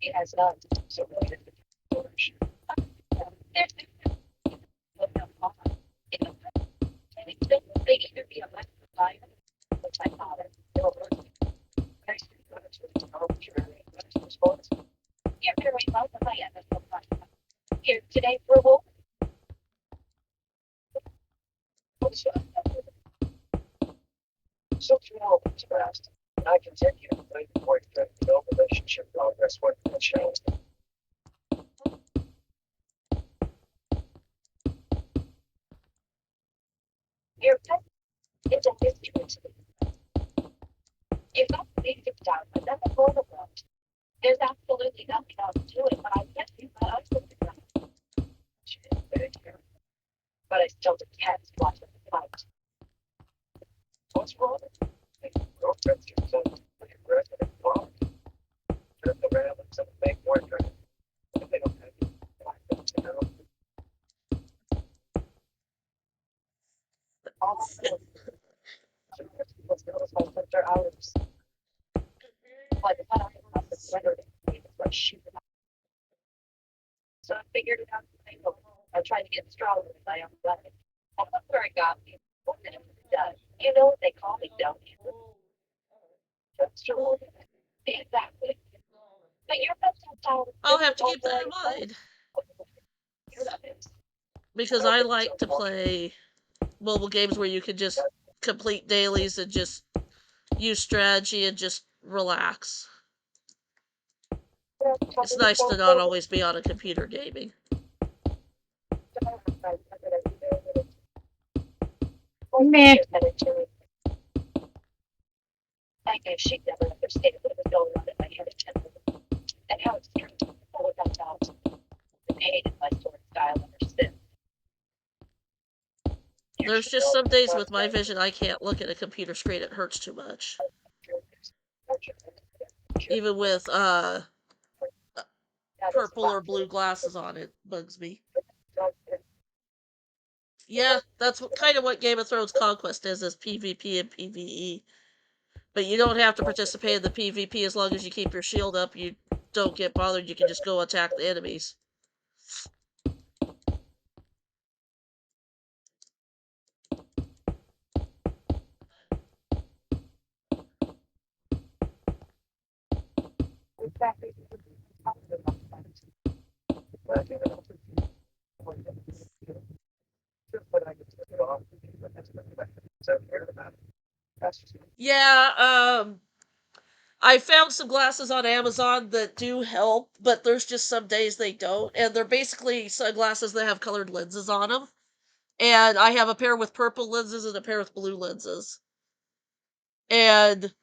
It has not. There's they either be a left liar, which I thought you're very welcome. I am so fun. Here today for wolf. Your pet is a mystery to me. If I believe it down, but then the world of world. There's absolutely nothing else to it, but I can't do my husband to ground. But I still detest watching the fight. What's wrong? After hours, like when I have the weather, like shoot. So I figured it out. I tried to get stronger as I am athletic. I'm not very godly. What did it do? You know what they call me, don't you? That's true. Exactly. But your best style I'll is have the to old keep that in boy. mind. You're not it. Because I like to play mobile games where you can just complete dailies and just use strategy and just relax. It's nice to not always be on a computer gaming. Meh. I guess she'd never understand what was going on in my head and how it's true. All about dogs. And hated my sword style ever since. There's just some days with my vision I can't look at a computer screen, it hurts too much. Even with purple or blue glasses on, it bugs me. Yeah, that's kind of what Game of Thrones Conquest is PvP and PvE. But you don't have to participate in the PvP as long as you keep your shield up. You don't get bothered. You can just go attack the enemies. Yeah, I found some glasses on Amazon that do help, but there's just some days they don't, and they're basically sunglasses that have colored lenses on them. And I have a pair with purple lenses and a pair with blue lenses. And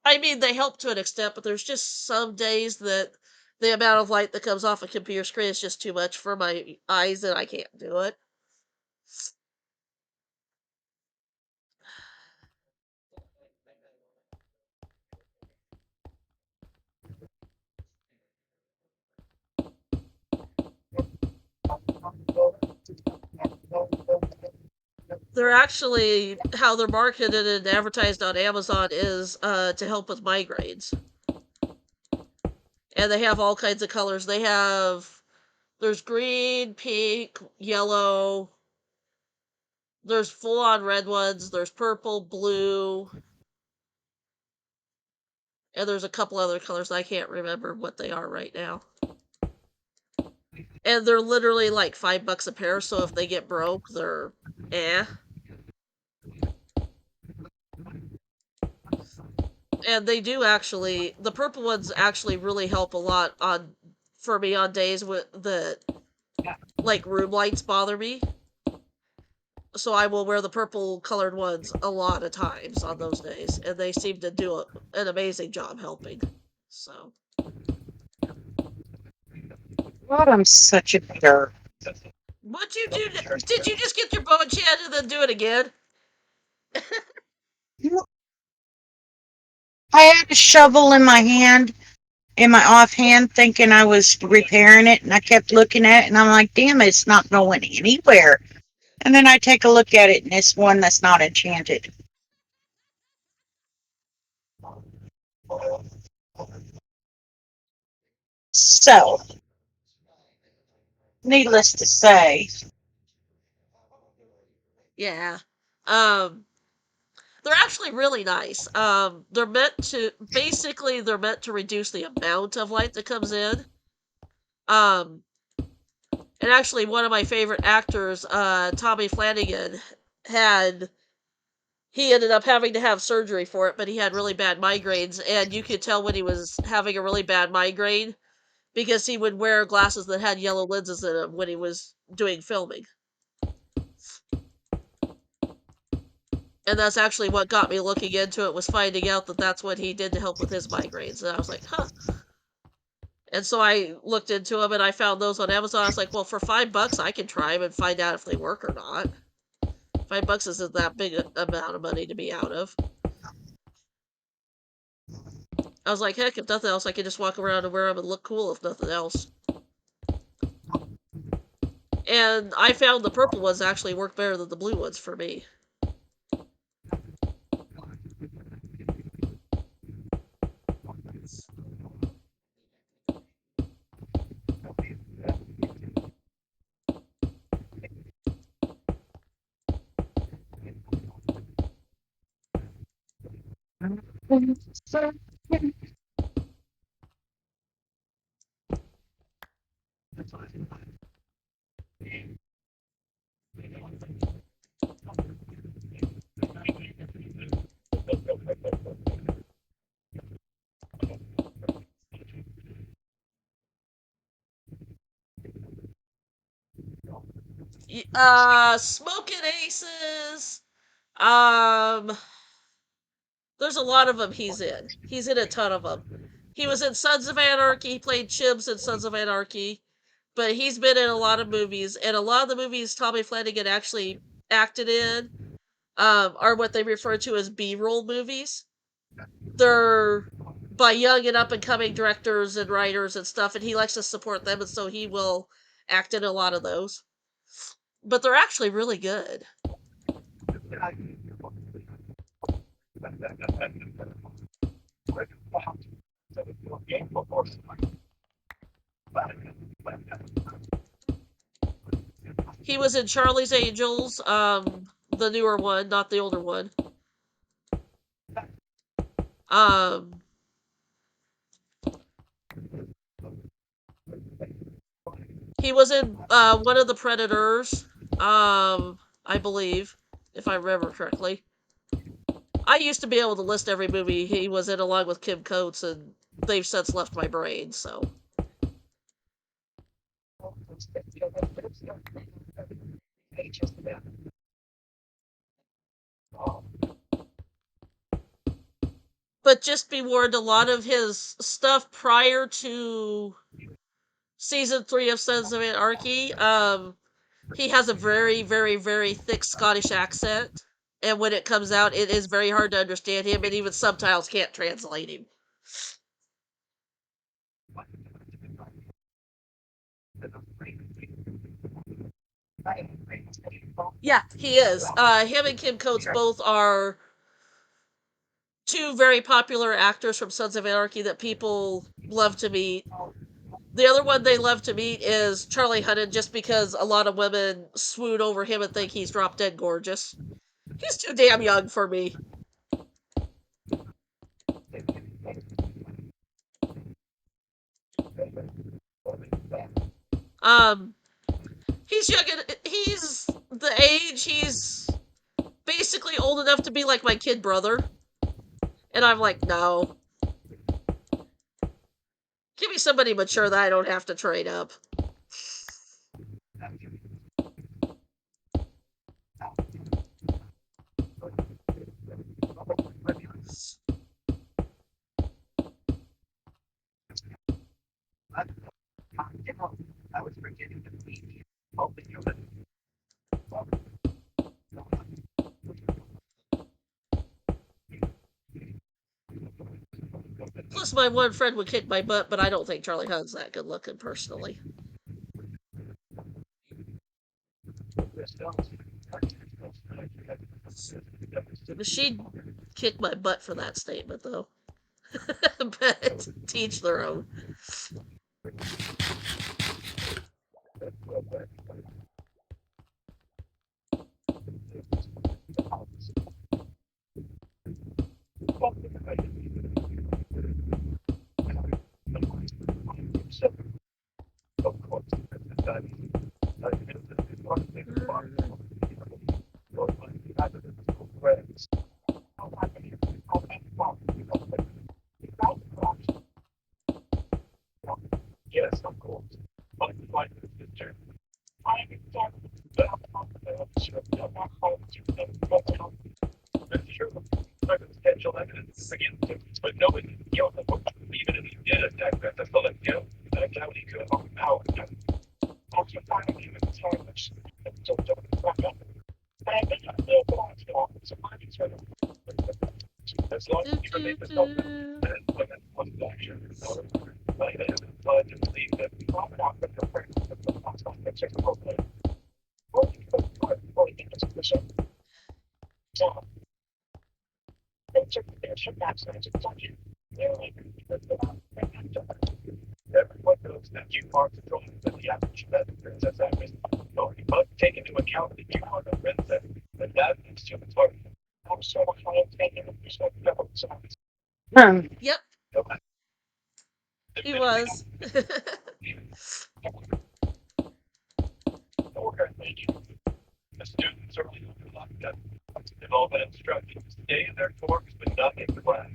I mean, they help to an extent, but there's just some days that the amount of light that comes off a computer screen is just too much for my eyes and I can't do it. They're actually how they're marketed and advertised on Amazon is to help with migraines. And they have all kinds of colors. There's green, pink, yellow, there's full on red ones, there's purple, blue, and there's a couple other colors I can't remember what they are right now. And they're literally like $5 a pair, so if they get broke, they're eh. And they do actually, the purple ones actually really help a lot on for me on days with the like room lights bother me. So I will wear the purple colored ones a lot of times on those days, and they seem to do an amazing job helping. So God, I'm such a jerk. what you do? Did you just get your bow and chin and then do it again? I had a shovel in my hand, in my offhand, thinking I was repairing it, and I kept looking at it, and I'm like, damn it, it's not going anywhere. And then I take a look at it, and it's one that's not enchanted. So, needless to say, Yeah. Um, they're actually really nice. They're meant to reduce the amount of light that comes in. Um, and actually, one of my favorite actors, Tommy Flanagan, had he ended up having to have surgery for it, but he had really bad migraines, and you could tell when he was having a really bad migraine because he would wear glasses that had yellow lenses in them when he was doing filming. And that's actually what got me looking into it was finding out that that's what he did to help with his migraines. And I was like, huh. And so I looked into them and I found those on Amazon. I was like, well, for $5, I can try them and find out if they work or not. $5 isn't that big amount of money to be out of. I was like, heck, if nothing else, I can just walk around and wear them and look cool if nothing else. And I found the purple ones actually work better than the blue ones for me. Smoking Aces. Um, there's a lot of them he's in. He's in a ton of them. He was in Sons of Anarchy. He played Chibs in Sons of Anarchy. But he's been in a lot of movies, and a lot of the movies Tommy Flanagan actually acted in are what they refer to as B-roll movies. They're by young and up and coming directors and writers and stuff, and he likes to support them, and so he will act in a lot of those. But they're actually really good. He was in Charlie's Angels, the newer one, not the older one. Um, he was in one of the Predators. I believe, if I remember correctly. I used to be able to list every movie he was in along with Kim Coates, and they've since left my brain, so. But just be warned, a lot of his stuff prior to season 3 of Sons of Anarchy, he has a very, very, very thick Scottish accent. And when it comes out, it is very hard to understand him, and even subtitles can't translate him. Yeah, he is. Him and Kim Coates both are two very popular actors from Sons of Anarchy that people love to meet. The other one they love to meet is Charlie Hunnam, just because a lot of women swoon over him and think he's drop dead gorgeous. He's too damn young for me. Um, he's young and he's the age he's basically old enough to be like my kid brother. And I'm like, no. Give me somebody mature that I don't have to train up. Plus, my one friend would kick my butt, but I don't think Charlie Hunn's that good looking personally. She'd kick my butt for that statement, though. But teach their own. Yes, of course. Like this term. That's true. Circumstantial evidence against him, but nobody, even if he did attack that, that's still that doubt he could have overpowered him. Also, finally, him in his heart, which so don't fuck up. But I think I feel belongs to all, so mine is right. As long as you remain the open, and women was action, like that, but to believe that we profit off of the friends of the possible picture of hopefully. Fully think it's the same. So, picture their ship accidents and such. Everyone knows that you are controlling the average princess actress. You must take into account that you are the princess, and that is human heart. I'm so high taking the perspective of size. Yep, Okay. he was. The students are locked up. They've all been instructed to stay in their dorms but not in class.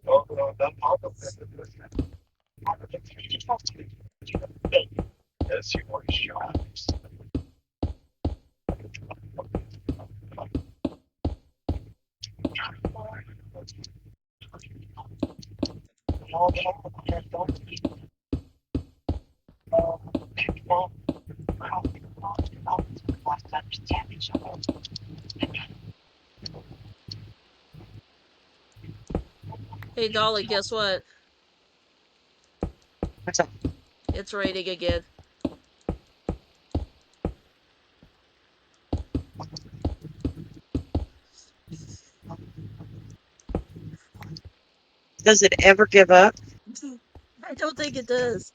Oh, well, that part of it is you are sure. Hey, Dolly, guess what? What's up? It's raining again. Does it ever give up? I don't think it does.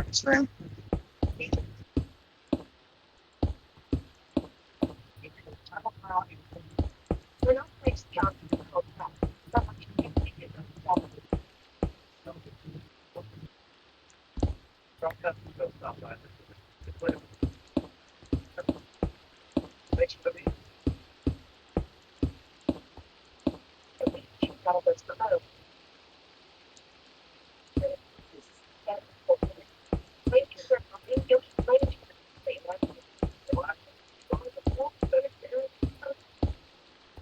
This room. We're not placed beyond the code path. Someone can make it themselves. All this code. Wait, you're talking, you'll keep waiting to say what?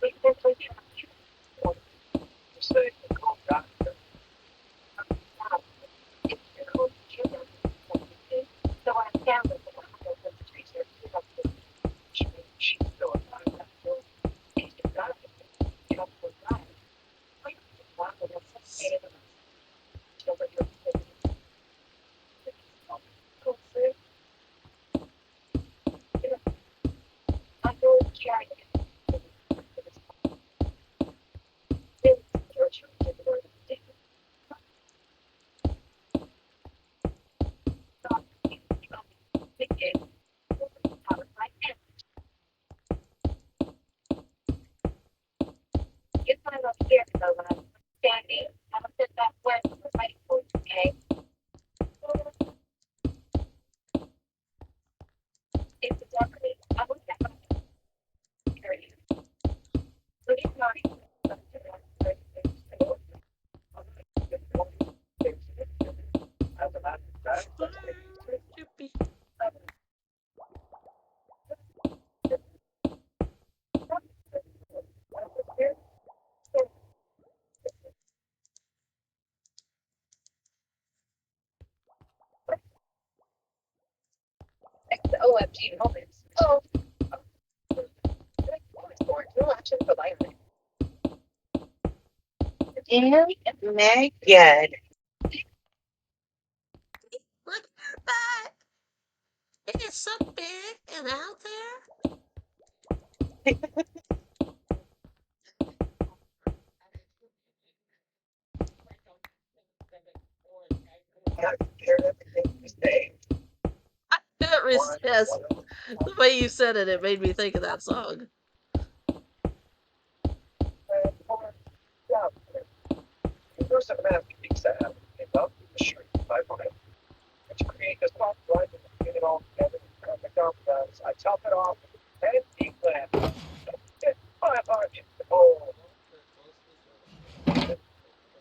Wait, there's like it's your own children. So I found that the one of the tracer she's still alive. It's got it up for time. Like one of them made it over your cool food. I know it's carrying it. It's your children. Big game. Get mine upstairs though when I'm standing. I'm gonna sit that way with my foot, okay? If it's already, I will get my period. Look at mine. Chippy. The OMG moments. Oh, no action for life. And Megan. Look at her butt. It is so big and out there. It recess. The way you said it, it made me think of that song. First, I'm gonna have to fix that up. Up the street, 500. To create this pop right and get it all together. I top it off and declare. Get 500. Oh,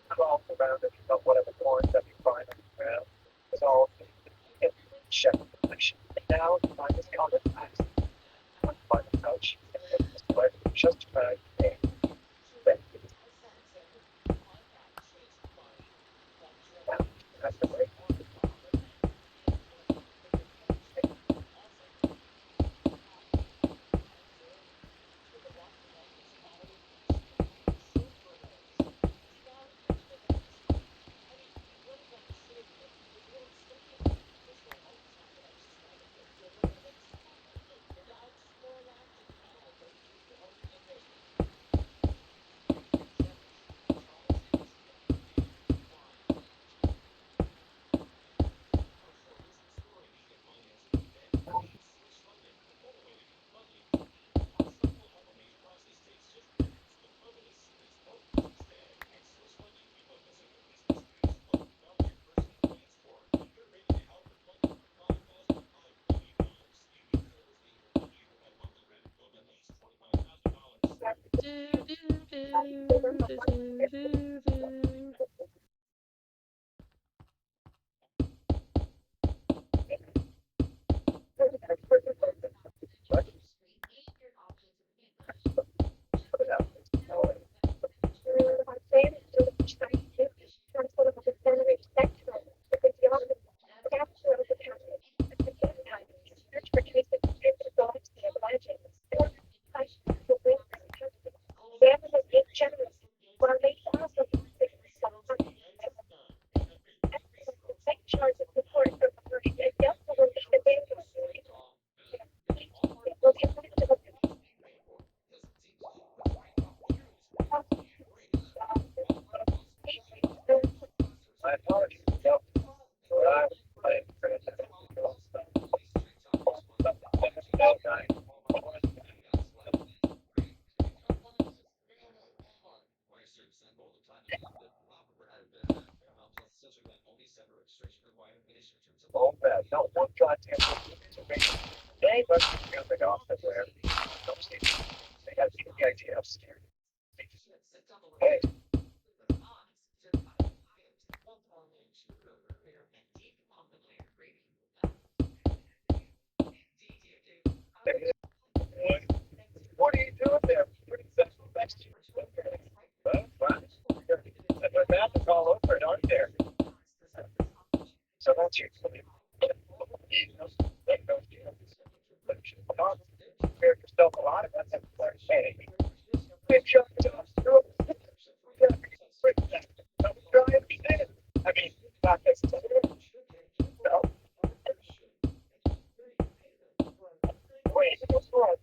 crawl around it, but whatever corns that you find on the ground. It's all check the collection. Now, find this comment pass. Find the couch. Just right there. That's the break. Do, do, They were do, not do, one do, do, do. My apologies. No, I all bad. No, one goddamn day, but you know, they often wear no safety. They have the idea of scaring. Hey, what, what are you doing there? Pretty sensible next to you. Well, fine. The map is all over it, aren't there? So that's your prepare yourself a lot of that. Hey, make sure you don't try and be there. I mean, not necessarily. No, wait, what's wrong?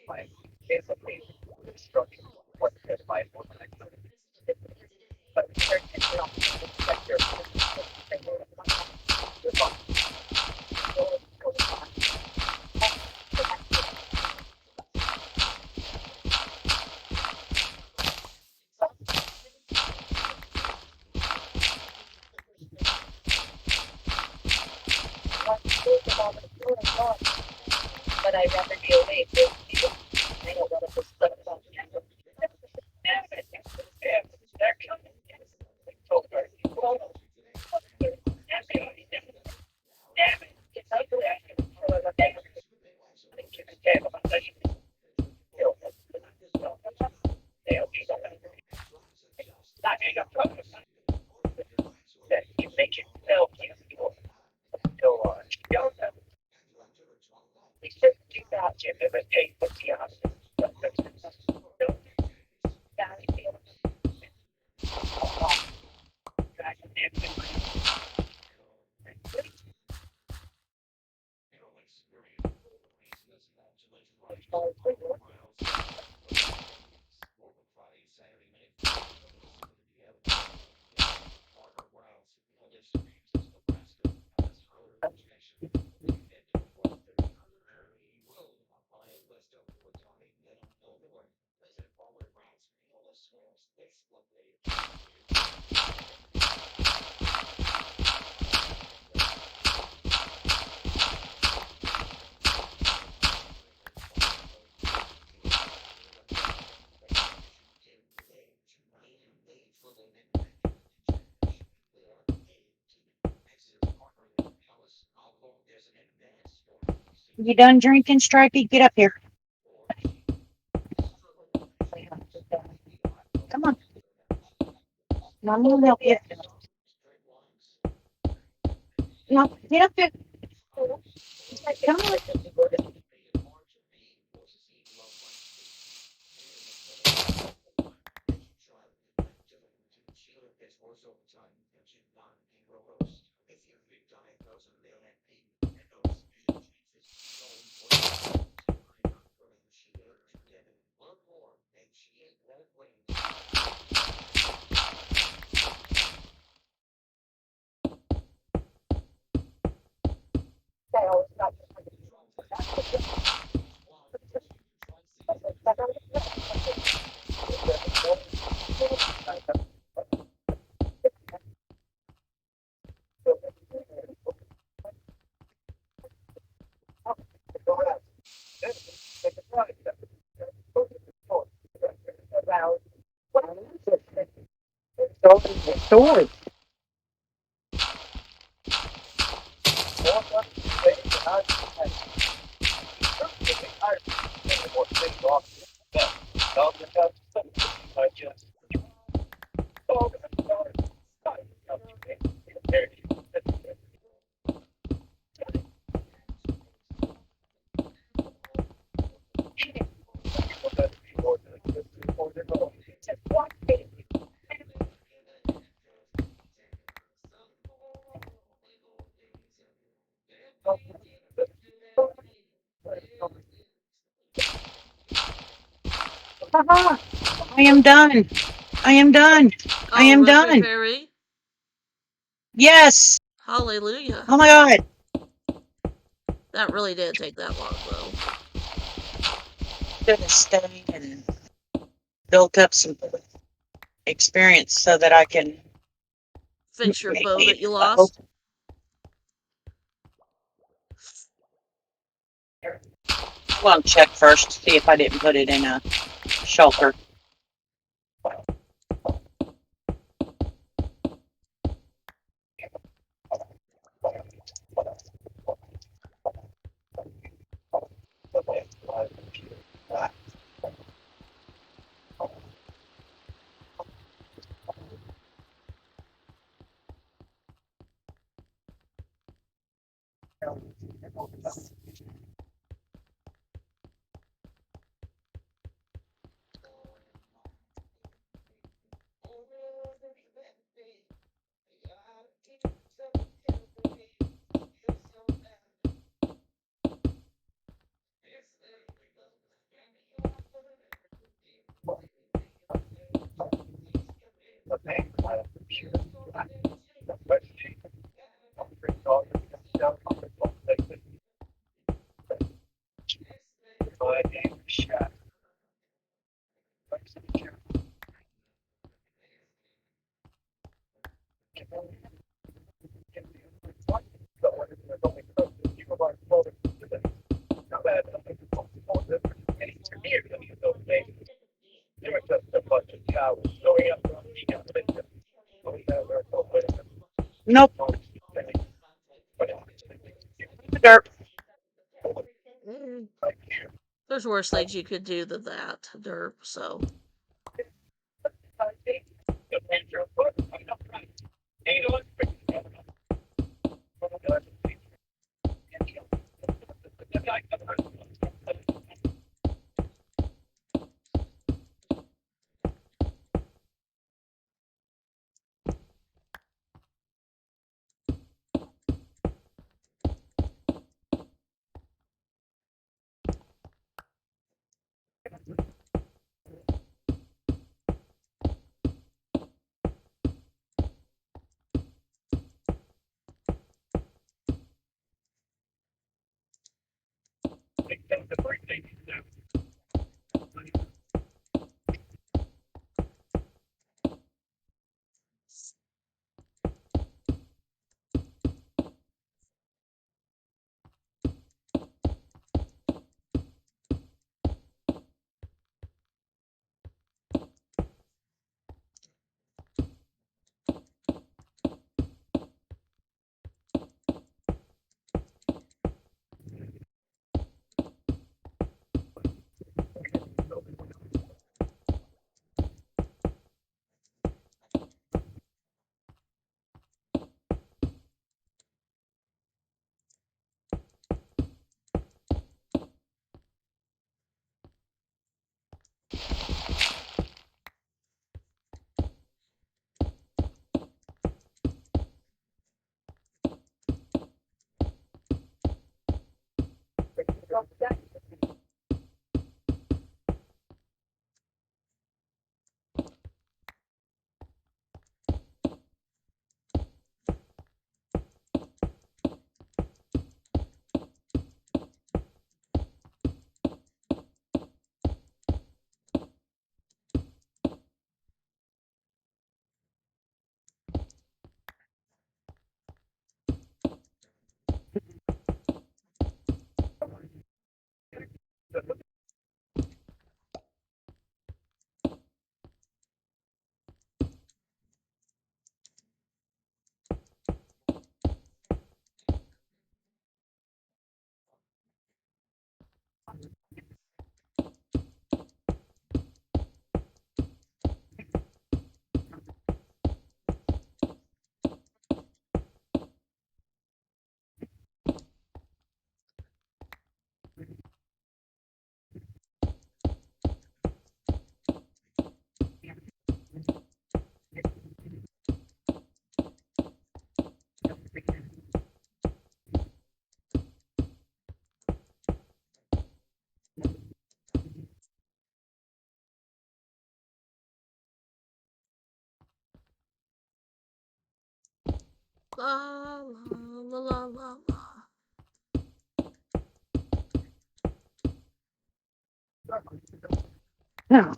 My case of being structured, what is my woman? But it's not sector. But I'd rather be awake with you. I don't want to stuff about you. Yeah, they're coming. So, well, damn it. It's ugly. That can make you feel except you got to imitate what the You done drinking, Stripey? Get up here. Come on. Mom will help you. No, get up here. Come on. Story. I am done. I am done. I Oh, am Rooster done. Fairy. Yes. Hallelujah. Oh my God. That really didn't take that long, though. Should have stayed and built up some experience so that I can Fix your bow that maybe. you I hope. lost. I want to check first to see if I didn't put it in a shelter. Nope. Derp. Mm. There's worse things you could do than that, Derp, so. La la la la la la. Yeah.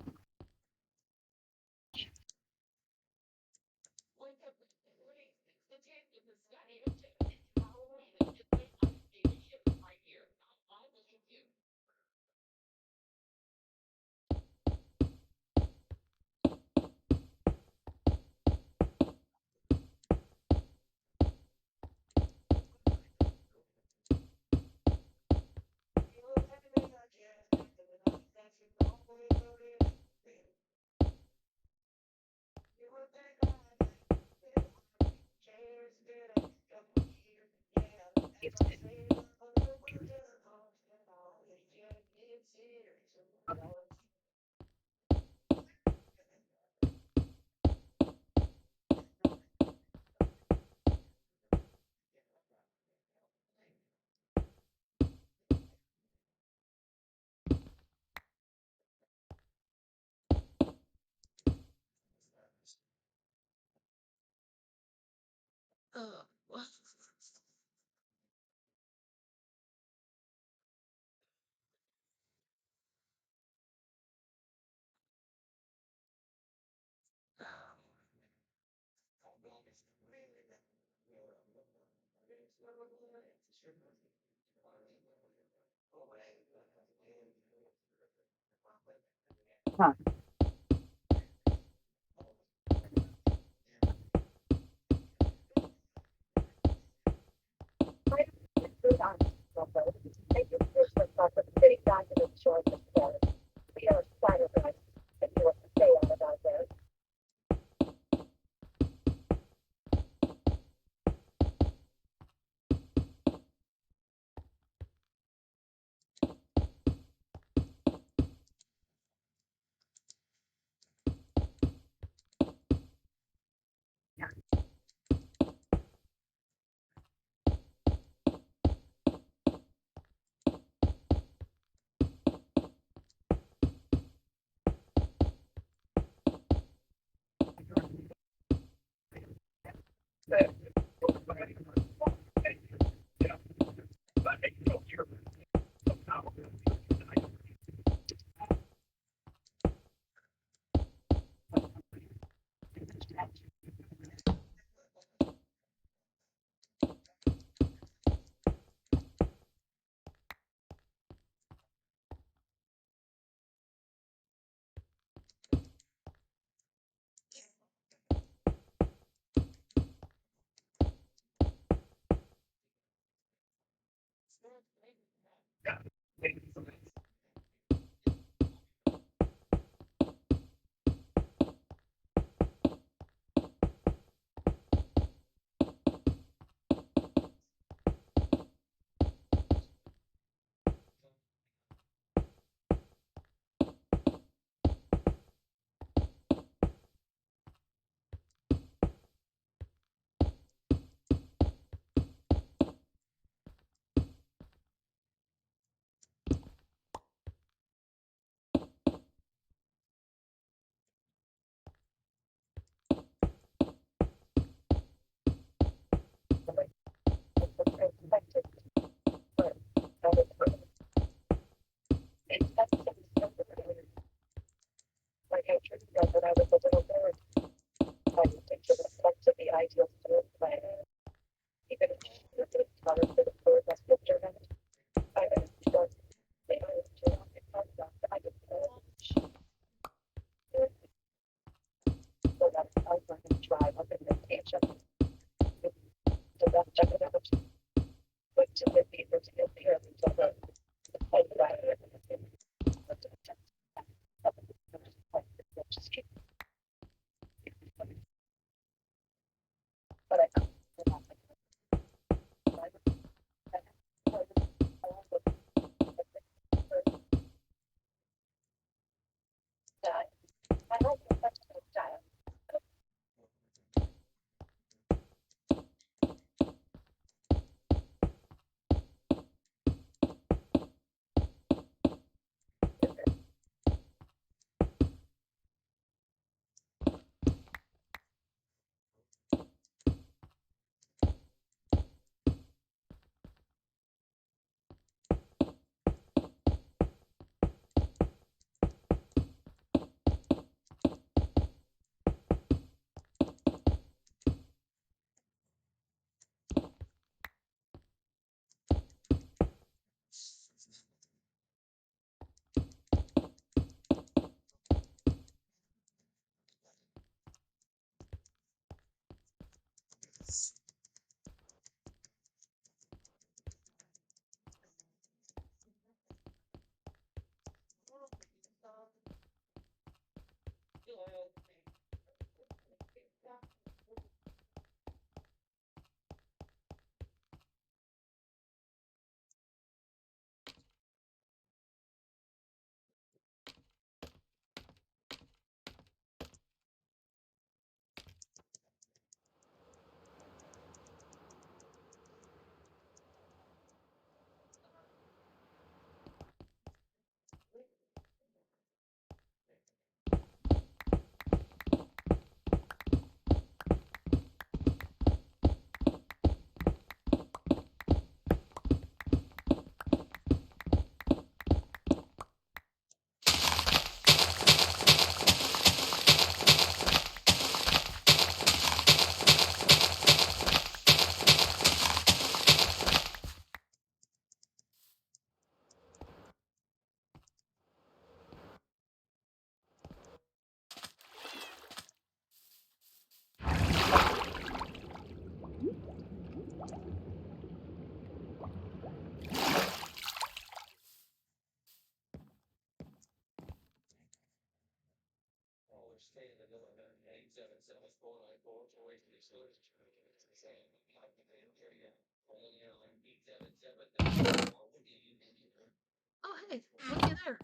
What? Huh. Oh, hey, looky there.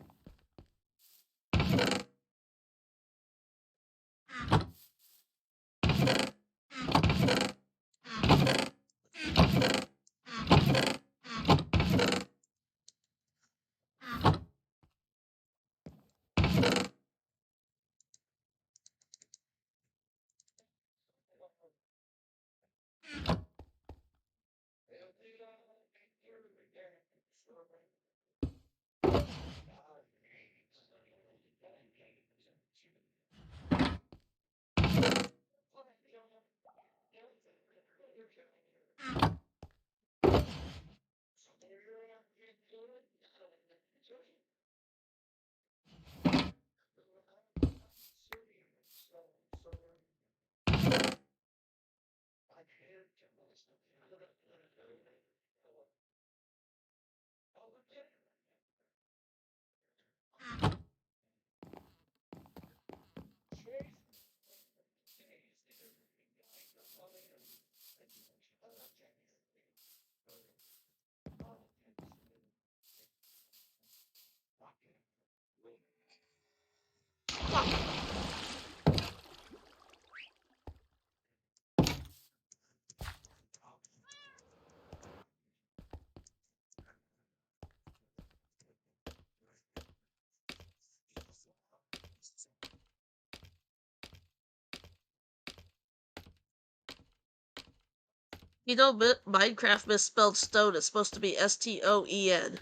You know, Minecraft misspelled stone. It's supposed to be Stoen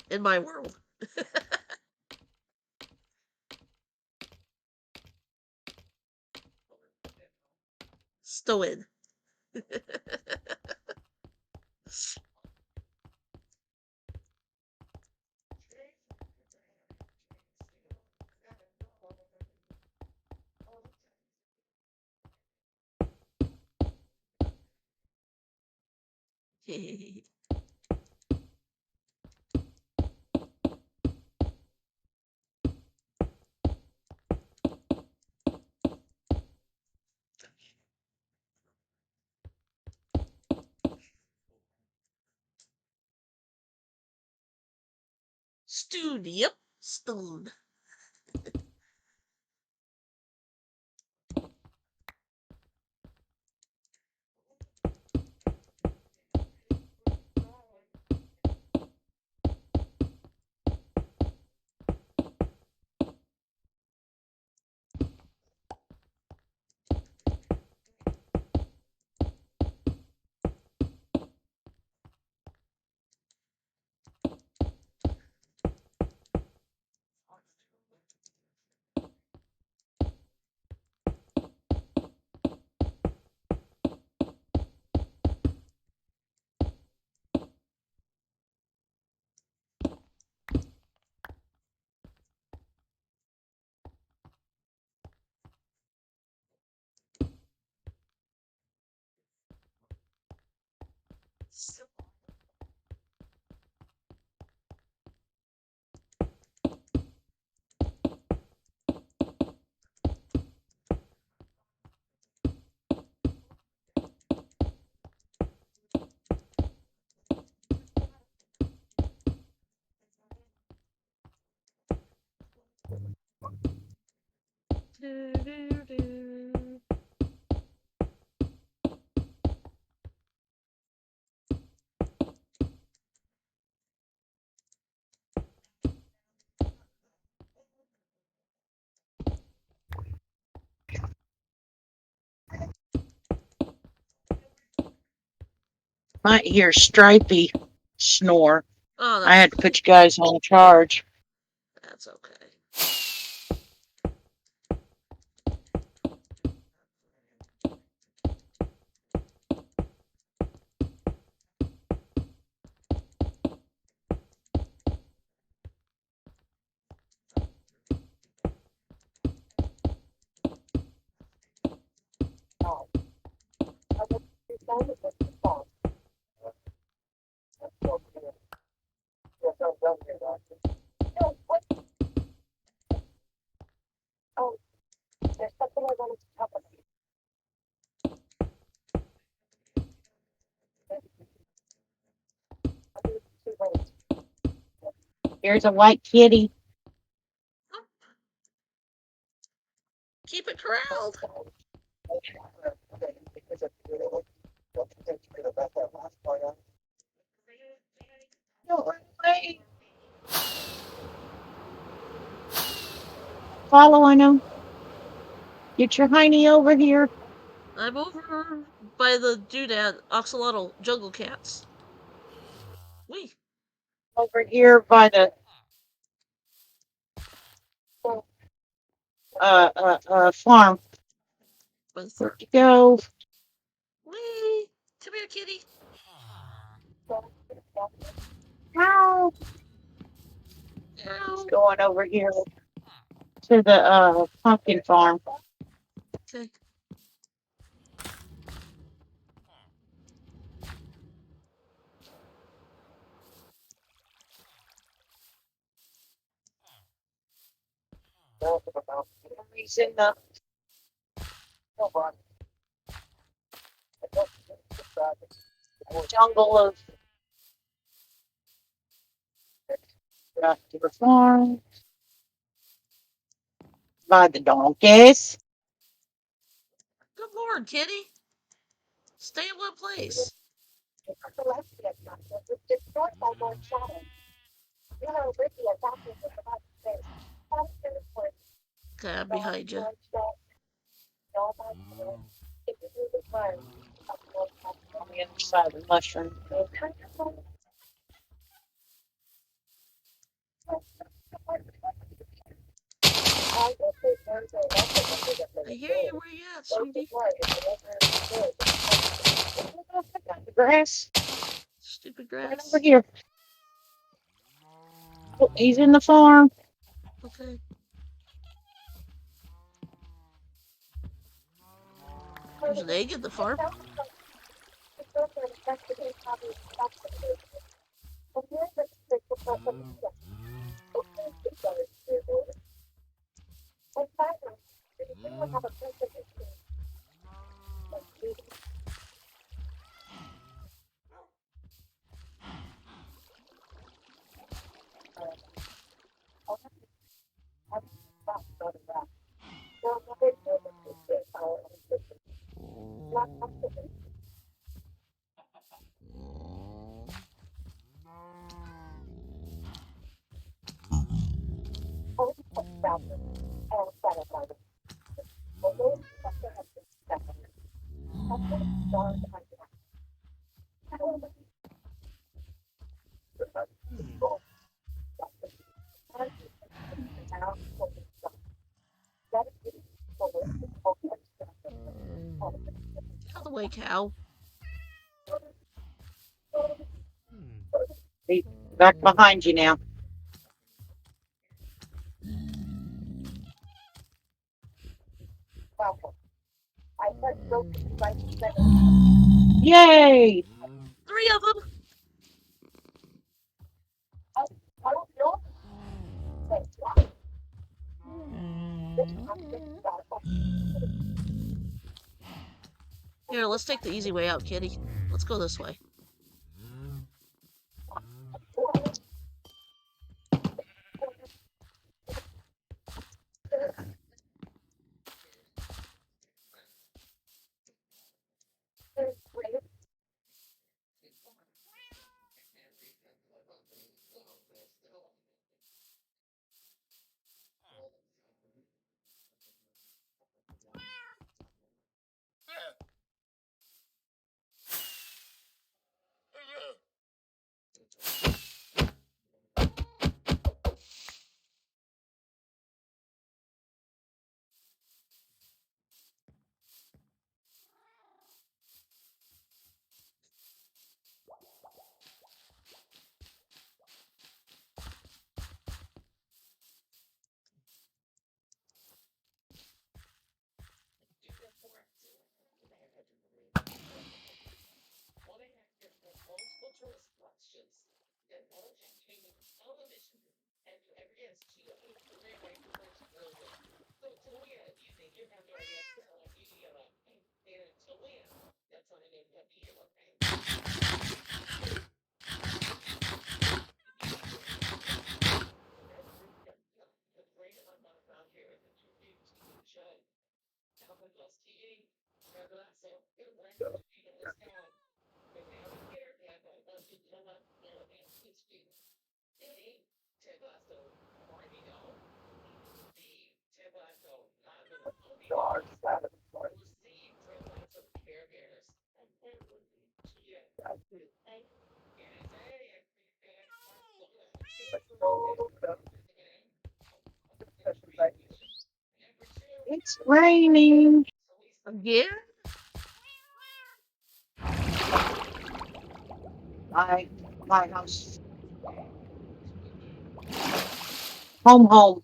in my world. Stoen. Stone, yep, stone. Might hear Stripey snore. Oh, I that's had to put you guys on charge. that's okay. Here's a white kitty. Oh, keep it corralled. Don't run away. Following him. Get your hiney over here. I'm over by the doodad axolotl jungle cats. Wee. Over here by the farm. Both. Where'd you go? Wee. Come here, kitty. Ow. Ow. Going over here to the pumpkin farm. Okay. He's in the jungle of to the farm by the donkeys. Good lord, kitty. Stay in one place. Okay, I'm behind you. On the other side of the mushroom. I hear you. Where you at, sweetie? Got the grass. Stupid Right over grass. here. Oh, he's in the farm. Okay. There's an egg in the farm. Get out of the way, cow. He's back behind you now. Yay! 3 of them. Here, let's take the easy way out, kitty. Let's go this way. It's raining. Again? My my house. Home, home.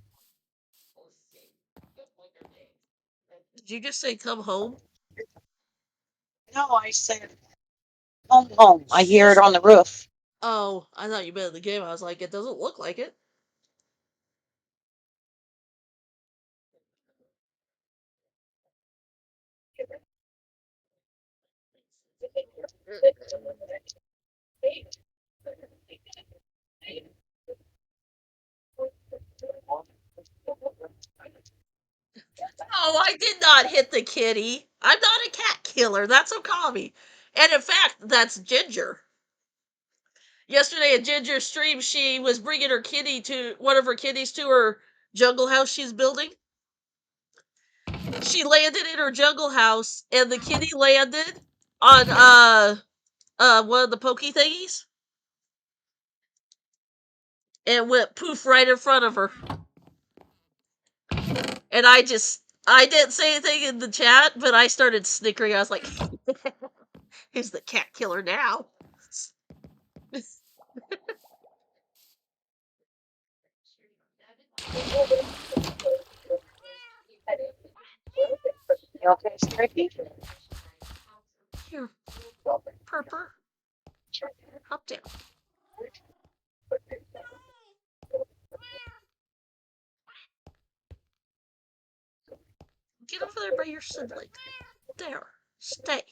Did you just say come home? No, I said home, home. I hear it on the roof. Oh, I thought you meant in the game. I was like, it doesn't look like it. Oh, I did not hit the kitty. I'm not a cat killer. That's Okami. And in fact, that's Ginger. Yesterday at Ginger's stream, she was bringing her kitty to one of her kitties to her jungle house she's building. She landed in her jungle house, and the kitty landed on one of the pokey thingies and went poof right in front of her. And I didn't say anything in the chat, but I started snickering. I was like, "Who's the cat killer now?" You okay, Stricky? Here, Purper, hop down. Get over there by your sibling. There, stay.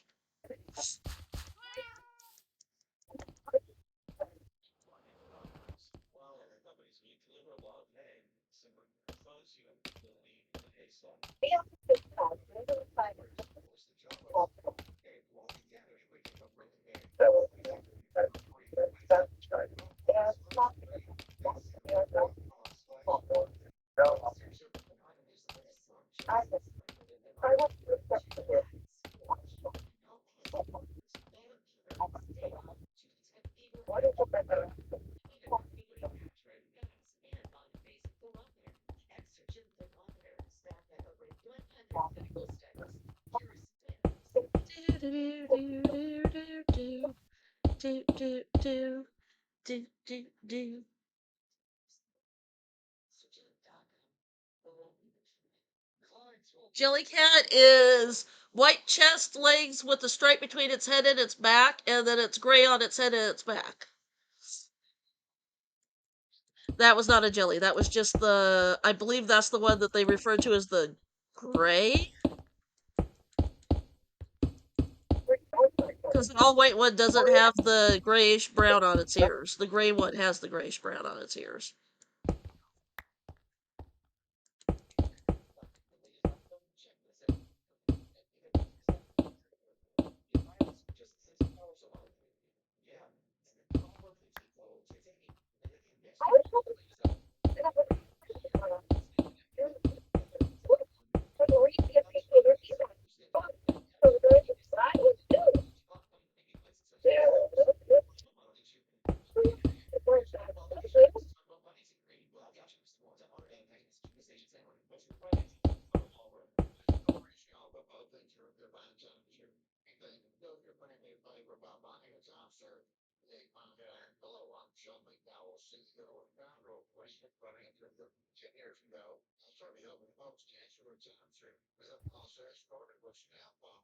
Do do do do do do do do do do do do. Jellycat is white chest, legs with a stripe between its head and its back, and then it's gray on its head and its back. That was not a jelly. That was just the. I believe that's the one that they referred to as the gray. Because the all white one doesn't have the grayish brown on its ears. The gray one has the grayish brown on its ears.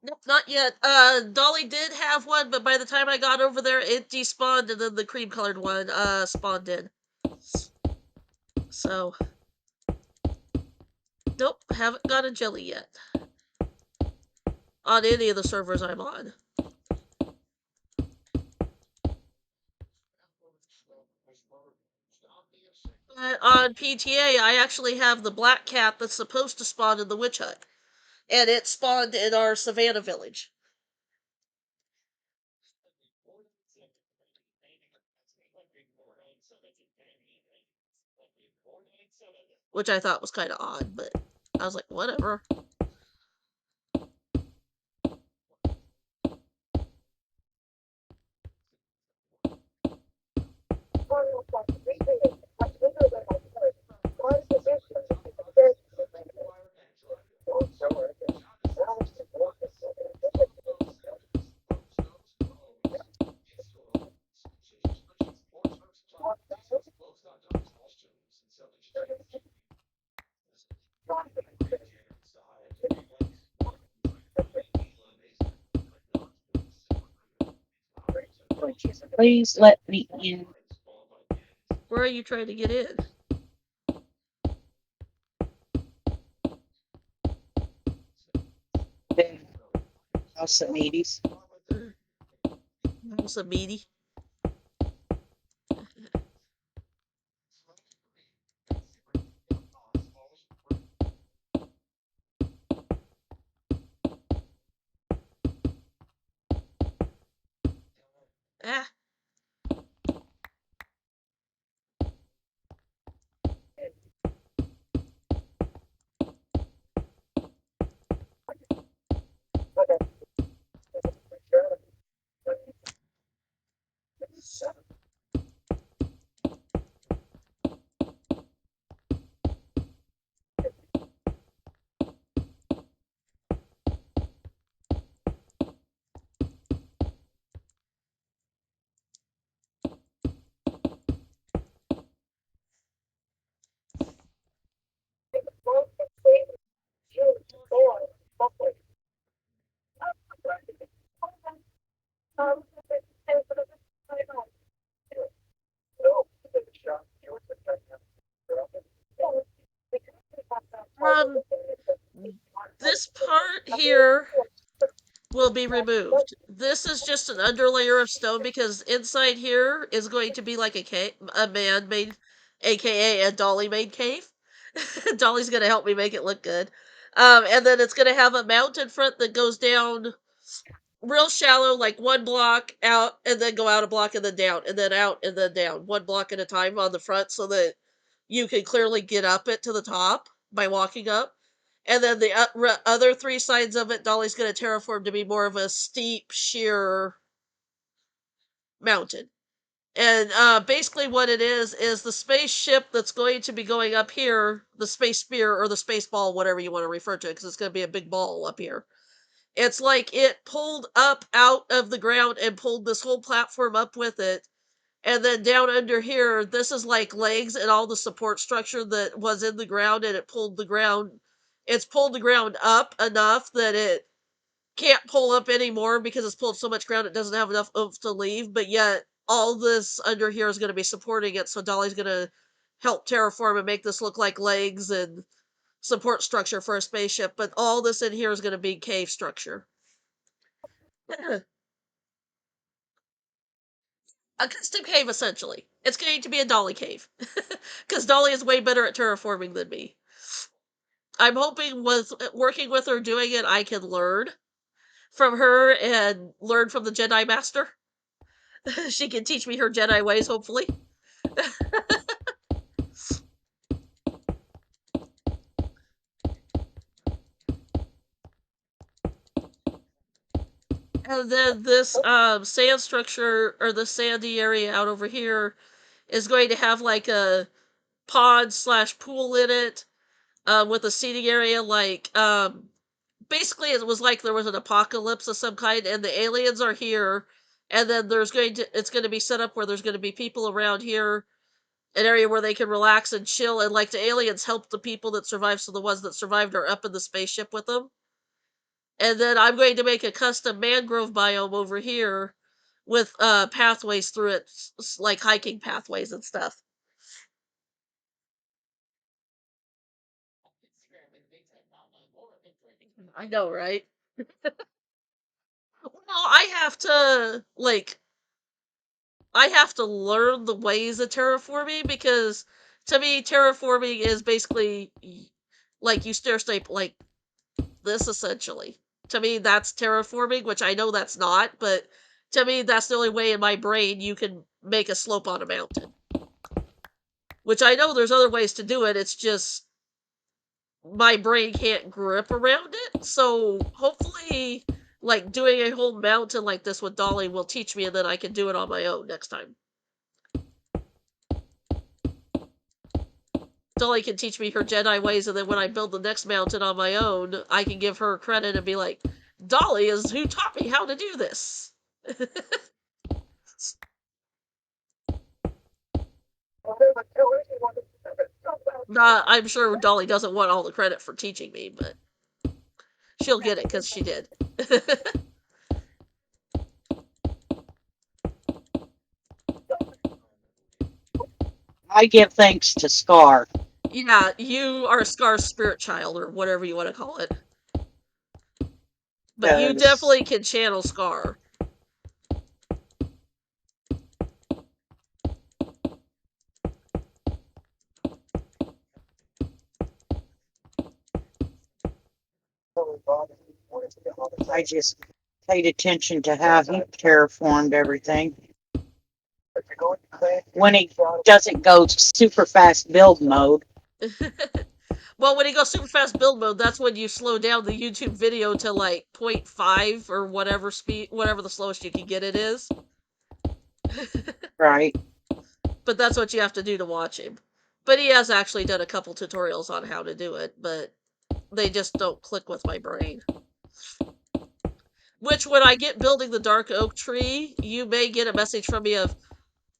Nope, not yet. Dolly did have one, but by the time I got over there, it despawned, and then the cream colored one spawned in. So, nope, haven't got a jelly yet on any of the servers I'm on. But on PTA, I actually have the black cat that's supposed to spawn in the witch hut, and it spawned in our savannah village. which I thought was kind of odd, but I was like, whatever. Please let me in. Where are you trying to get in? Then House of Medes. House of Meaty. Ah. Um, this part here will be removed. This is just an underlayer of stone because inside here is going to be like a man-made, aka a Dolly-made cave. Dolly's gonna help me make it look good. And then it's gonna have a mountain front that goes down real shallow, like one block out, and then go out a block and then down, and then out and then down, one block at a time on the front, so that you can clearly get up it to the top by walking up. And then the other three sides of it, Dolly's going to terraform to be more of a steep, sheer mountain. And basically, what it is the spaceship that's going to be going up here, the space spear or the space ball, whatever you want to refer to it, because it's going to be a big ball up here. It's like it pulled up out of the ground and pulled this whole platform up with it. And then down under here, this is like legs and all the support structure that was in the ground, and it's pulled the ground up enough that it can't pull up anymore because it's pulled so much ground it doesn't have enough oomph to leave. But yet, all this under here is going to be supporting it, so Dolly's going to help terraform and make this look like legs and support structure for a spaceship. But all this in here is going to be cave structure. A custom cave, essentially. It's going to be a Dolly cave. Because Dolly is way better at terraforming than me. I'm hoping with working with her doing it, I can learn from her and learn from the Jedi Master. She can teach me her Jedi ways, hopefully. And then this sand structure, or the sandy area out over here, is going to have like a pond slash pool in it, with a seating area like basically it was like there was an apocalypse of some kind and the aliens are here, and then it's going to be set up where there's going to be people around here, an area where they can relax and chill, and like the aliens help the people that survived, so the ones that survived are up in the spaceship with them. And then I'm going to make a custom mangrove biome over here with pathways through it, like hiking pathways and stuff. I know, right? Well, I have to learn the ways of terraforming, because to me terraforming is basically like you stair step like this, essentially. To me that's terraforming, which I know that's not, but to me that's the only way in my brain you can make a slope on a mountain. which I know there's other ways to do it. It's just my brain can't grip around it. So hopefully, like doing a whole mountain like this with Dolly will teach me, and then I can do it on my own next time. Dolly can teach me her Jedi ways, and then when I build the next mountain on my own, I can give her credit and be like, Dolly is who taught me how to do this. I'm sure Dolly doesn't want all the credit for teaching me, but she'll get it because she did. I give thanks to Scar. Yeah, you are Scar's spirit child, or whatever you want to call it. But you Because definitely can channel Scar. I just paid attention to how he terraformed everything. When he doesn't go super fast build mode. Well, when you go super fast build mode, that's when you slow down the YouTube video to like 0.5 or whatever speed, whatever the slowest you can get it is. Right. But that's what you have to do to watch him. But he has actually done a couple tutorials on how to do it, but they just don't click with my brain. Which, when I get building the dark oak tree, you may get a message from me of,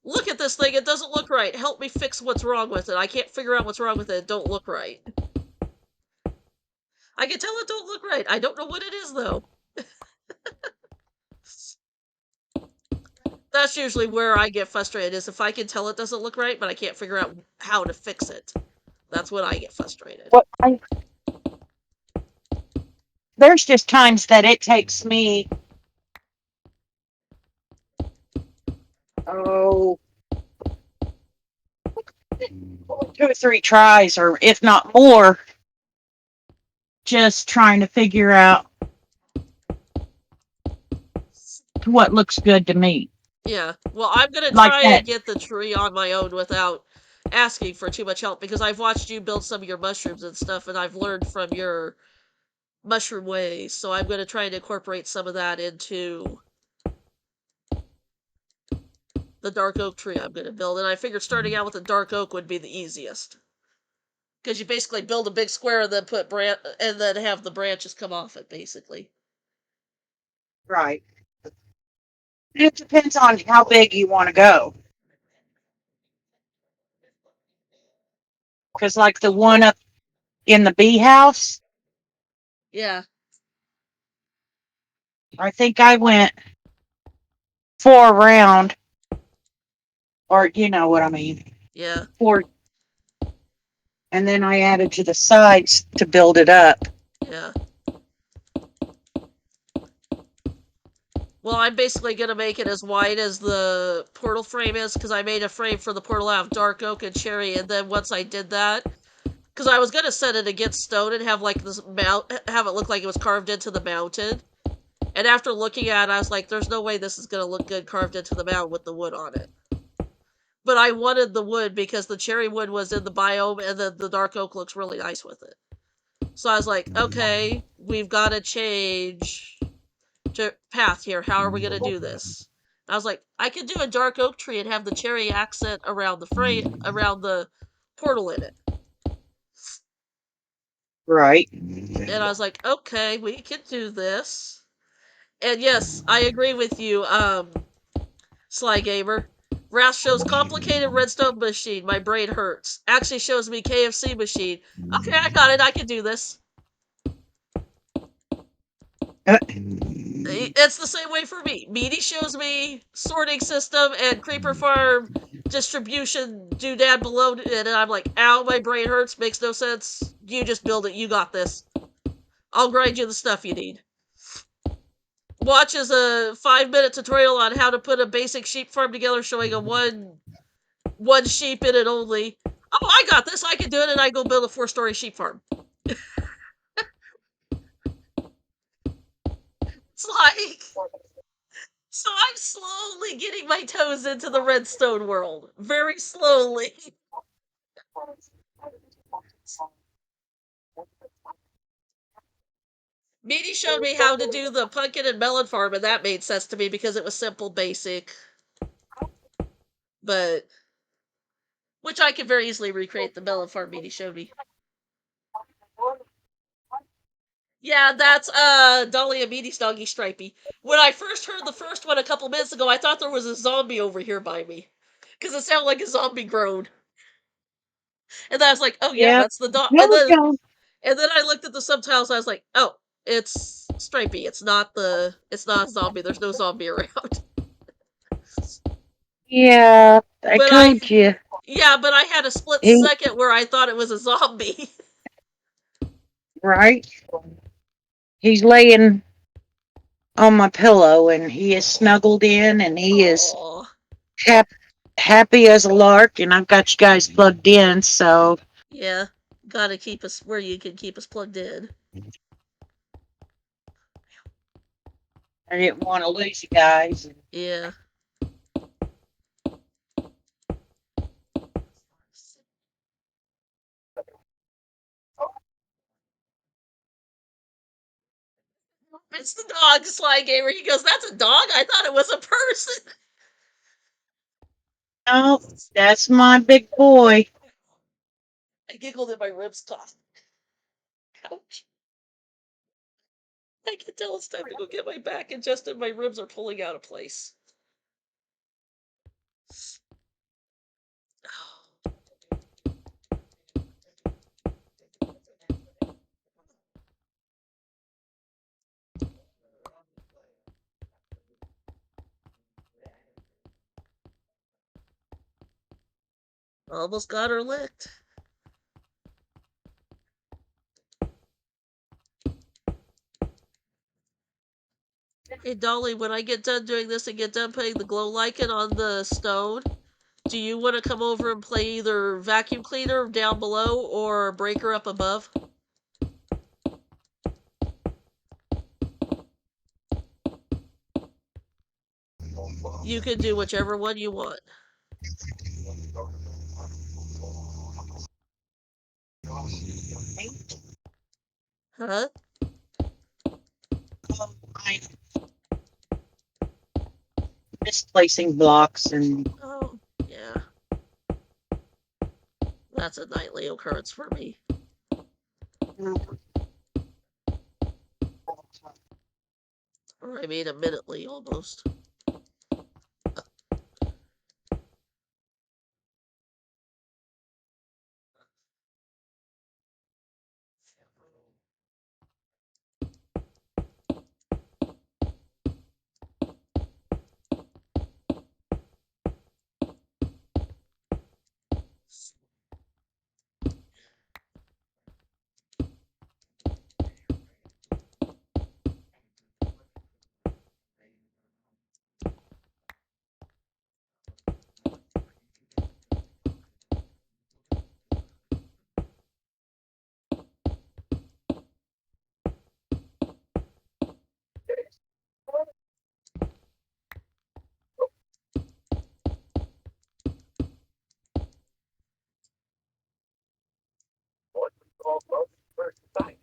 look at this thing, it doesn't look right. Help me fix what's wrong with it. I can't figure out what's wrong with it. It don't look right. I can tell it don't look right. I don't know what it is, though. That's usually where I get frustrated, is if I can tell it doesn't look right, but I can't figure out how to fix it. That's when I get frustrated. What there's just times that it takes me oh 2 or 3 tries, or if not more, just trying to figure out what looks good to me. Yeah. Well, I'm gonna Like try that. and get the tree on my own without asking for too much help, because I've watched you build some of your mushrooms and stuff, and I've learned from your mushroom ways, so I'm gonna try and incorporate some of that into the dark oak tree I'm gonna build. And I figured starting out with the dark oak would be the easiest, because you basically build a big square and then and then have the branches come off it, basically. Right. It depends on how big you want to go. Because, like the one up in the bee house, Yeah. I think I went 4 around, or you know what I mean. Yeah. 4, and then I added to the sides to build it up. Yeah. Well, I'm basically gonna make it as wide as the portal frame is, because I made a frame for the portal out of dark oak and cherry, and then once I did that, because I was gonna set it against stone and have like this have it look like it was carved into the mountain. And after looking at it, I was like, there's no way this is gonna look good carved into the mountain with the wood on it. But I wanted the wood because the cherry wood was in the biome, and then the dark oak looks really nice with it. So I was like, okay, we've got to change path here. How are we gonna do this? I was like, I could do a dark oak tree and have the cherry accent around the around the portal in it. Right. And I was like, okay, we can do this. And yes, I agree with you, Sly Gamer. Wrath shows complicated redstone machine. My brain hurts. Actually shows me KFC machine. Okay, I got it. I can do this. It's the same way for me. Meaty shows me sorting system and creeper farm distribution doodad below it, and I'm like, ow, my brain hurts. Makes no sense. You just build it. You got this. I'll grind you the stuff you need. Watches a 5-minute tutorial on how to put a basic sheep farm together, showing a one sheep in it only. Oh, I got this. I can do it, and I go build a 4-story sheep farm. It's like, so I'm slowly getting my toes into the redstone world, very slowly. Meaty showed me how to do the pumpkin and melon farm, and that made sense to me because it was simple, basic, but which I could very easily recreate the melon farm Meaty showed me. Yeah, that's Dolly and Meaty's doggy Stripey. When I first heard the first one a couple minutes ago, I thought there was a zombie over here by me. Because it sounded like a zombie groan. And then I was like, oh yeah, Yeah. that's the dog. No, don't. And then I looked at the subtitles, I was like, oh, it's Stripey. It's not a zombie. There's no zombie around. Yeah, I But told you. but I had a split He, second where I thought it was a zombie. right? He's laying on my pillow and he is snuggled in and he is Oh, hap- happy as a lark. And I've got you guys plugged in, so yeah. Gotta keep us where you can keep us plugged in. I didn't want to lose you guys. Yeah. It's the dog, Sly Gamer. He goes, that's a dog? I thought it was a person. No, that's my big boy. I giggled and my ribs coughed. Ouch. I can tell it's time to go get my back adjusted. My ribs are pulling out of place. Almost got her licked. Hey, Dolly, when I get done doing this and get done putting the glow lichen on the stone, do you want to come over and play either vacuum cleaner down below or breaker up above? You can do whichever one you want. Huh? I'm misplacing blocks and Oh, yeah. That's a nightly occurrence for me. Or I mean, a minutely almost. What we call love at first sight.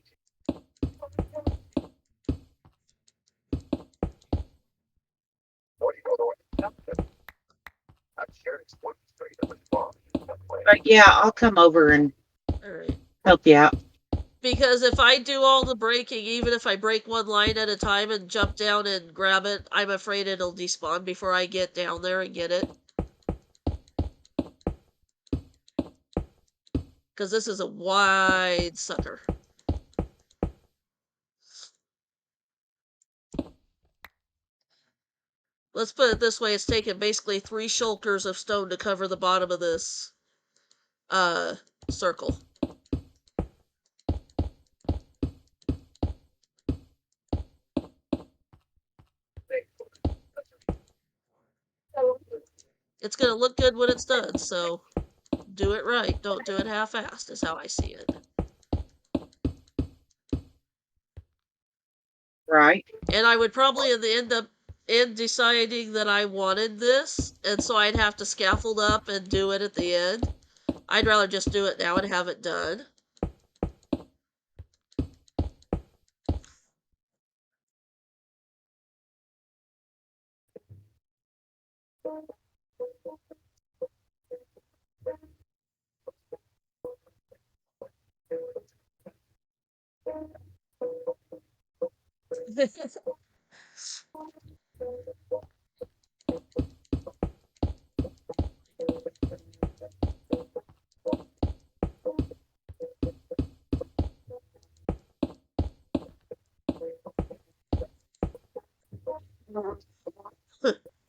What do you know what something? I'm sure it's one straight of the bomb. but yeah, I'll come over and Alright. help you out. Because if I do all the breaking, even if I break one line at a time and jump down and grab it, I'm afraid it'll despawn before I get down there and get it. Because this is a wide sucker. Let's put it this way, it's taken basically 3 shoulders of stone to cover the bottom of this circle. It's gonna look good when it's done, so do it right. Don't do it half-assed, is how I see it. Right. And I would probably end up deciding that I wanted this, and so I'd have to scaffold up and do it at the end. I'd rather just do it now and have it done.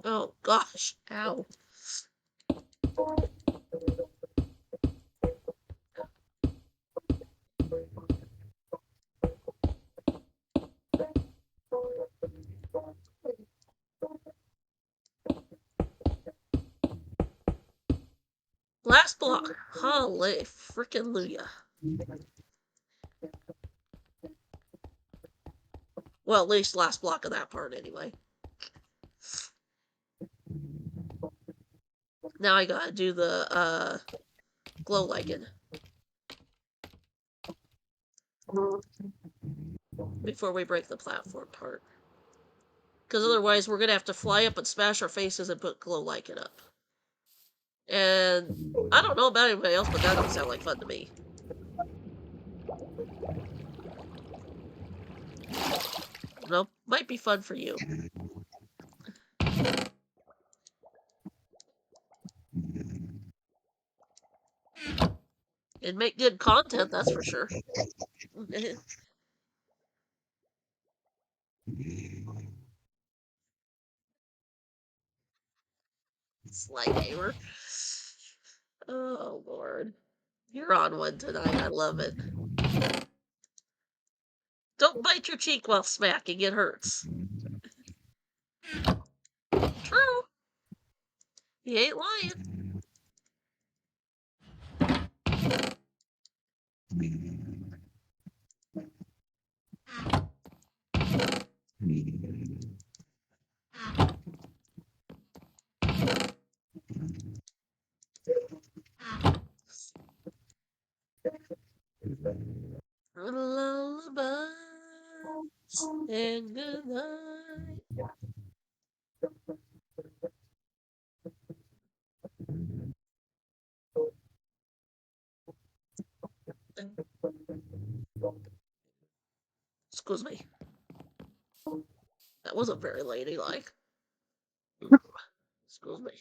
Oh gosh, ow. Last block. Holy frickin' Luya. Well, at least last block of that part anyway. Now I gotta do the glow lichen before we break the platform part. Because otherwise we're gonna have to fly up and smash our faces and put glow lichen up. And I don't know about anybody else, but that doesn't sound like fun to me. Nope, might be fun for you. It'd make good content, that's for sure. Sly gamer. Oh Lord. You're on one tonight. I love it. Don't bite your cheek while smacking, it hurts. True. He ain't lying. Lullaby and good night. Excuse me. That wasn't very ladylike. Excuse me.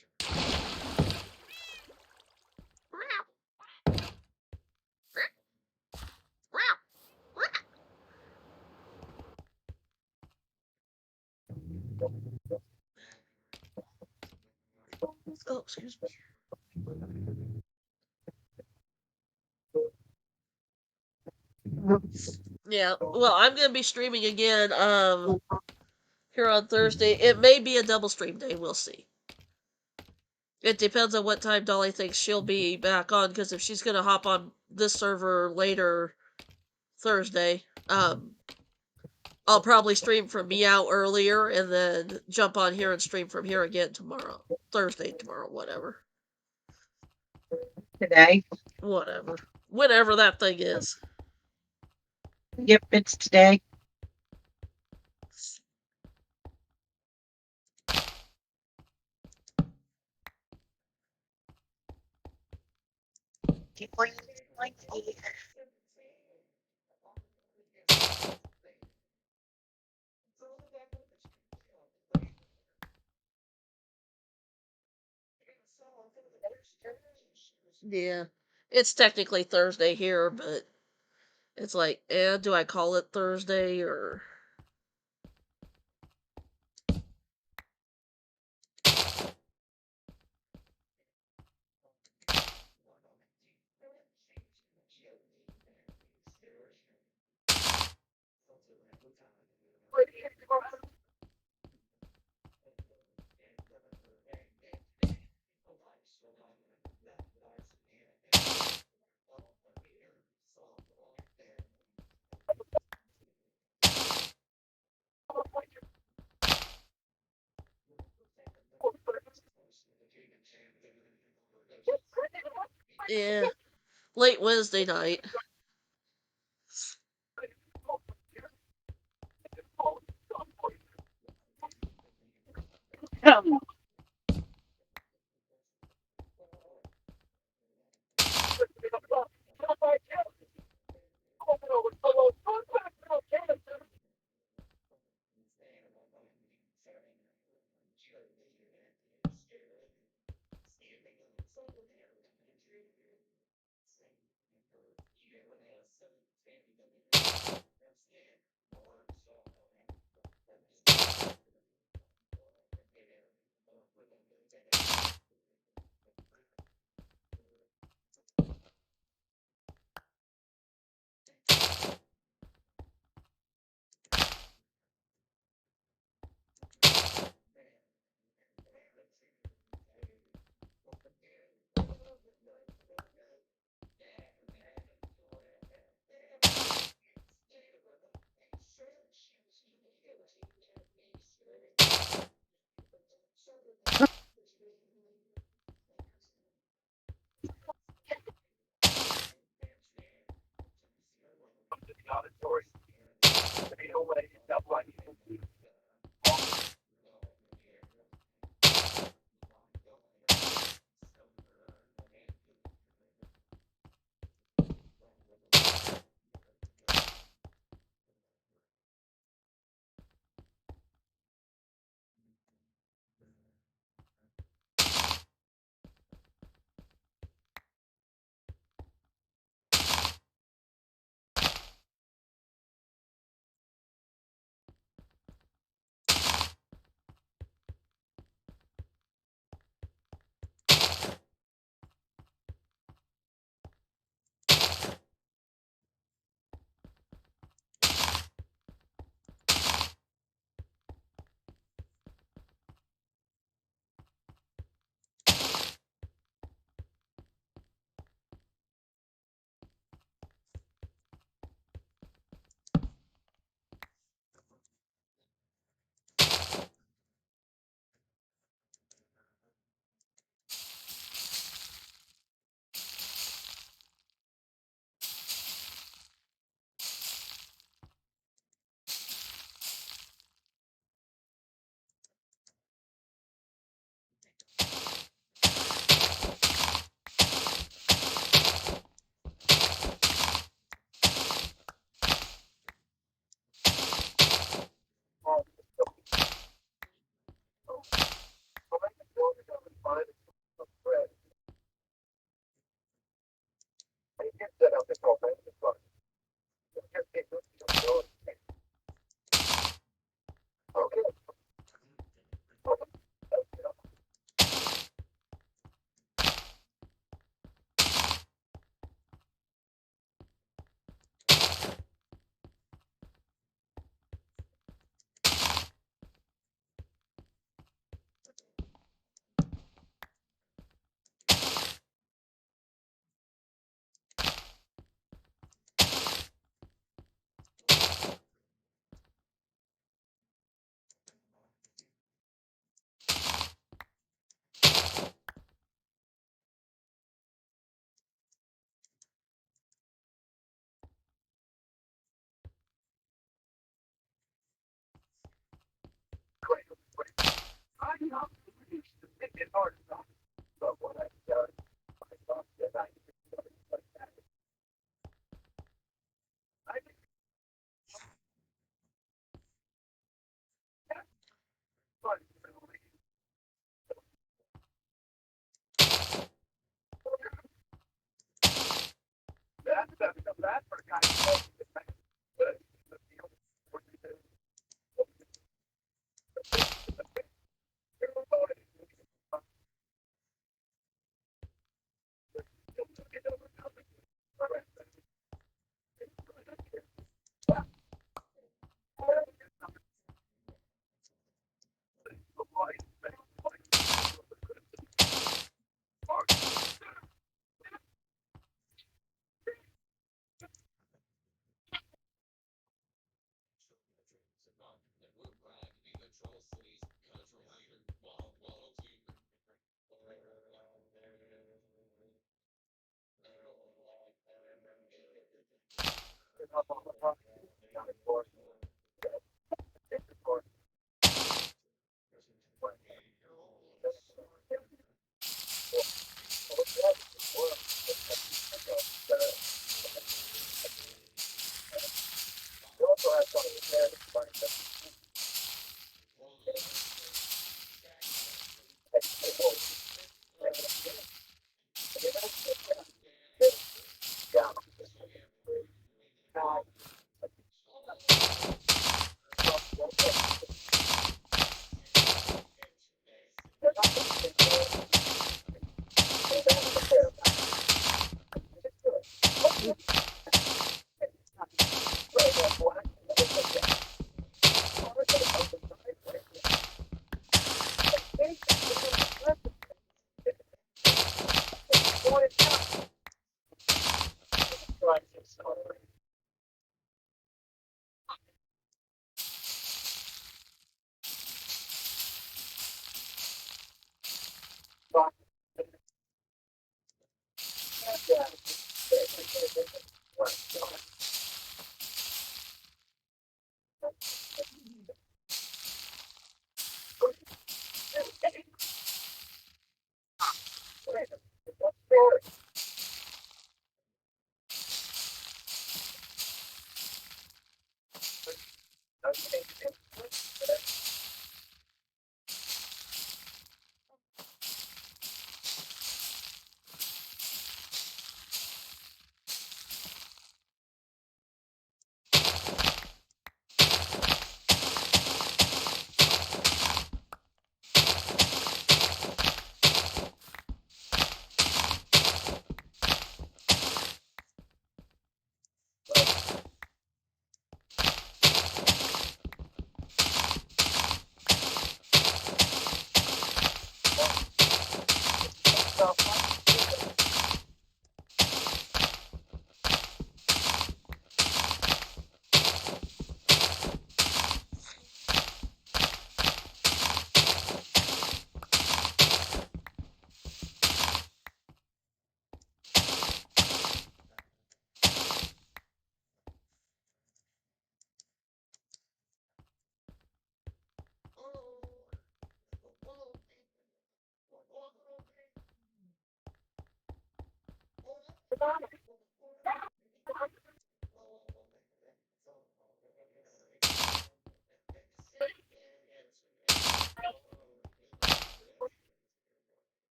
Oh, excuse me. Yeah, well, I'm gonna be streaming again here on Thursday. It may be a double stream day, we'll see. It depends on what time Dolly thinks she'll be back on, because if she's gonna hop on this server later Thursday, I'll probably stream from Meow earlier and then jump on here and stream from here again tomorrow. Thursday, tomorrow, whatever. Today. Whatever. Whenever that thing is. Yep, it's today. Yeah. It's technically Thursday here, but it's like, do I call it Thursday or... Yeah, late Wednesday night.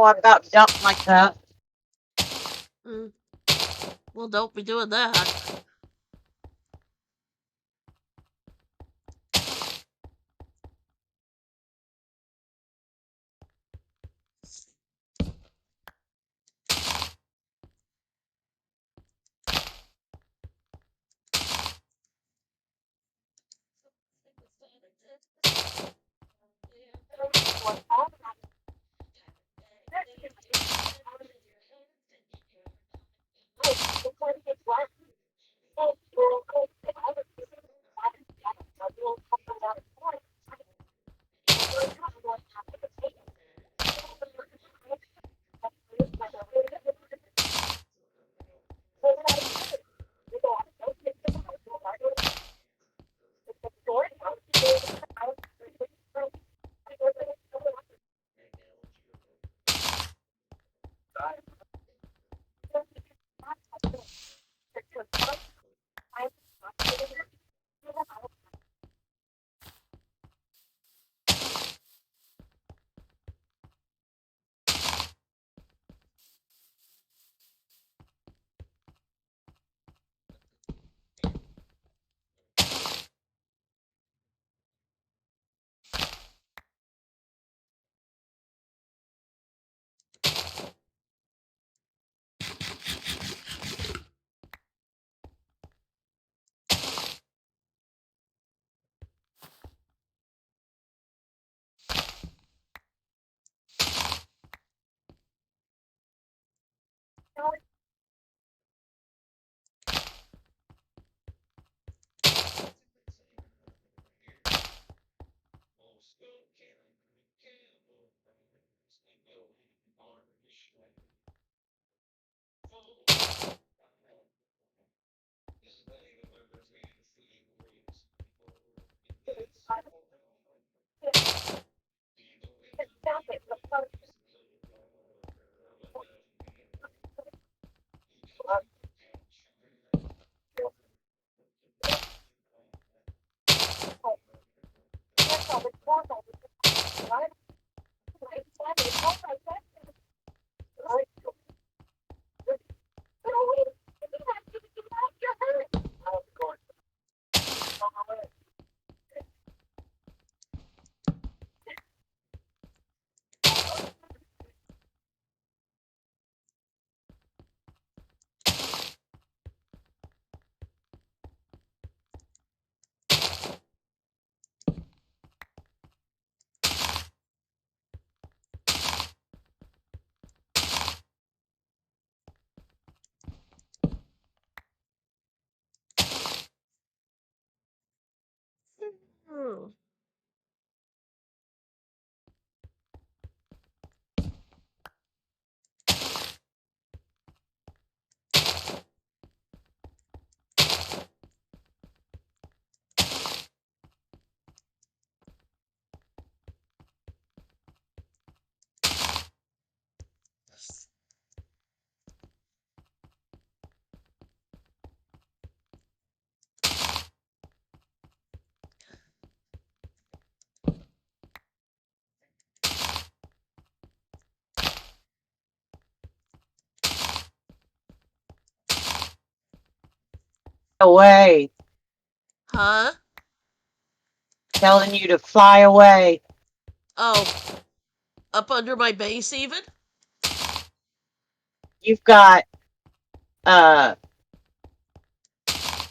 Oh, I about dumped my cup. Mm. Well, don't be doing that. Hmm. Away. Huh? Telling you to fly away. Oh, up under my base even? You've got uh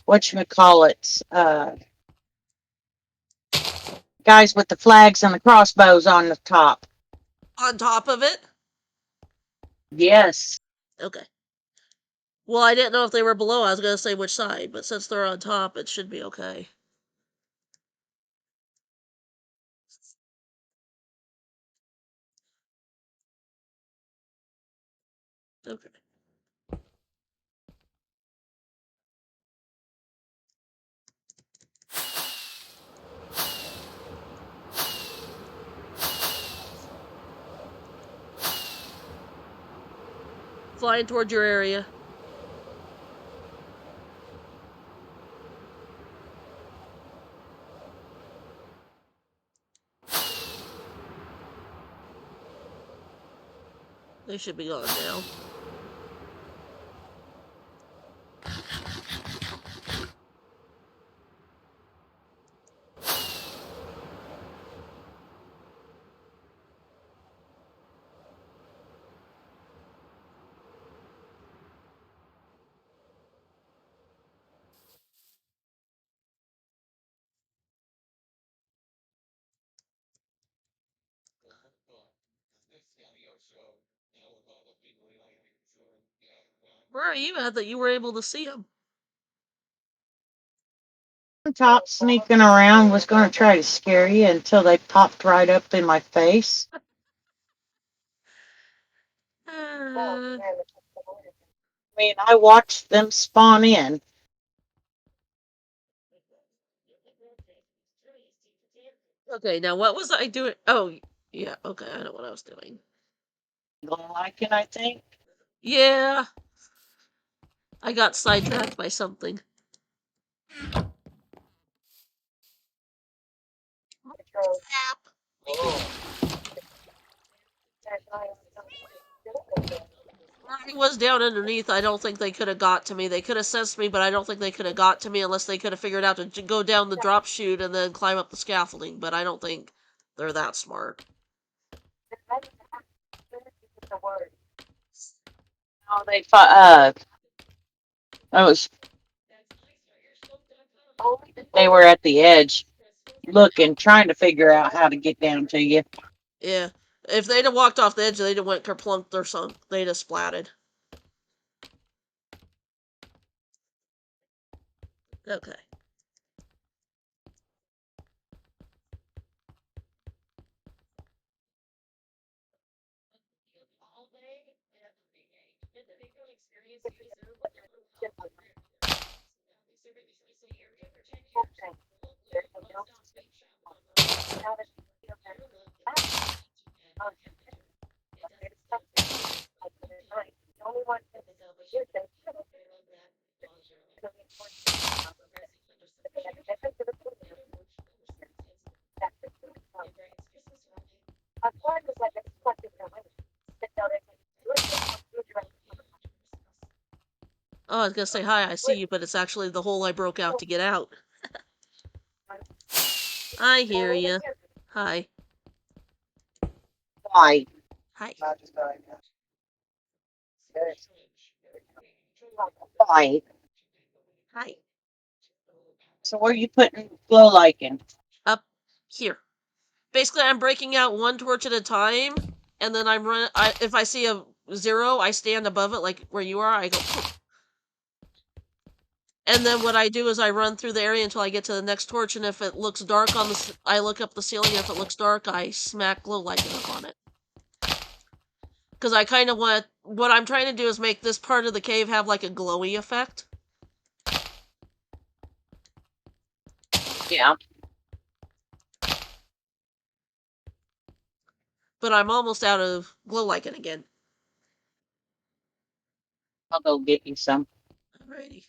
whatchamacallit, guys with the flags and the crossbows on the top. On top of it? Yes. Okay. Well, I didn't know if they were below. I was going to say which side, but since they're on top, it should be okay. Okay. Flying towards your area. They should be gone now. Where are you at that you were able to see them? On top sneaking around was going to try to scare you until they popped right up in my face. Uh, I mean, I watched them spawn in. okay, now what was I doing? Oh, yeah, okay, I know what I was doing. Like it, I think. Yeah, I got sidetracked by something. App. Where he was down underneath, I don't think they could have got to me. They could have sensed me, but I don't think they could have got to me unless they could have figured out to go down the drop chute and then climb up the scaffolding. But I don't think they're that smart. No, that was, they were at the edge looking, trying to figure out how to get down to you. Yeah, if they'd have walked off the edge, they'd have went kerplunked or sunk. They'd have splatted. Okay. Oh, I was gonna say hi, I see you, but it's actually the hole I broke out to get out. I hear you. Hi. Why? Hi. Why? Hi. So where are you putting glow lichen? Up here. Basically, I'm breaking out one torch at a time, and then I'm run. If I see a 0, I stand above it, like where you are. I go, poof. And then what I do is I run through the area until I get to the next torch, and if it looks dark on the, I look up the ceiling. And if it looks dark, I smack glow lichen up on it. Because I kind of want. What I'm trying to do is make this part of the cave have like a glowy effect. Yeah, But I'm almost out of glow lichen again. I'll go get you some. Alrighty.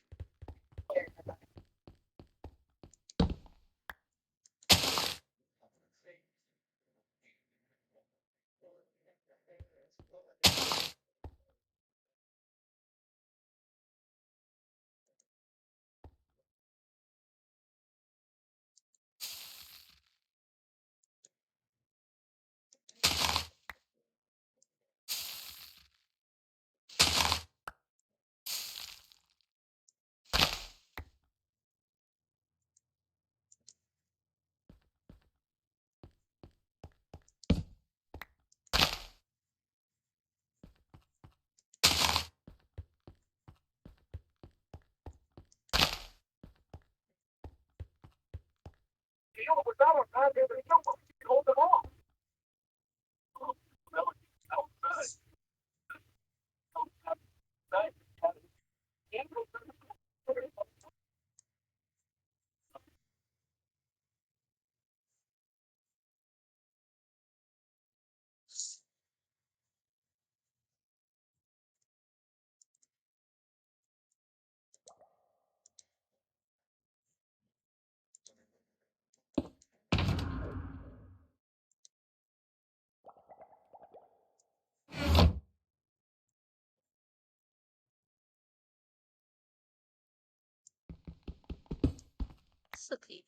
recipe.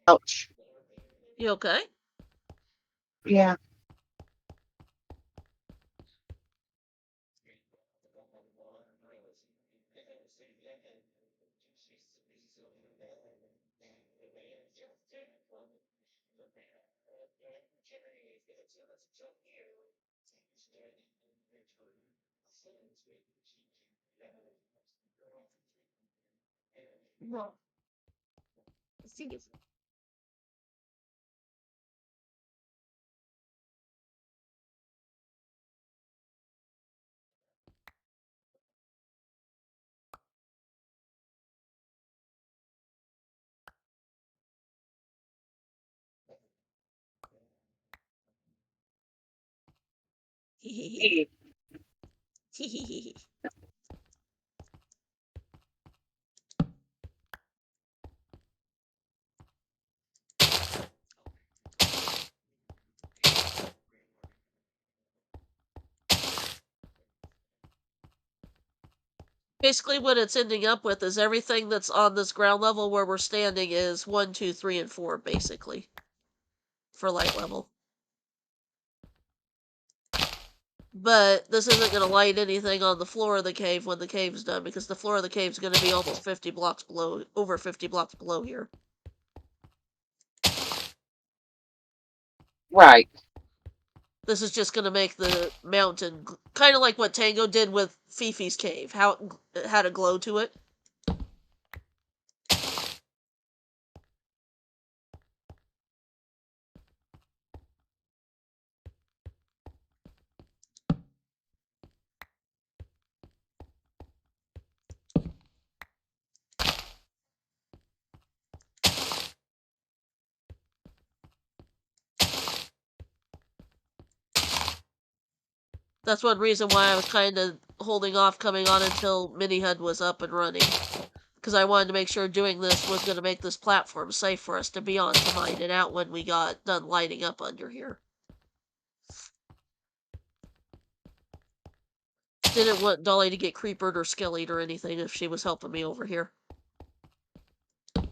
Ouch. You okay? Yeah. No. See. Basically, what it's ending up with is everything that's on this ground level where we're standing is 1, 2, 3, and 4, basically, for light level. But this isn't going to light anything on the floor of the cave when the cave's done, because the floor of the cave is going to be almost 50 blocks below, over 50 blocks below here. Right. This is just going to make the mountain kind of like what Tango did with Fifi's cave, how it had a glow to it. That's one reason why I was kind of holding off coming on until Mini HUD was up and running. Because I wanted to make sure doing this was going to make this platform safe for us to be on to mine it out when we got done lighting up under here. Didn't want Dolly to get creepered or skellied or anything if she was helping me over here. You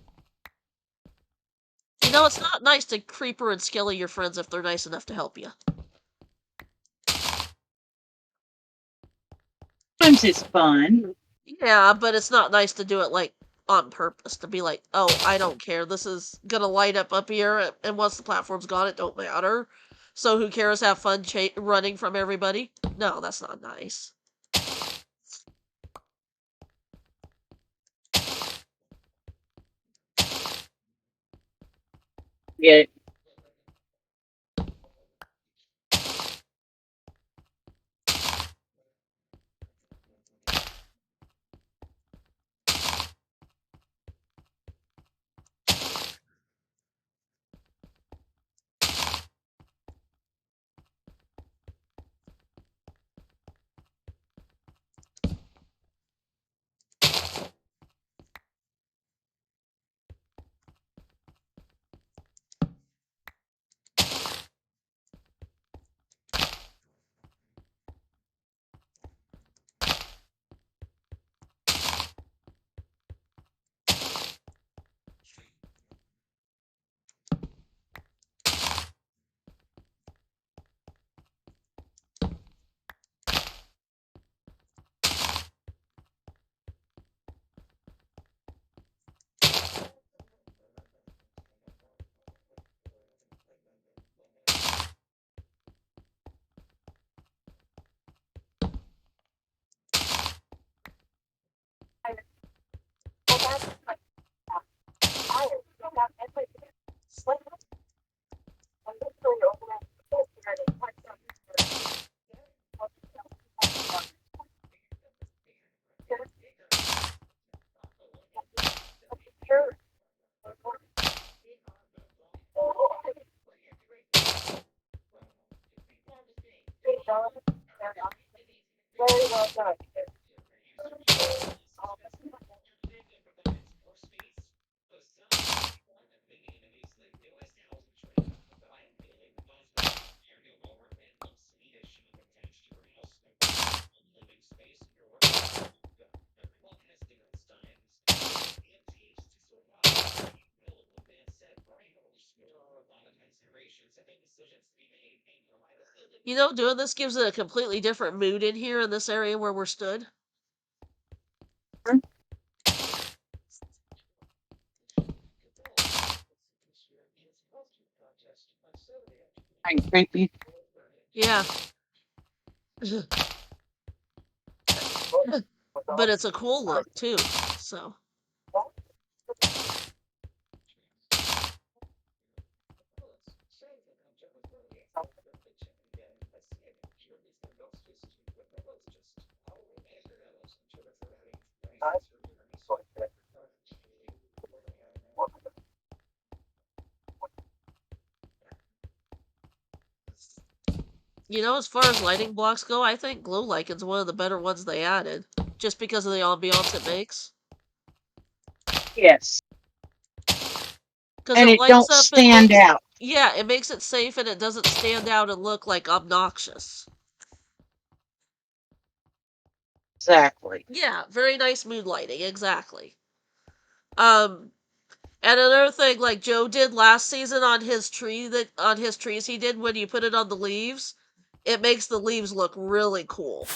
know, it's not nice to creeper and skelly your friends if they're nice enough to help you. Sometimes it's fun. Yeah, but it's not nice to do it, like, on purpose. To be like, oh, I don't care. This is gonna light up here, and once the platform's gone, it don't matter. So who cares? Have fun running from everybody? No, that's not nice. Yeah. You know, doing this gives it a completely different mood in here in this area where we're stood. Kind of creepy. Yeah. But it's a cool look, too, so. You know, as far as lighting blocks go, I think glow lichen's one of the better ones they added. Just because of the ambiance it makes. Yes. Because And it it lights don't up and stand makes... out. Yeah, it makes it safe and it doesn't stand out and look like obnoxious. Exactly. Yeah, very nice mood lighting, exactly. Um, and another thing, like Joe did last season on his trees he did when you put it on the leaves, it makes the leaves look really cool.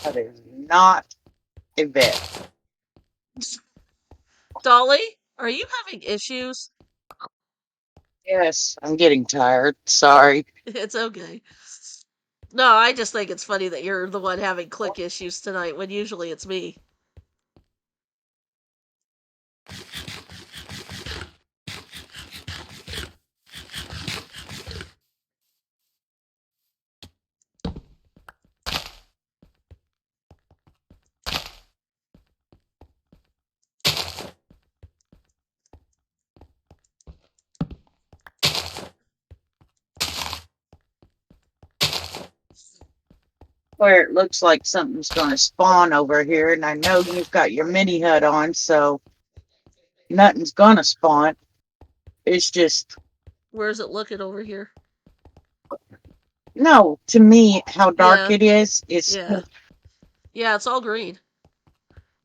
That is not a bit. Dolly, are you having issues? Yes, I'm getting tired. Sorry. It's okay. No, I just think it's funny that you're the one having click issues tonight when usually it's me. Where it looks like something's going to spawn over here, and I know you've got your mini hut on, so nothing's going to spawn. It's just, Where's it looking over here? no, to me, how dark Yeah, it is, yeah. Yeah, it's all green.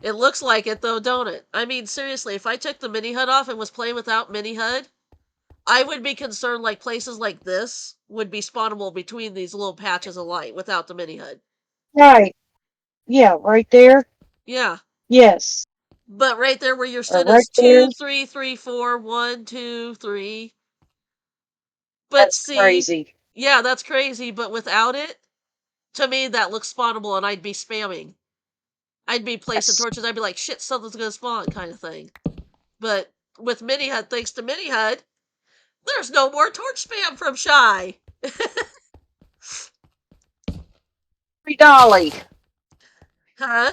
It looks like it though, don't it? I mean, seriously, if I took the mini HUD off and was playing without mini HUD, I would be concerned like places like this would be spawnable between these little patches of light without the mini HUD. right. Yeah, right there. Yeah. Yes. But right there where you're Or stood right is there. 2, 3, 3, 4, 1, 2, 3. But That's see, crazy. yeah, that's crazy. But without it, to me, that looks spawnable and I'd be spamming. I'd be placing Yes. torches. I'd be like, shit, something's gonna spawn kind of thing. But with mini HUD, thanks to mini HUD, there's no more torch spam from Shy. Free Dolly. Huh?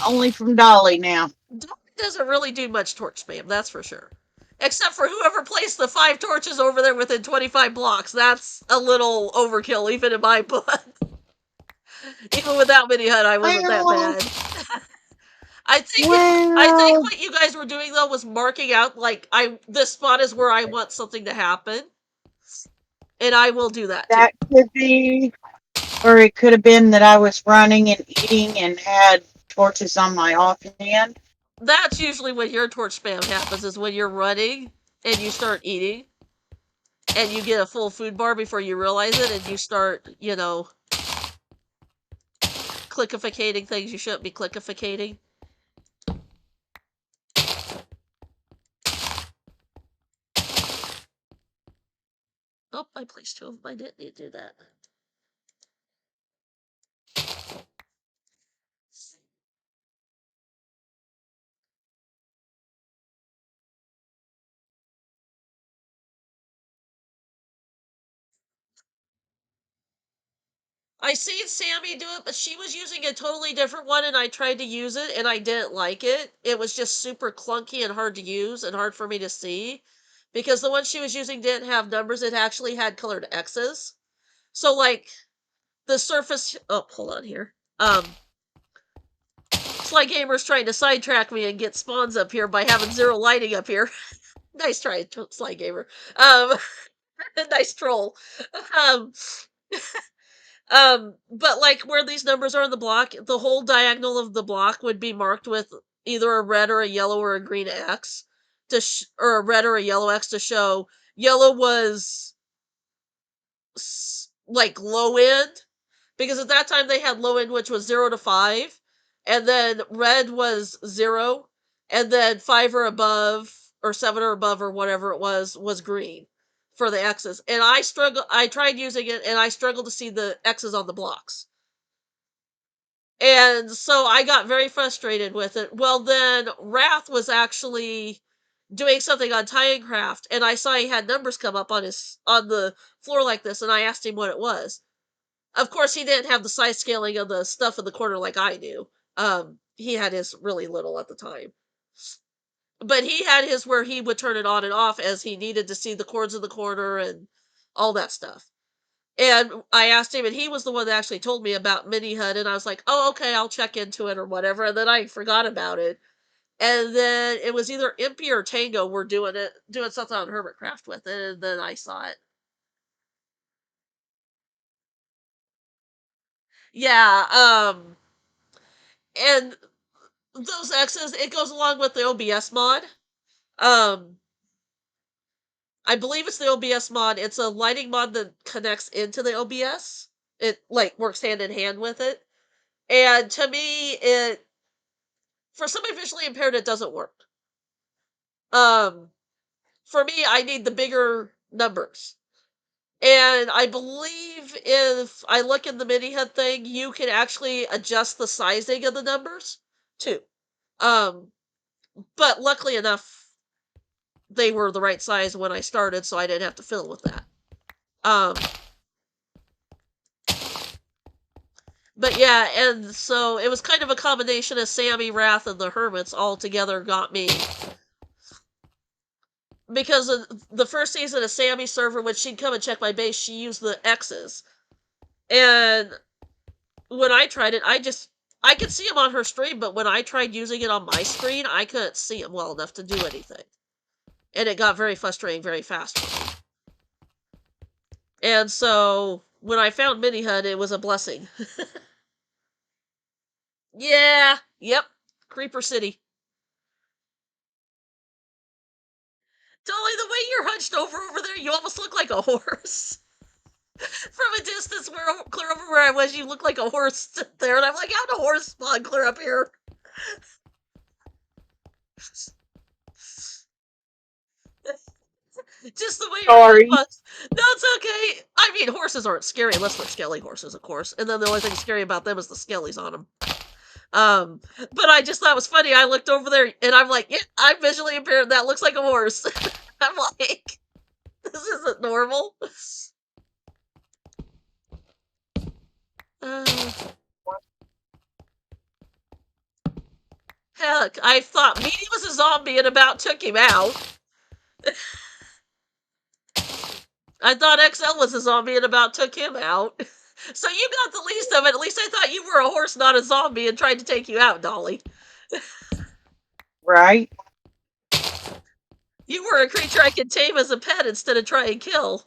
Only from Dolly now. Dolly doesn't really do much torch spam, that's for sure. Except for whoever placed the 5 torches over there within 25 blocks. That's a little overkill, even in my book. Even without mini HUD, I wasn't that Well, bad. I think I think well, what you guys were doing though was marking out like this spot is where I want something to happen, and I will do that too. that could be, or it could have been that I was running and eating and had torches on my offhand. That's usually when your torch spam happens is when you're running and you start eating and you get a full food bar before you realize it and you start, clickificating things you shouldn't be clickificating. Oh, I placed 2 of them. I didn't need to do that. I seen Sammy do it, but she was using a totally different one, and I tried to use it, and I didn't like it. It was just super clunky and hard to use and hard for me to see, because the one she was using didn't have numbers. It actually had colored X's. So like the surface. Oh, hold on here. Sly Gamer's trying to sidetrack me and get spawns up here by having 0 lighting up here. Nice try, Sly Gamer. Um, nice troll. Um, but like where these numbers are in the block, the whole diagonal of the block would be marked with either a red or a yellow or a green X or a red or a yellow X to show yellow was like low end because at that time they had low end which was 0 to 5 and then red was 0 and then 5 or above or 7 or above or whatever it was green for the X's. And I tried using it and I struggled to see the X's on the blocks. And so I got very frustrated with it. Well, then Wrath was actually doing something on Craft, and I saw he had numbers come up on the floor like this, and I asked him what it was. Of course, he didn't have the size scaling of the stuff in the corner like I do. He had his really little at the time, but he had his where he would turn it on and off as he needed to see the chords in the corner and all that stuff. And I asked him, and he was the one that actually told me about Mini Hut, and I was like, oh, okay, I'll check into it or whatever. And then I forgot about it. And then it was either Impy or Tango were doing something on Hermitcraft with it, and then I saw it. Yeah, and those X's, it goes along with the OBS mod. Um, I believe it's the OBS mod. It's a lighting mod that connects into the OBS. It like works hand in hand with it. And to me, it for somebody visually impaired, it doesn't work. For me, I need the bigger numbers. And I believe if I look in the mini HUD thing, you can actually adjust the sizing of the numbers too. Um, but luckily enough, they were the right size when I started, so I didn't have to fiddle with that. But yeah, and so it was kind of a combination of Sammy, Wrath, and the Hermits all together got me. Because the first season of Sammy's server, when she'd come and check my base, she used the X's. And when I tried it, I could see him on her stream, but when I tried using it on my screen, I couldn't see him well enough to do anything. And it got very frustrating very fast for me. And so, when I found Mini HUD, it was a blessing. Yeah, yep, Creeper City. Dolly, the way you're hunched over there, you almost look like a horse. From a distance, clear over where I was, you look like a horse there, and I'm like, how'd a horse spawn clear up here? Just the way you're Sorry. No, it's okay. I mean, horses aren't scary unless they're skelly horses, of course. And then the only thing scary about them is the skellies on them. But I just thought it was funny. I looked over there and I'm like, yeah, I'm visually impaired. That looks like a horse. I'm like, this isn't normal. Heck, I thought Meaty was a zombie and about took him out. I thought XL was a zombie and about took him out. So you got the least of it. At least I thought you were a horse, not a zombie, and tried to take you out, Dolly. Right? You were a creature I could tame as a pet instead of try and kill.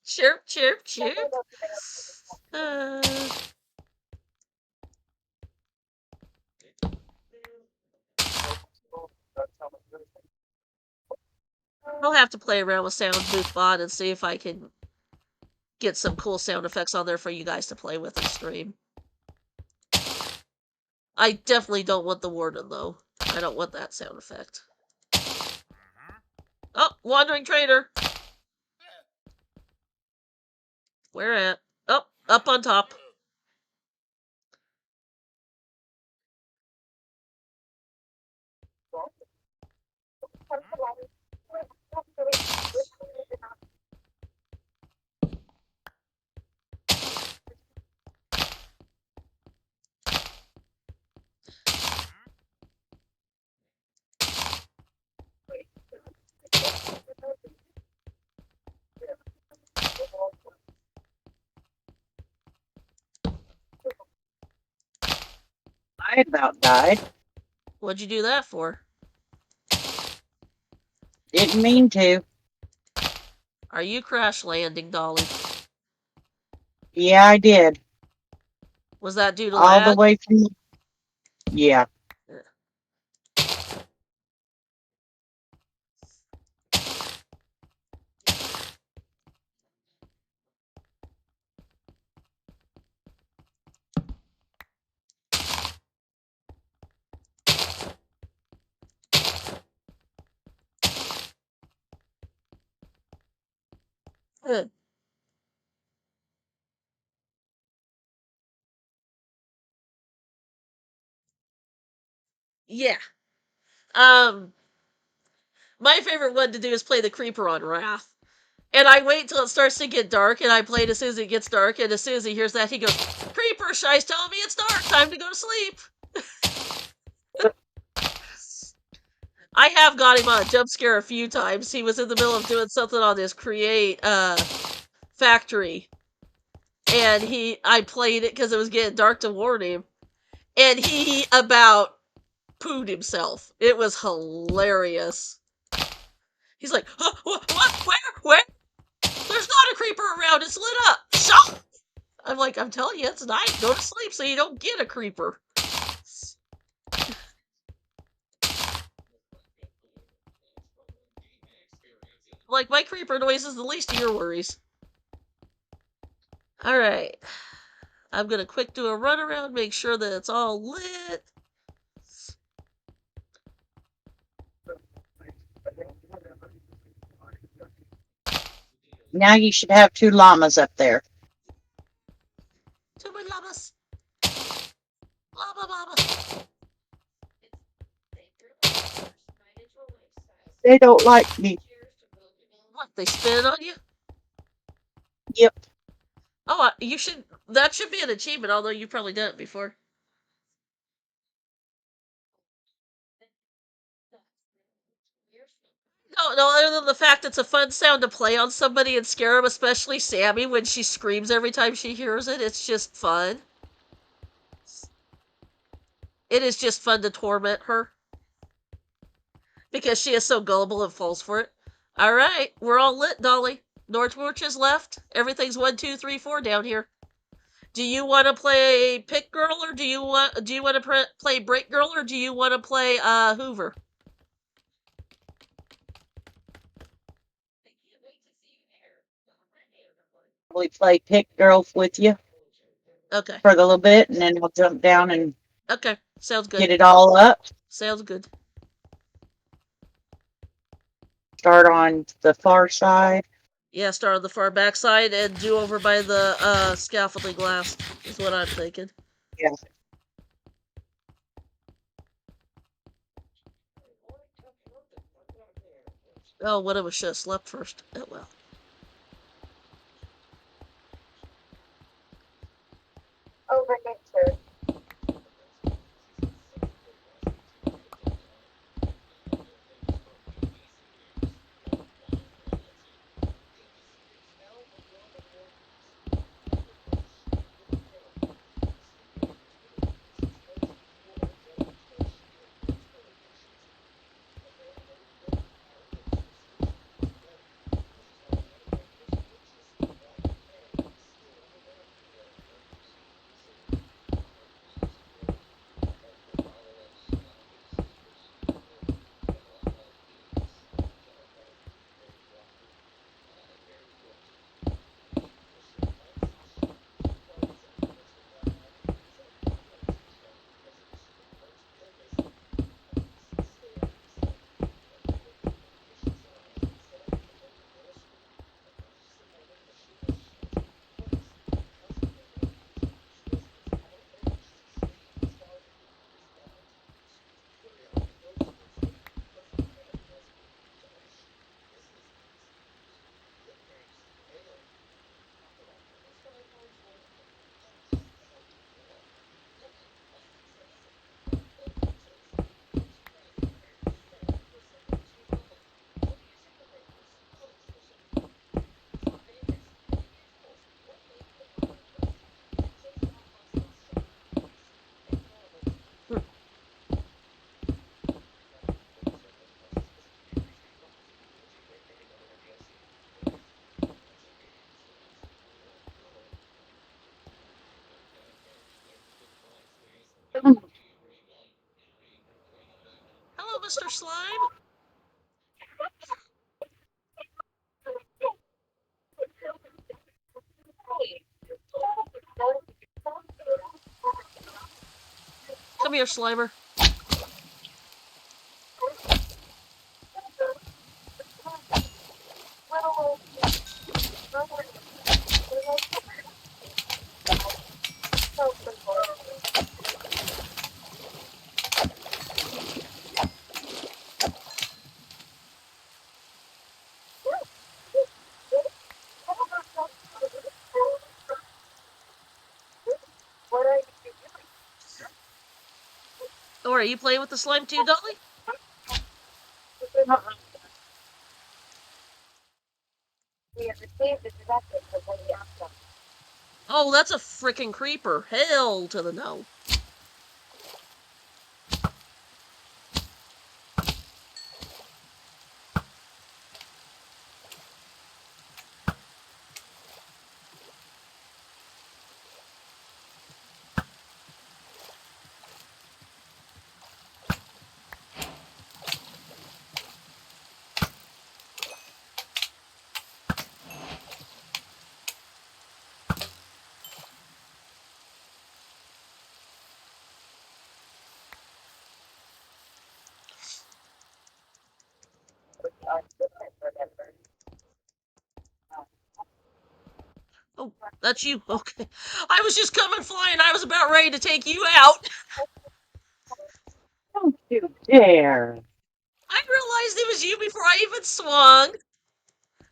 Chirp, chirp, chirp. I'll have to play around with Sound Booth Bot and see if I can get some cool sound effects on there for you guys to play with and stream. I definitely don't want the Warden, though. I don't want that sound effect. Oh, Wandering Trader! Where at? Oh, up on top. I about died. What'd you do that for? Didn't mean to. Are you crash landing, Dolly? Yeah, I did. Was that due to All the lag? way from. Yeah. Yeah. My favorite one to do is play the Creeper on Wrath. And I wait till it starts to get dark, and I play it as soon as it gets dark, and as soon as he hears that, he goes, Creeper, Shy's telling me it's dark, time to go to sleep. I have got him on a jump scare a few times. He was in the middle of doing something on his create factory, and I played it because it was getting dark to warn him, and he about pooed himself. It was hilarious. He's like, huh, what, where? There's not a creeper around. It's lit up. Shut. I'm like, I'm telling you, it's night. Go to sleep so you don't get a creeper. Like, my creeper noise is the least of your worries. Alright. I'm gonna quick do a run around, make sure that it's all lit. Now you should have 2 llamas up there. To my llamas. Llama. They don't like me. What, they spin on you? Yep. Oh, that should be an achievement, although you've probably done it before. No, other than the fact it's a fun sound to play on somebody and scare them, especially Sammy when she screams every time she hears it. It's just fun. It is just fun to torment her. Because she is so gullible and falls for it. Alright, we're all lit, Dolly. No torches left. Everything's 1, 2, 3, 4 down here. Do you want to play Pick Girl, or do you want to play Break Girl, or do you want to play Hoover? Probably play Pick Girls with you Okay. for a little bit, and then we'll jump down and Okay, sounds good. get it all up. Sounds good. Start on the far side. Yeah, start on the far back side and do over by the scaffolding glass, is what I'm thinking. Yeah. Oh, one of us should have slept first. Oh well. Over nature. Hello, Mr. Slime. Come here, Slimer. Or are you playing with the slime too, Dolly? We have received a directive from Lady Asta. Oh, that's a freaking creeper. Hell to the no. Oh, that's you. Okay. I was just coming flying. I was about ready to take you out. Don't you dare. I realized it was you before I even swung.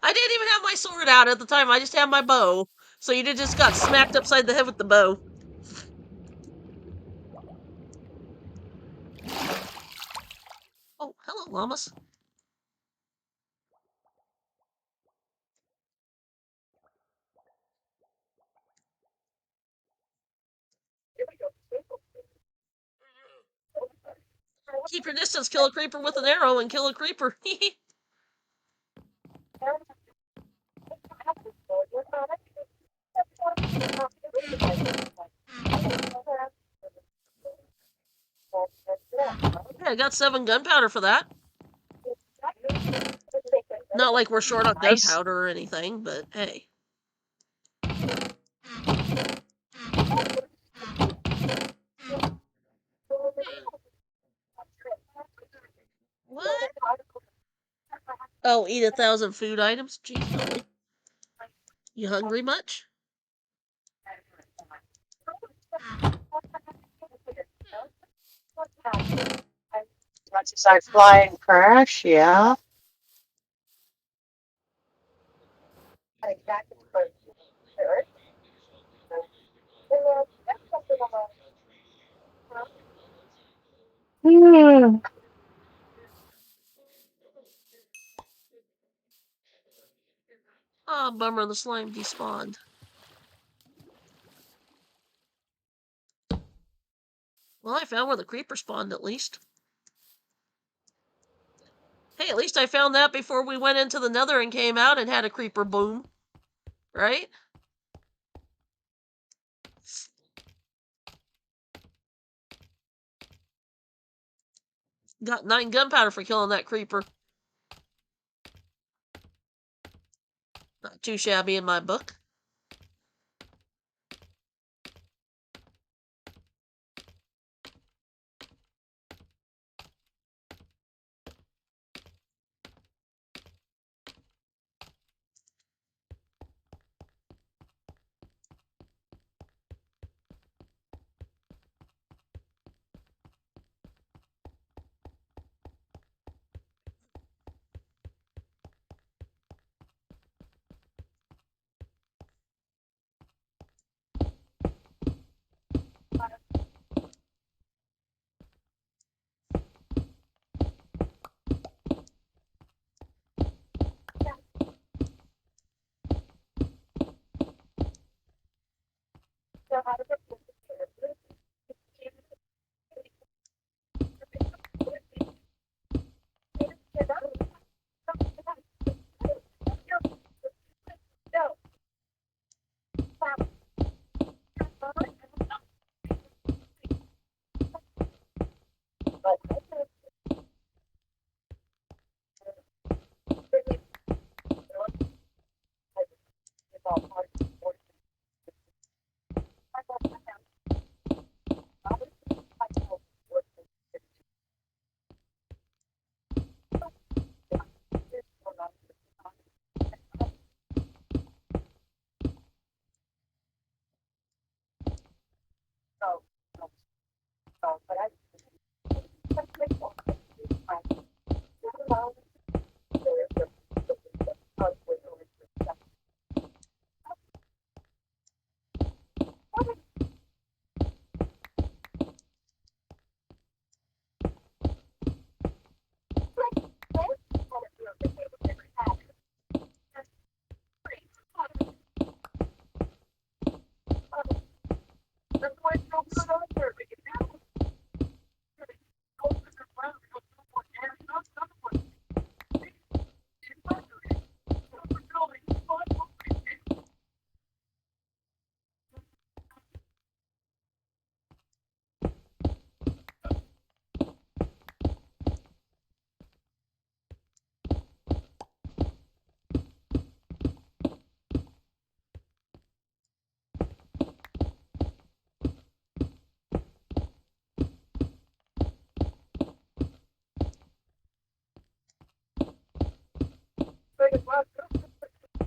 I didn't even have my sword out at the time. I just had my bow. So you just got smacked upside the head with the bow. Oh, hello, llamas. Keep your distance. Kill a creeper with an arrow and kill a creeper. Yeah, I got 7 gunpowder for that. Not like we're short on Nice. gunpowder or anything, but hey. What? Oh, eat 1,000 food items? Jeez, Dolly. You hungry much? As much as I fly and crash, yeah. Hmm. Ah, oh, bummer, the slime despawned. Well, I found where the creeper spawned at least. Hey, at least I found that before we went into the nether and came out and had a creeper boom. Right? Got 9 gunpowder for killing that creeper. Not too shabby in my book.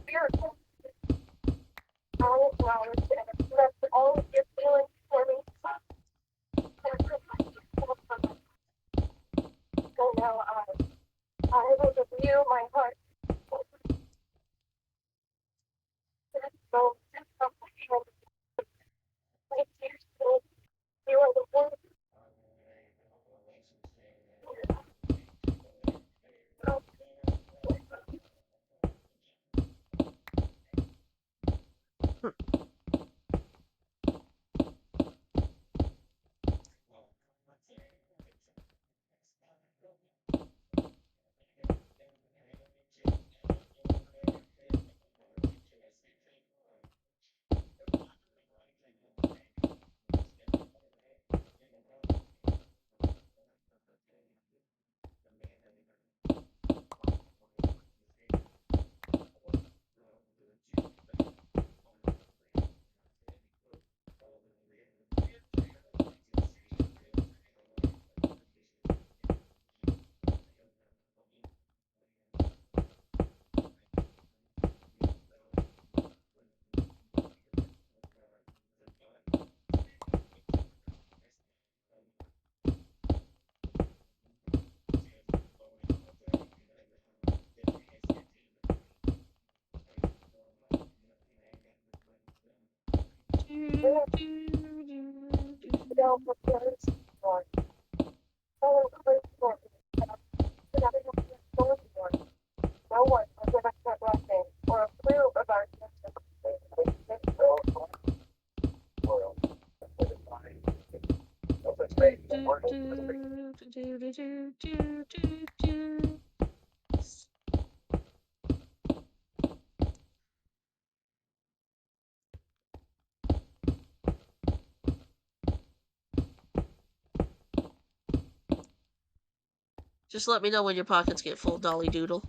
miracle. I acknowledge and accept all of your feelings for me. So now I will give you my heart. So, you are the one. Self appearance or someone close for me. No one will give us that blessing or a clue of our Just let me know when your pockets get full, Dolly Doodle.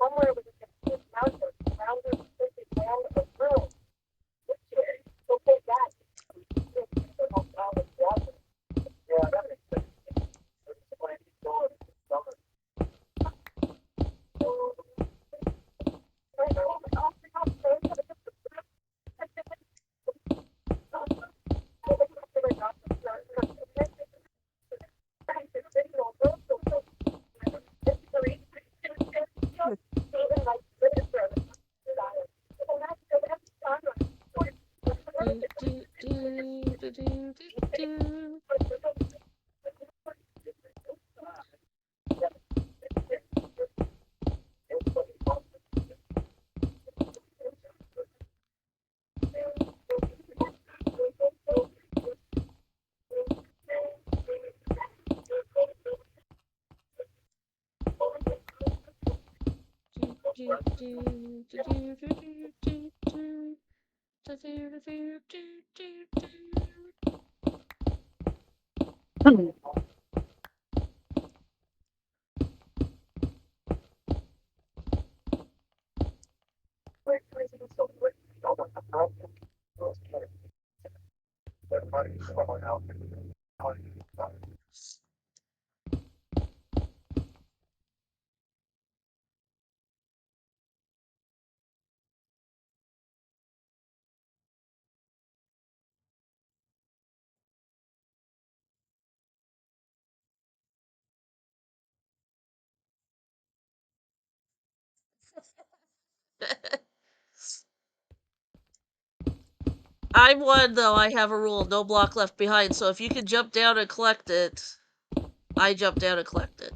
Somewhere we can see mountains surrounded by land of ruins. So take that. Yeah, that makes sense. I'm one though. I have a rule: no block left behind. So if you can jump down and collect it, I jump down and collect it.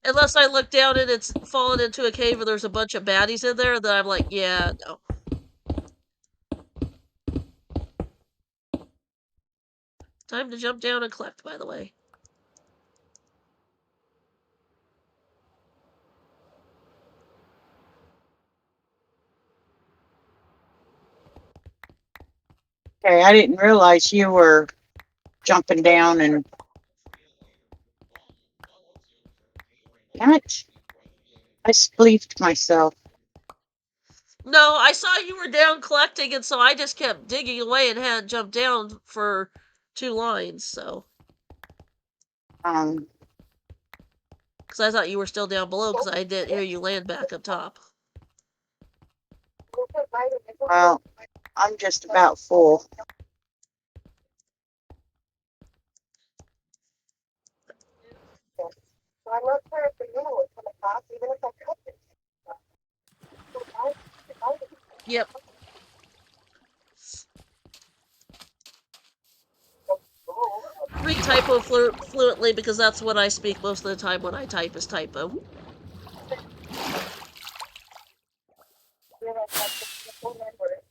Unless I look down and it's fallen into a cave and there's a bunch of baddies in there, then I'm like, yeah, no. Time to jump down and collect, by the way. Okay, I didn't realize you were jumping down and. Damn it. I spleefed myself. No, I saw you were down collecting, and so I just kept digging away and hadn't jumped down for 2 lines, so. Um, Because I thought you were still down below, because I didn't hear you land back up top. well, I'm just about full. So I'm not sure if the new one from the class, even if I cut it. So I Yep. Read typo fluently because that's what I speak most of the time when I type is typo. realized that the phone number is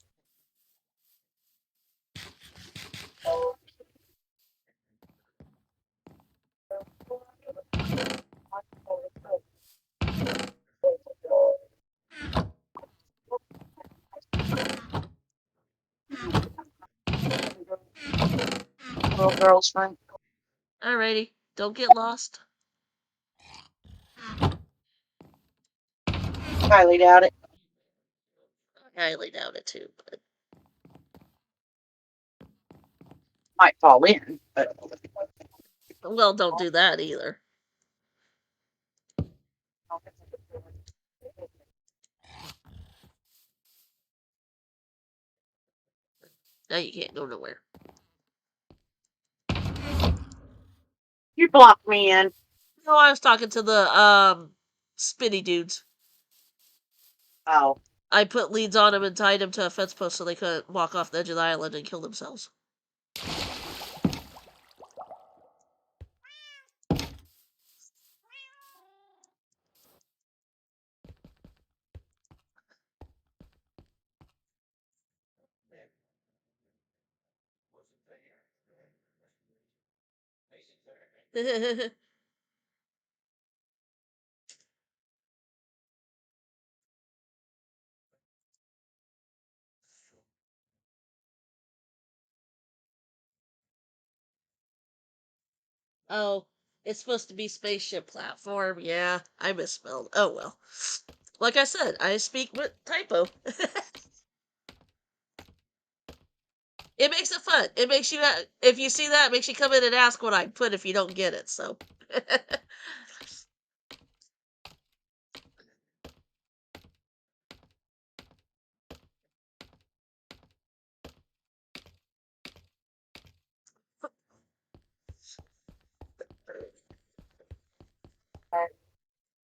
Little girl's room. Alrighty, don't get lost. Highly doubt it. I highly doubt it too, but Might fall in, but well, don't do that either. Now you can't go nowhere. you blocked me in. No, I was talking to the spinny dudes. Oh, I put leads on them and tied them to a fence post so they couldn't walk off the edge of the island and kill themselves. Oh, it's supposed to be spaceship platform. Yeah, I misspelled. Oh well. Like I said, I speak with typo. It makes it fun. It makes you, if you see that, it makes you come in and ask what I put if you don't get it. So.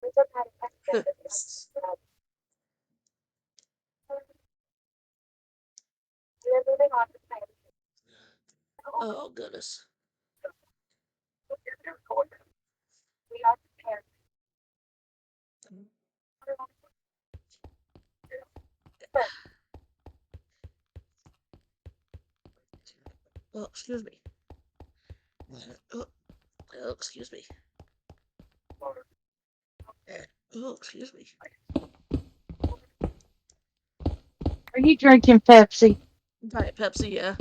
we just had a question that we are moving on to science. Oh goodness. We are prepared. Oh, excuse me. Oh, oh excuse me. Oh, excuse me. are you drinking Pepsi? Diet Pepsi, yeah.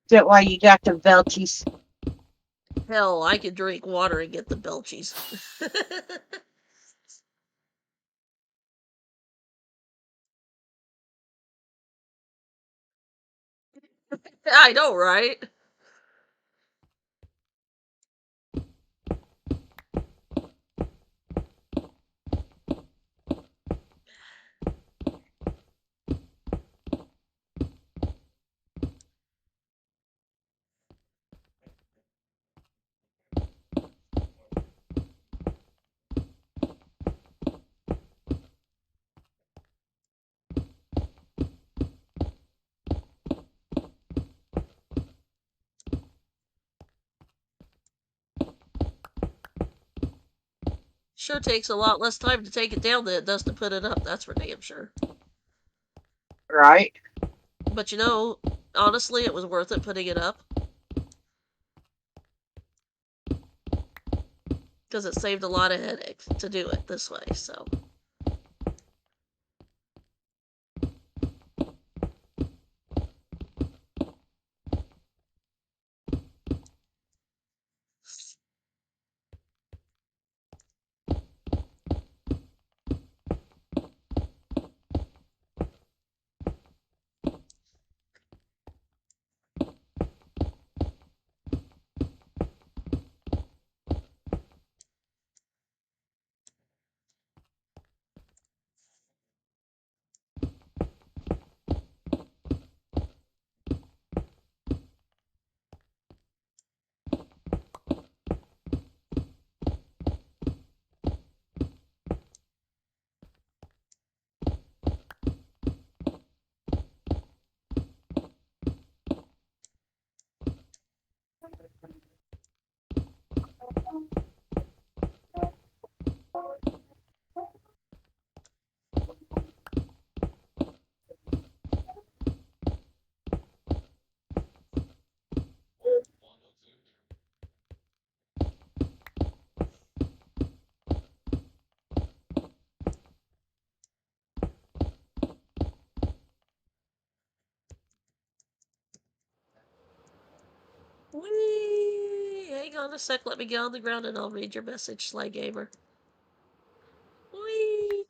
Is that why you got the Velchies? Hell, I could drink water and get the belchies. I know, right? Sure takes a lot less time to take it down than it does to put it up, that's for damn sure. Right. But honestly, it was worth it putting it up. Because it saved a lot of headache to do it this way, so. Whee! Hang on a sec, let me get on the ground and I'll read your message, Sly Gamer. Whee!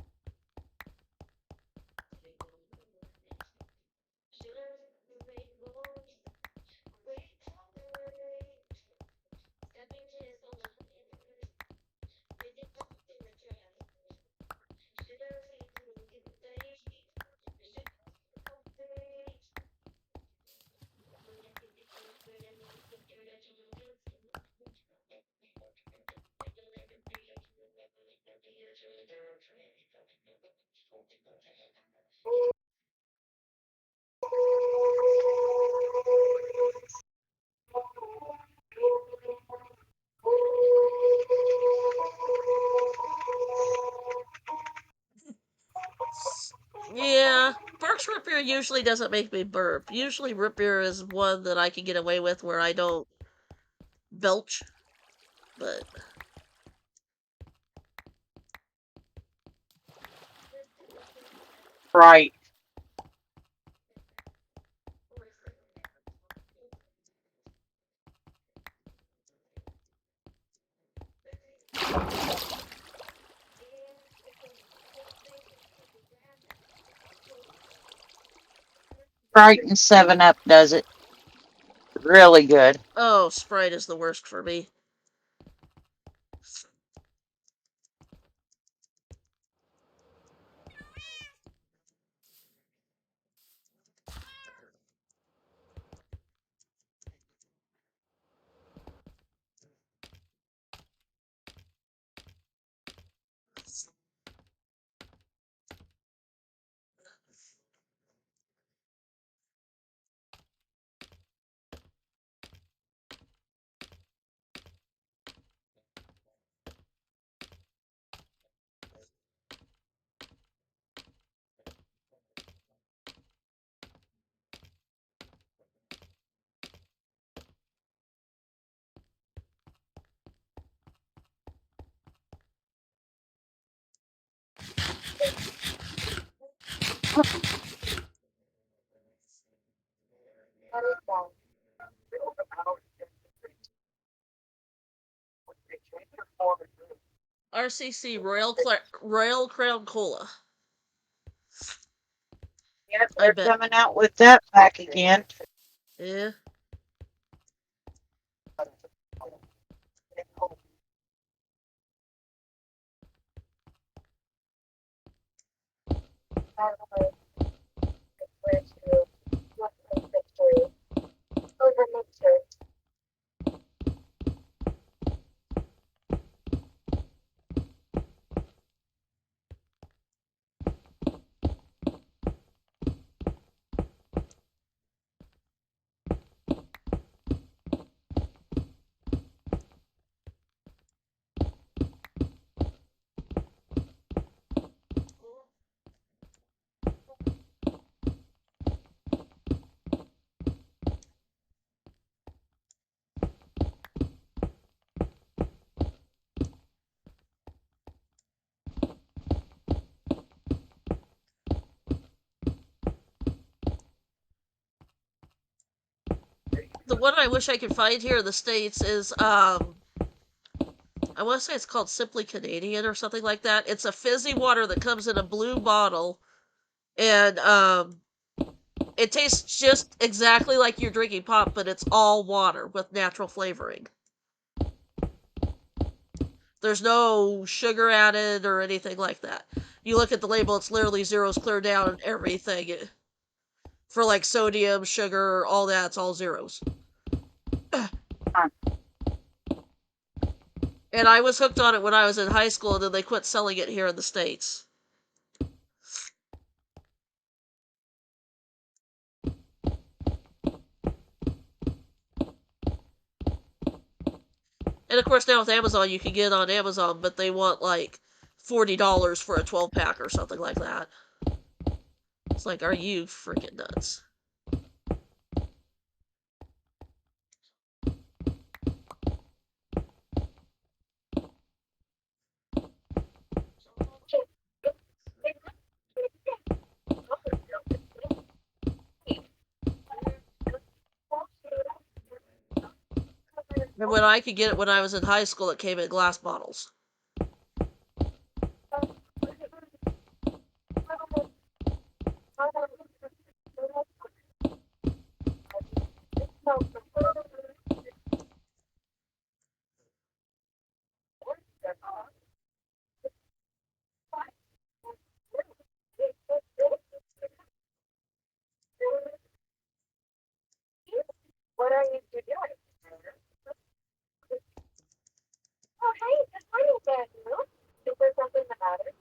Yeah, Barks Root Beer usually doesn't make me burp. Usually root beer is one that I can get away with where I don't belch, but Right. Sprite and 7 Up does it. Really good. oh, Sprite is the worst for me. RCC Royal Crown Cola. Yep, I they're bet. coming out with that back again. Yeah. The one I wish I could find here in the States is I want to say it's called Simply Canadian or something like that. It's a fizzy water that comes in a blue bottle, and it tastes just exactly like you're drinking pop, but it's all water with natural flavoring. There's no sugar added or anything like that. You look at the label, it's literally zeros clear down and everything. For like sodium, sugar, all that, it's all zeros. And I was hooked on it when I was in high school, and then they quit selling it here in the States. And of course, now with Amazon, you can get it on Amazon, but they want like $40 for a 12 pack or something like that. It's like, are you freaking nuts? And when I could get it when I was in high school, it came in glass bottles. What are you doing? Oh, hey, good morning, Daniel. Is there something the matter?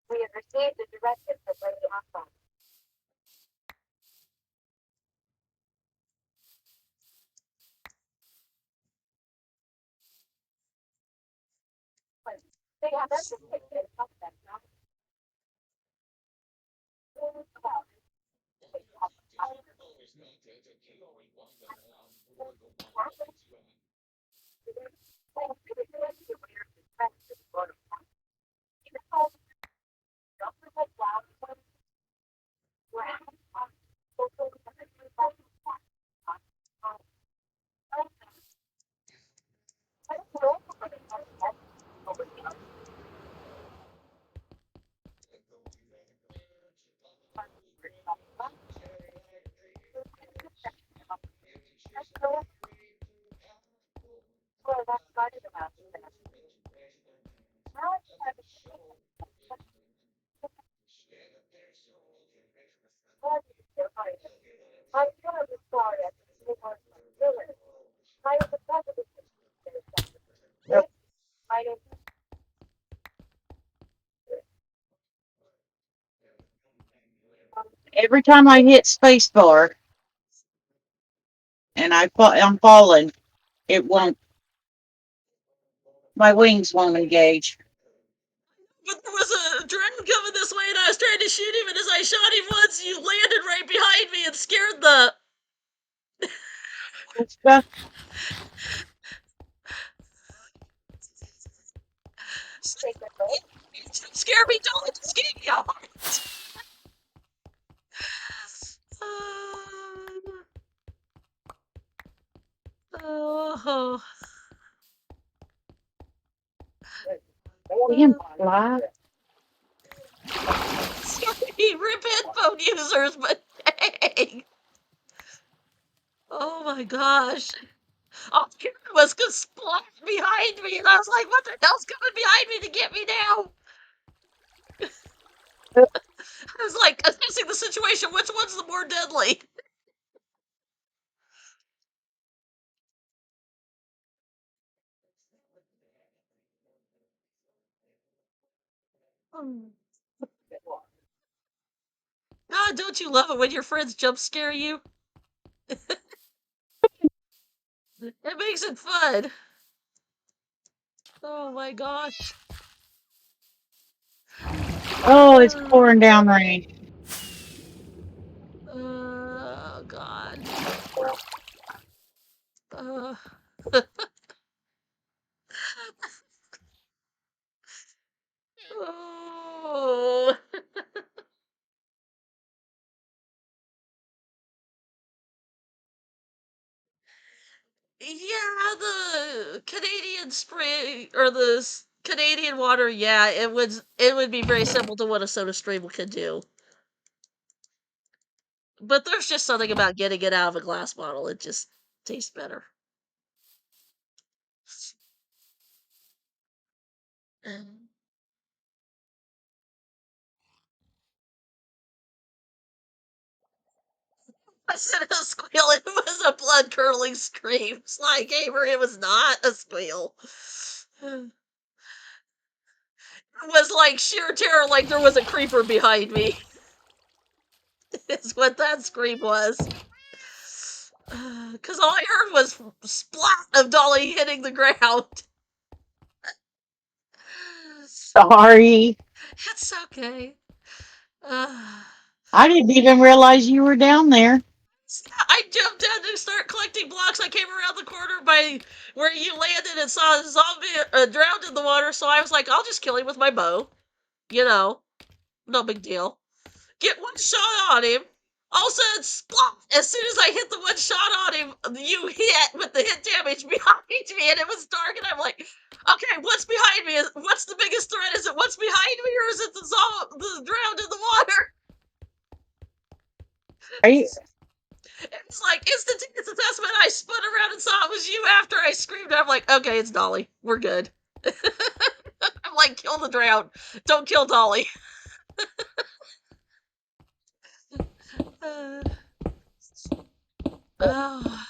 We have received a directive from Lady Aqua. They have everything to help them, not well. Every time I hit spacebar and I'm falling, it won't. My wings won't engage. But there was a dragon coming this way, and I was trying to shoot him, and as I shot him once, you landed right behind me and scared the. Scare me, don't scare me out. Oh, Being fly. sorry, rip headphone users, but dang. Oh my gosh. Oh, Karen was gonna splash behind me, and I was like, what the hell's coming behind me to get me now? I was like, assessing the situation, which one's the more deadly? God, don't you love it when your friends jump scare you? It makes it fun. Oh my gosh. Oh, it's pouring down rain. Oh God. Uh, oh. Yeah, the Canadian spring or the Canadian water. Yeah, it would be very simple to what a Soda Stream could do. But there's just something about getting it out of a glass bottle. It just tastes better. I said a squeal. It was a blood curdling scream. Sly Gamer, it was not a squeal. It was like sheer terror, like there was a creeper behind me. Is what that scream was. Because all I heard was splat of Dolly hitting the ground. Sorry. It's okay. Uh, I didn't even realize you were down there. I jumped down to start collecting blocks. I came around the corner by where you landed and saw a zombie drowned in the water, so I was like, I'll just kill him with my bow. You know, no big deal. Get one shot on him. All of a sudden, splop! As soon as I hit the one shot on him, you hit with the hit damage behind me, and it was dark, and I'm like, okay, what's behind me? What's the biggest threat? Is it what's behind me, or is it the drowned in the water? Are you? It's like instantaneous assessment. I spun around and saw it was you after I screamed. I'm like, okay, it's Dolly. We're good. I'm like, kill the drowned. Don't kill Dolly. Uh, oh.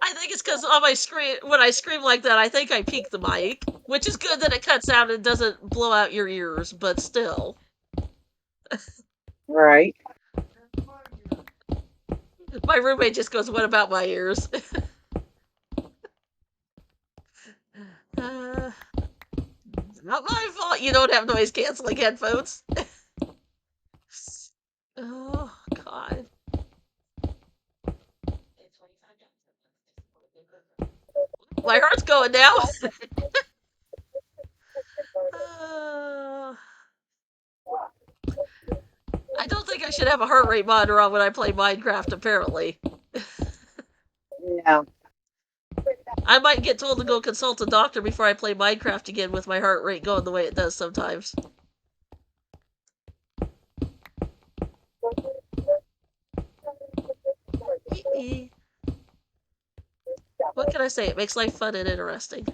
I think it's because on my screen, when I scream like that, I think I peak the mic, which is good that it cuts out and doesn't blow out your ears, but still. Right. My roommate just goes, what about my ears? uh, not my fault you don't have noise canceling headphones. Oh, God. My heart's going now. uh, I don't think I should have a heart rate monitor on when I play Minecraft, apparently. No. I might get told to go consult a doctor before I play Minecraft again with my heart rate going the way it does sometimes. What can I say? It makes life fun and interesting.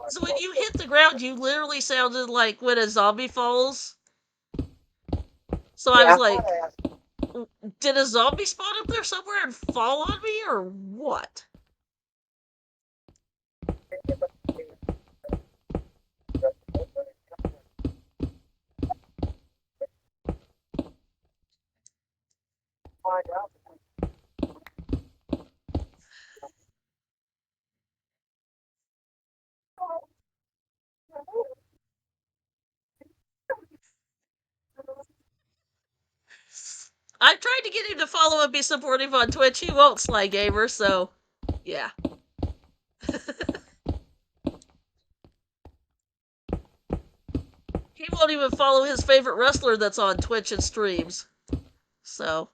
So when you hit the ground, you literally sounded like when a zombie falls. So I was Yeah. like, did a zombie spawn up there somewhere and fall on me, or what? I've tried to get him to follow and be supportive on Twitch. He won't, Sly Gamer, so yeah. He won't even follow his favorite wrestler that's on Twitch and streams. So.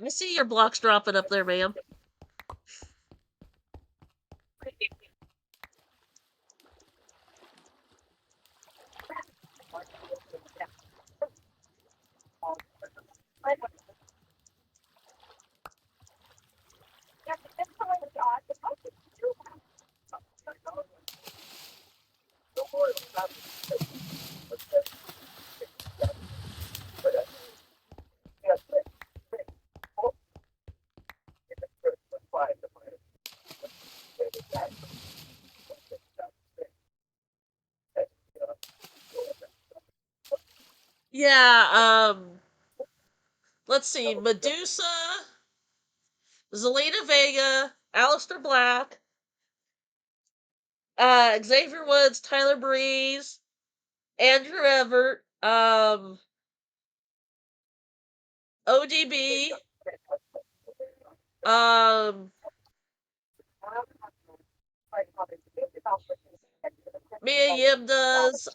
I see your blocks dropping up there, ma'am. Yeah, let's see. Medusa, Zelina Vega, Alistair Black, Xavier Woods, Tyler Breeze, Andrew Everett, ODB, um, Mia Yim does,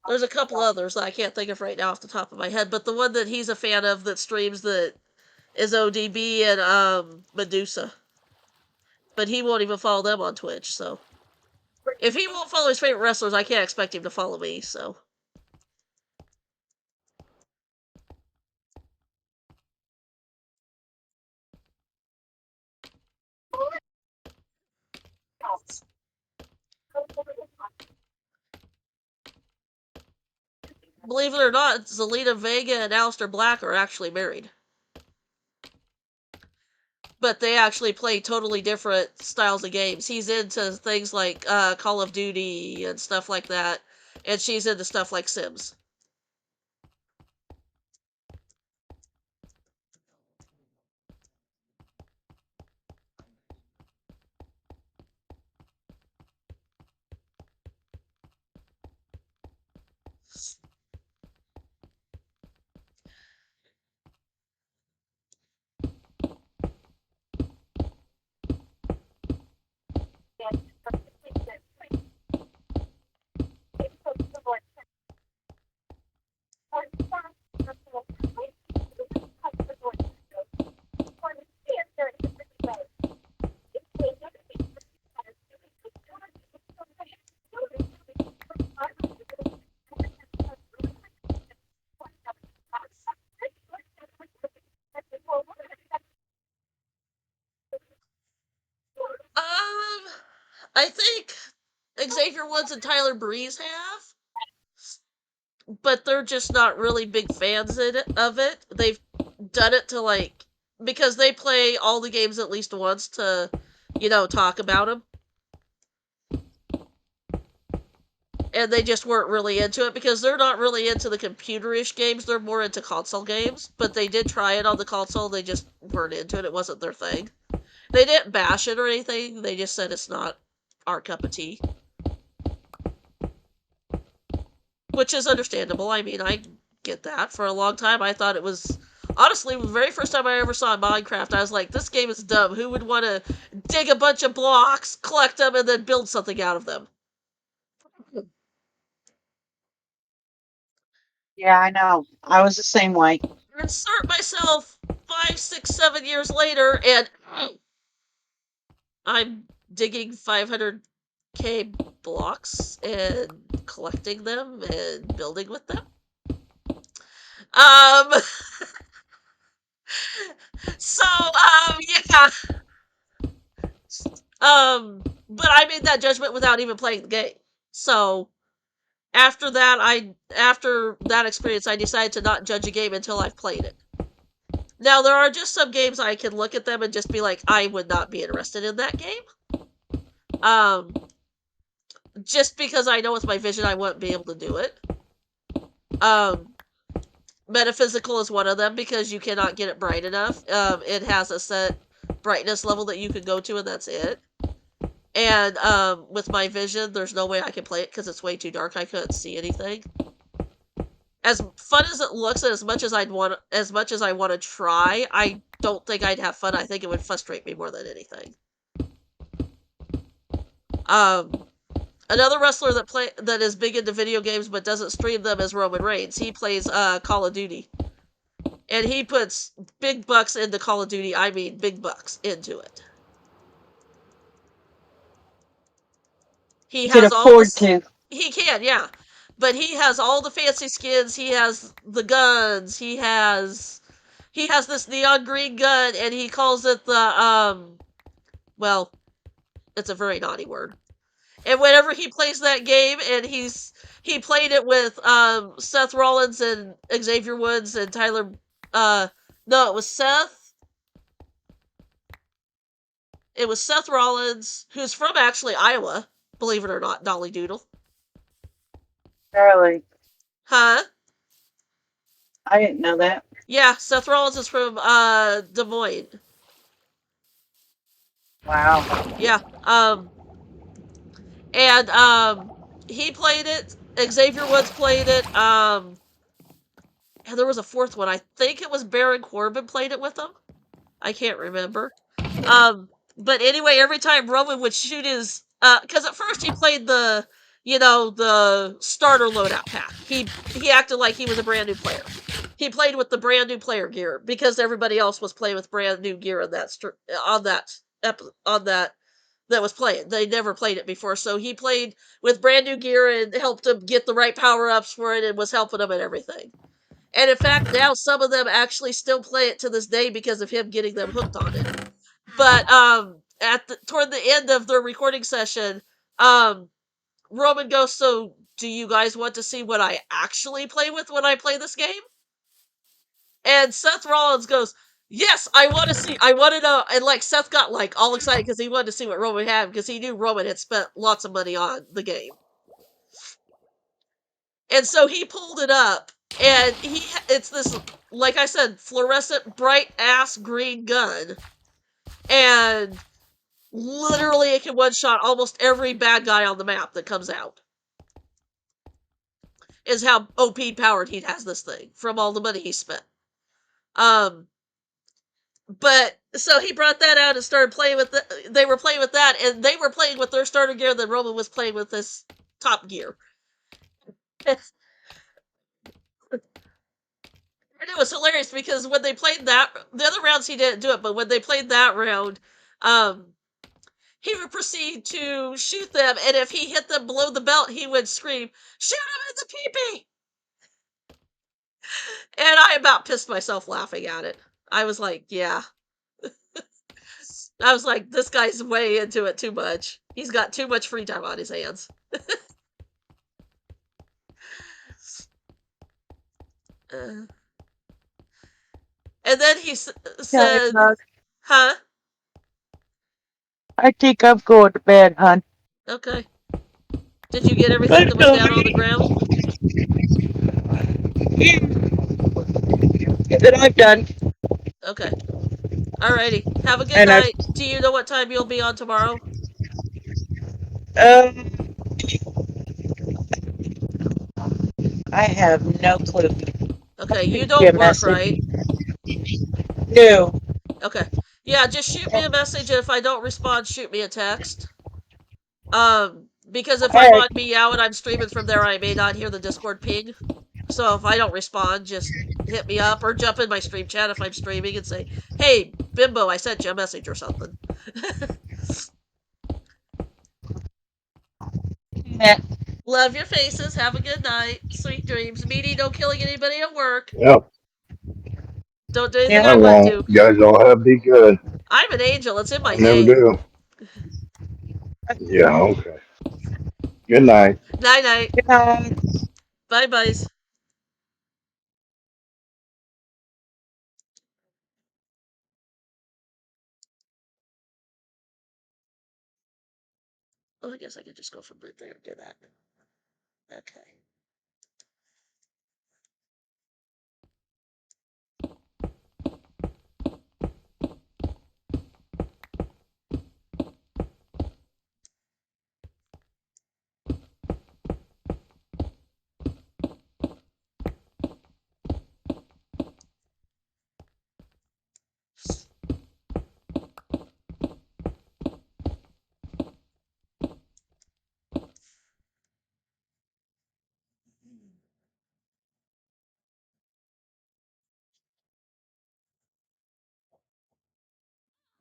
there's a couple others that I can't think of right now off the top of my head, but the one that he's a fan of that streams that is ODB and Medusa. But he won't even follow them on Twitch, so if he won't follow his favorite wrestlers, I can't expect him to follow me, so. Believe it or not, Zelina Vega and Aleister Black are actually married. But they actually play totally different styles of games. He's into things like Call of Duty and stuff like that, and she's into stuff like Sims. I think Xavier Woods and Tyler Breeze have, but they're just not really big fans of it. They've done it to like because they play all the games at least once to, talk about them. And they just weren't really into it because they're not really into the computerish games. They're more into console games. But they did try it on the console. They just weren't into it. It wasn't their thing. They didn't bash it or anything. They just said it's not our cup of tea. Which is understandable. I mean, I get that. For a long time, I thought it was. Honestly, the very first time I ever saw Minecraft, I was like, this game is dumb. Who would want to dig a bunch of blocks, collect them, and then build something out of them? Yeah, I know. I was the same way. Insert myself 5, 6, 7 years later, and I'm digging 500k blocks and collecting them and building with them. Um, yeah. But I made that judgment without even playing the game. So after that experience, I decided to not judge a game until I've played it. Now there are just some games I can look at them and just be like, I would not be interested in that game. Just because I know with my vision I wouldn't be able to do it. Metaphysical is one of them because you cannot get it bright enough. It has a set brightness level that you can go to, and that's it. And with my vision, there's no way I can play it because it's way too dark. I couldn't see anything. As fun as it looks, and as much as I want to try, I don't think I'd have fun. I think it would frustrate me more than anything. Um, Another wrestler that is big into video games but doesn't stream them is Roman Reigns. He plays Call of Duty, and he puts big bucks into Call of Duty. I mean, big bucks into it. He You can has all afford this. to. He can, yeah, but he has all the fancy skins. He has the guns. He has this neon green gun, and he calls it the Well, it's a very naughty word. And whenever he plays that game, and he played it with Seth Rollins and Xavier Woods and Tyler. No, it was Seth. It was Seth Rollins, who's from actually Iowa, believe it or not, Dolly Doodle. Really? Huh? I didn't know that. Yeah, Seth Rollins is from Des Moines. Wow. Yeah. And he played it. Xavier Woods played it. And there was a fourth one. I think it was Baron Corbin played it with him. I can't remember. But anyway, every time Roman would shoot his, because at first he played the starter loadout pack. He acted like he was a brand new player. He played with the brand new player gear because everybody else was playing with brand new gear on that was playing. They never played it before, so he played with brand new gear and helped him get the right power ups for it and was helping him and everything. And in fact, now some of them actually still play it to this day because of him getting them hooked on it. But toward the end of the recording session, um, Roman goes, "So, do you guys want to see what I actually play with when I play this game?" And Seth Rollins goes, "Yes, I want to see. I want to know." And like Seth got like all excited because he wanted to see what Roman had because he knew Roman had spent lots of money on the game. And so he pulled it up, and it's this, like I said, fluorescent bright ass green gun, and literally it can one shot almost every bad guy on the map that comes out. Is how OP powered he has this thing from all the money he spent. Um, but so he brought that out and started playing with they were playing with that, and they were playing with their starter gear. Then Roman was playing with this top gear. And it was hilarious because when they played that, the other rounds he didn't do it, but when they played that round, um, he would proceed to shoot them, and if he hit them below the belt, he would scream, "Shoot him in the pee-pee!" And I about pissed myself laughing at it. I was like, yeah. I was like, this guy's way into it too much. He's got too much free time on his hands. Uh, and then he Okay, said, love. huh? I think I'm going to bed, hon. Okay. Did you get everything Let's that was go. down on the ground? Then I'm done. Okay. Alrighty. Have a good And night. Do you know what time you'll be on tomorrow? um, I have no clue. Okay, you Be a don't work, message. right? No. Okay. Yeah, just shoot me a message, and if I don't respond, shoot me a text. Because if All I'm right. on Meow and I'm streaming from there, I may not hear the Discord ping. So if I don't respond, just hit me up or jump in my stream chat if I'm streaming and say, "Hey, Bimbo, I sent you a message or something." Yeah. Love your faces. Have a good night. Sweet dreams. Meaty, no killing anybody at work. Yep, Don't do anything Yeah. I I want won't. to. You guys all have be good. I'm an angel. It's in my I never name. do. Yeah, okay. Good night. Night night. Good night. Bye byes. Well, I guess I could just go from right there and do that. Okay.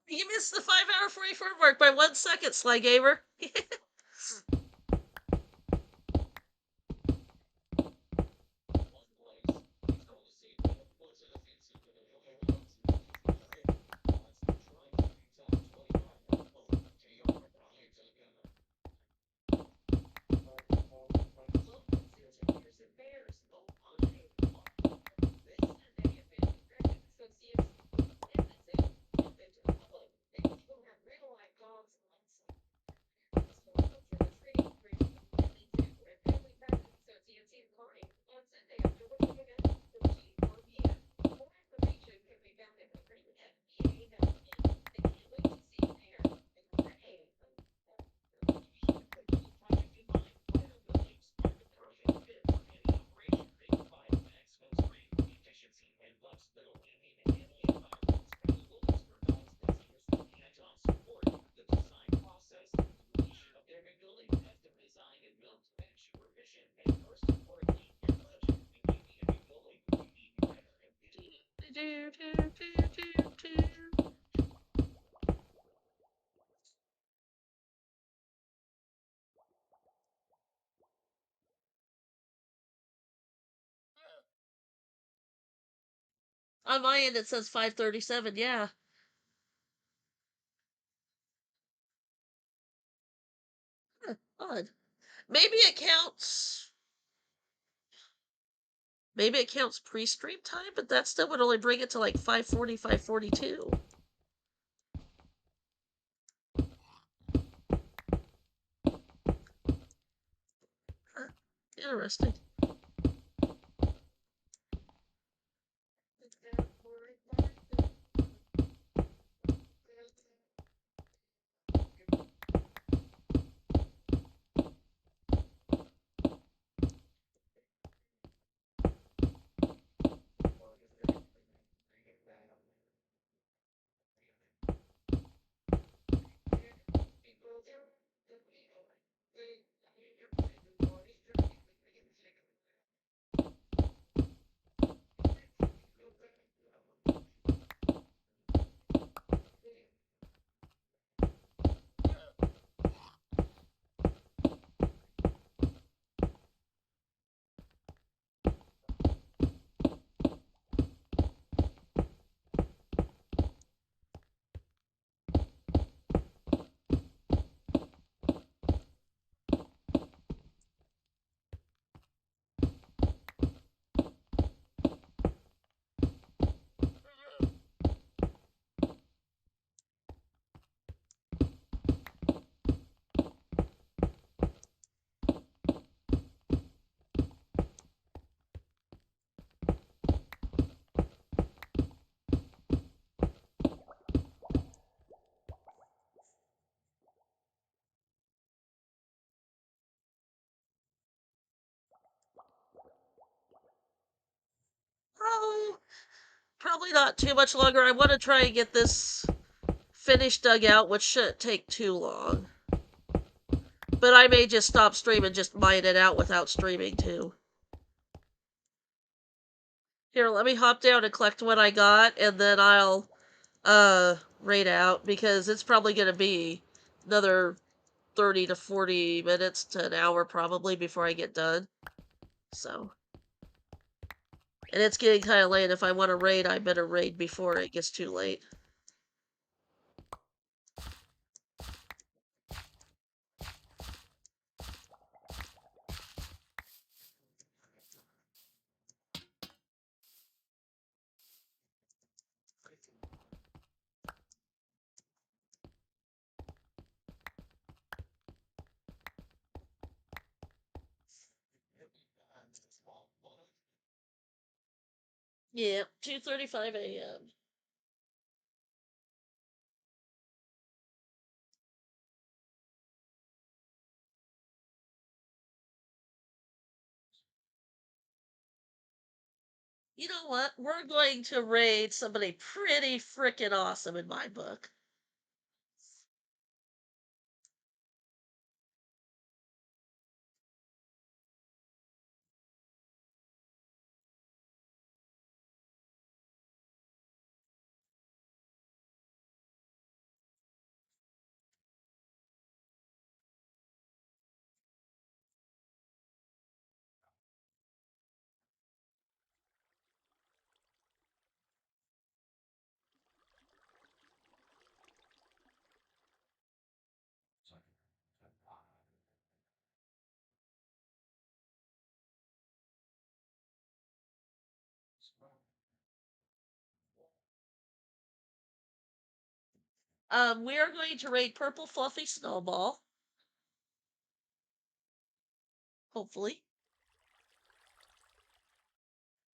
You missed the 5 hour 44 mark by 1 second, Sly Gamer. On my end, it says 5:37. Yeah. Huh, odd. Maybe it counts. Maybe it counts pre-stream time, but that still would only bring it to like 5:40, 5:42. Huh, interesting. Oh, probably not too much longer. I want to try and get this finished dug out, which shouldn't take too long. But I may just stop streaming, just mine it out without streaming too. Here, let me hop down and collect what I got, and then I'll raid out, because it's probably gonna be another 30 to 40 minutes to an hour probably before I get done. So, and it's getting kind of late. If I want to raid, I better raid before it gets too late. Yeah, 2:35 a.m. You know what? We're going to raid somebody pretty freaking awesome in my book. We are going to raid Purple Fluffy Snowball. Hopefully.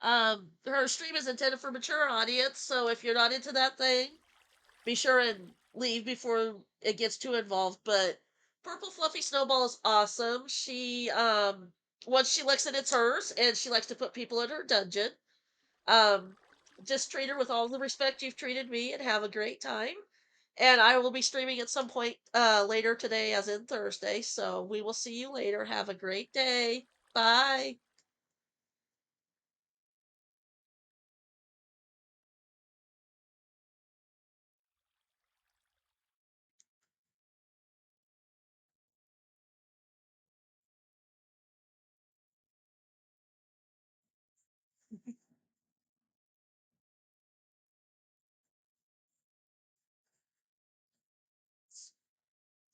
Her stream is intended for mature audience, so if you're not into that thing, be sure and leave before it gets too involved. But Purple Fluffy Snowball is awesome. She once she licks it, it's hers, and she likes to put people in her dungeon. Um, just treat her with all the respect you've treated me, and have a great time. And I will be streaming at some point later today, as in Thursday. So we will see you later. Have a great day. Bye.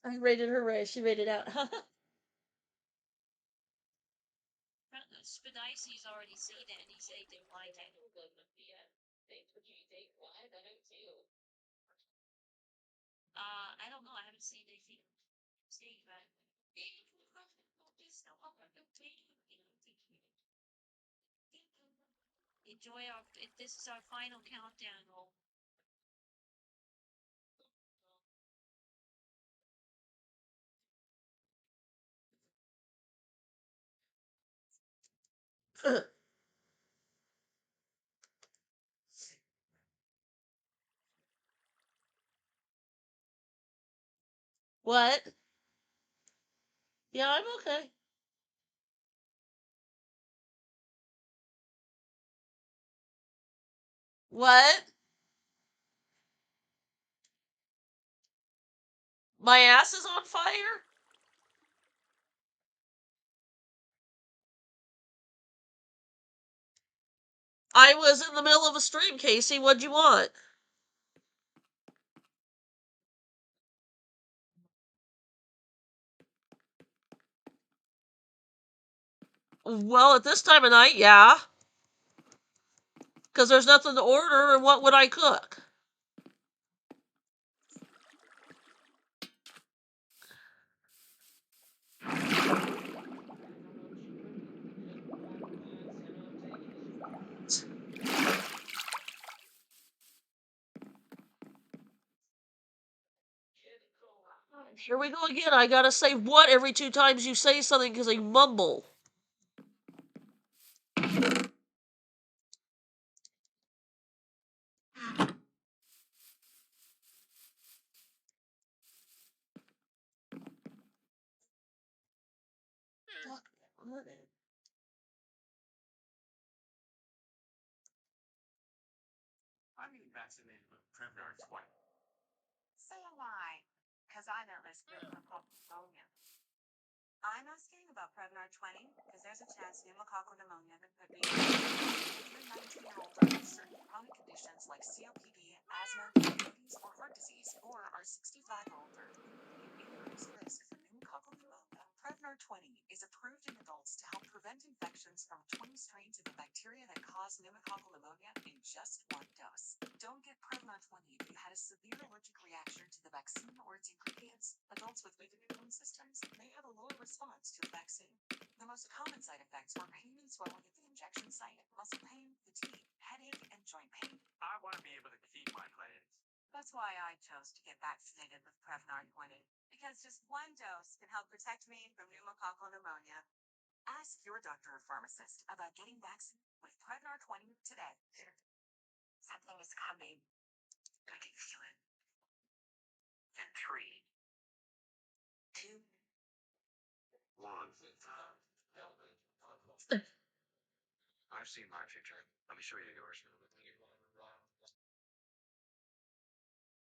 I rated her right. She rated out. Spedicey's already seen it, and he said he didn't like it. I don't know. I haven't seen anything. But enjoy our. This is our final countdown. What? Yeah, I'm okay. What? My ass is on fire? I was in the middle of a stream, Casey. What'd you want? Well, at this time of night, yeah. Because there's nothing to order, and what would I cook? Here we go again. I gotta say what every 2 times you say something because I mumble. I'm getting vaccinated with Prevnar 20. So am I, because I don't risk pneumonia. I'm asking about Prevnar 20 because there's a chance pneumococcal pneumonia could be if you're 19 or older with certain chronic conditions like COPD, asthma, diabetes, or heart disease, or are 65 or older. You increase risk for pneumococcal pneumonia. Prevnar 20 is approved in adults to help prevent infections from 20 strains of the bacteria that cause pneumococcal pneumonia in just one dose. Don't get Prevnar 20 if you had a severe allergic reaction to the vaccine or its ingredients. Adults with weakened immune systems may have a lower response to the vaccine. The most common side effects were pain and swelling at the injection site, muscle pain, fatigue, headache, and joint pain. I want to be able to keep my plans. That's why I chose to get vaccinated with Prevnar 20, because just one dose can help protect me from pneumococcal pneumonia. Ask your doctor or pharmacist about getting vaccinated with Prevnar 20 today. Something is coming. I can feel it. And 3, 2, 1. I've seen my future. Let me show you yours.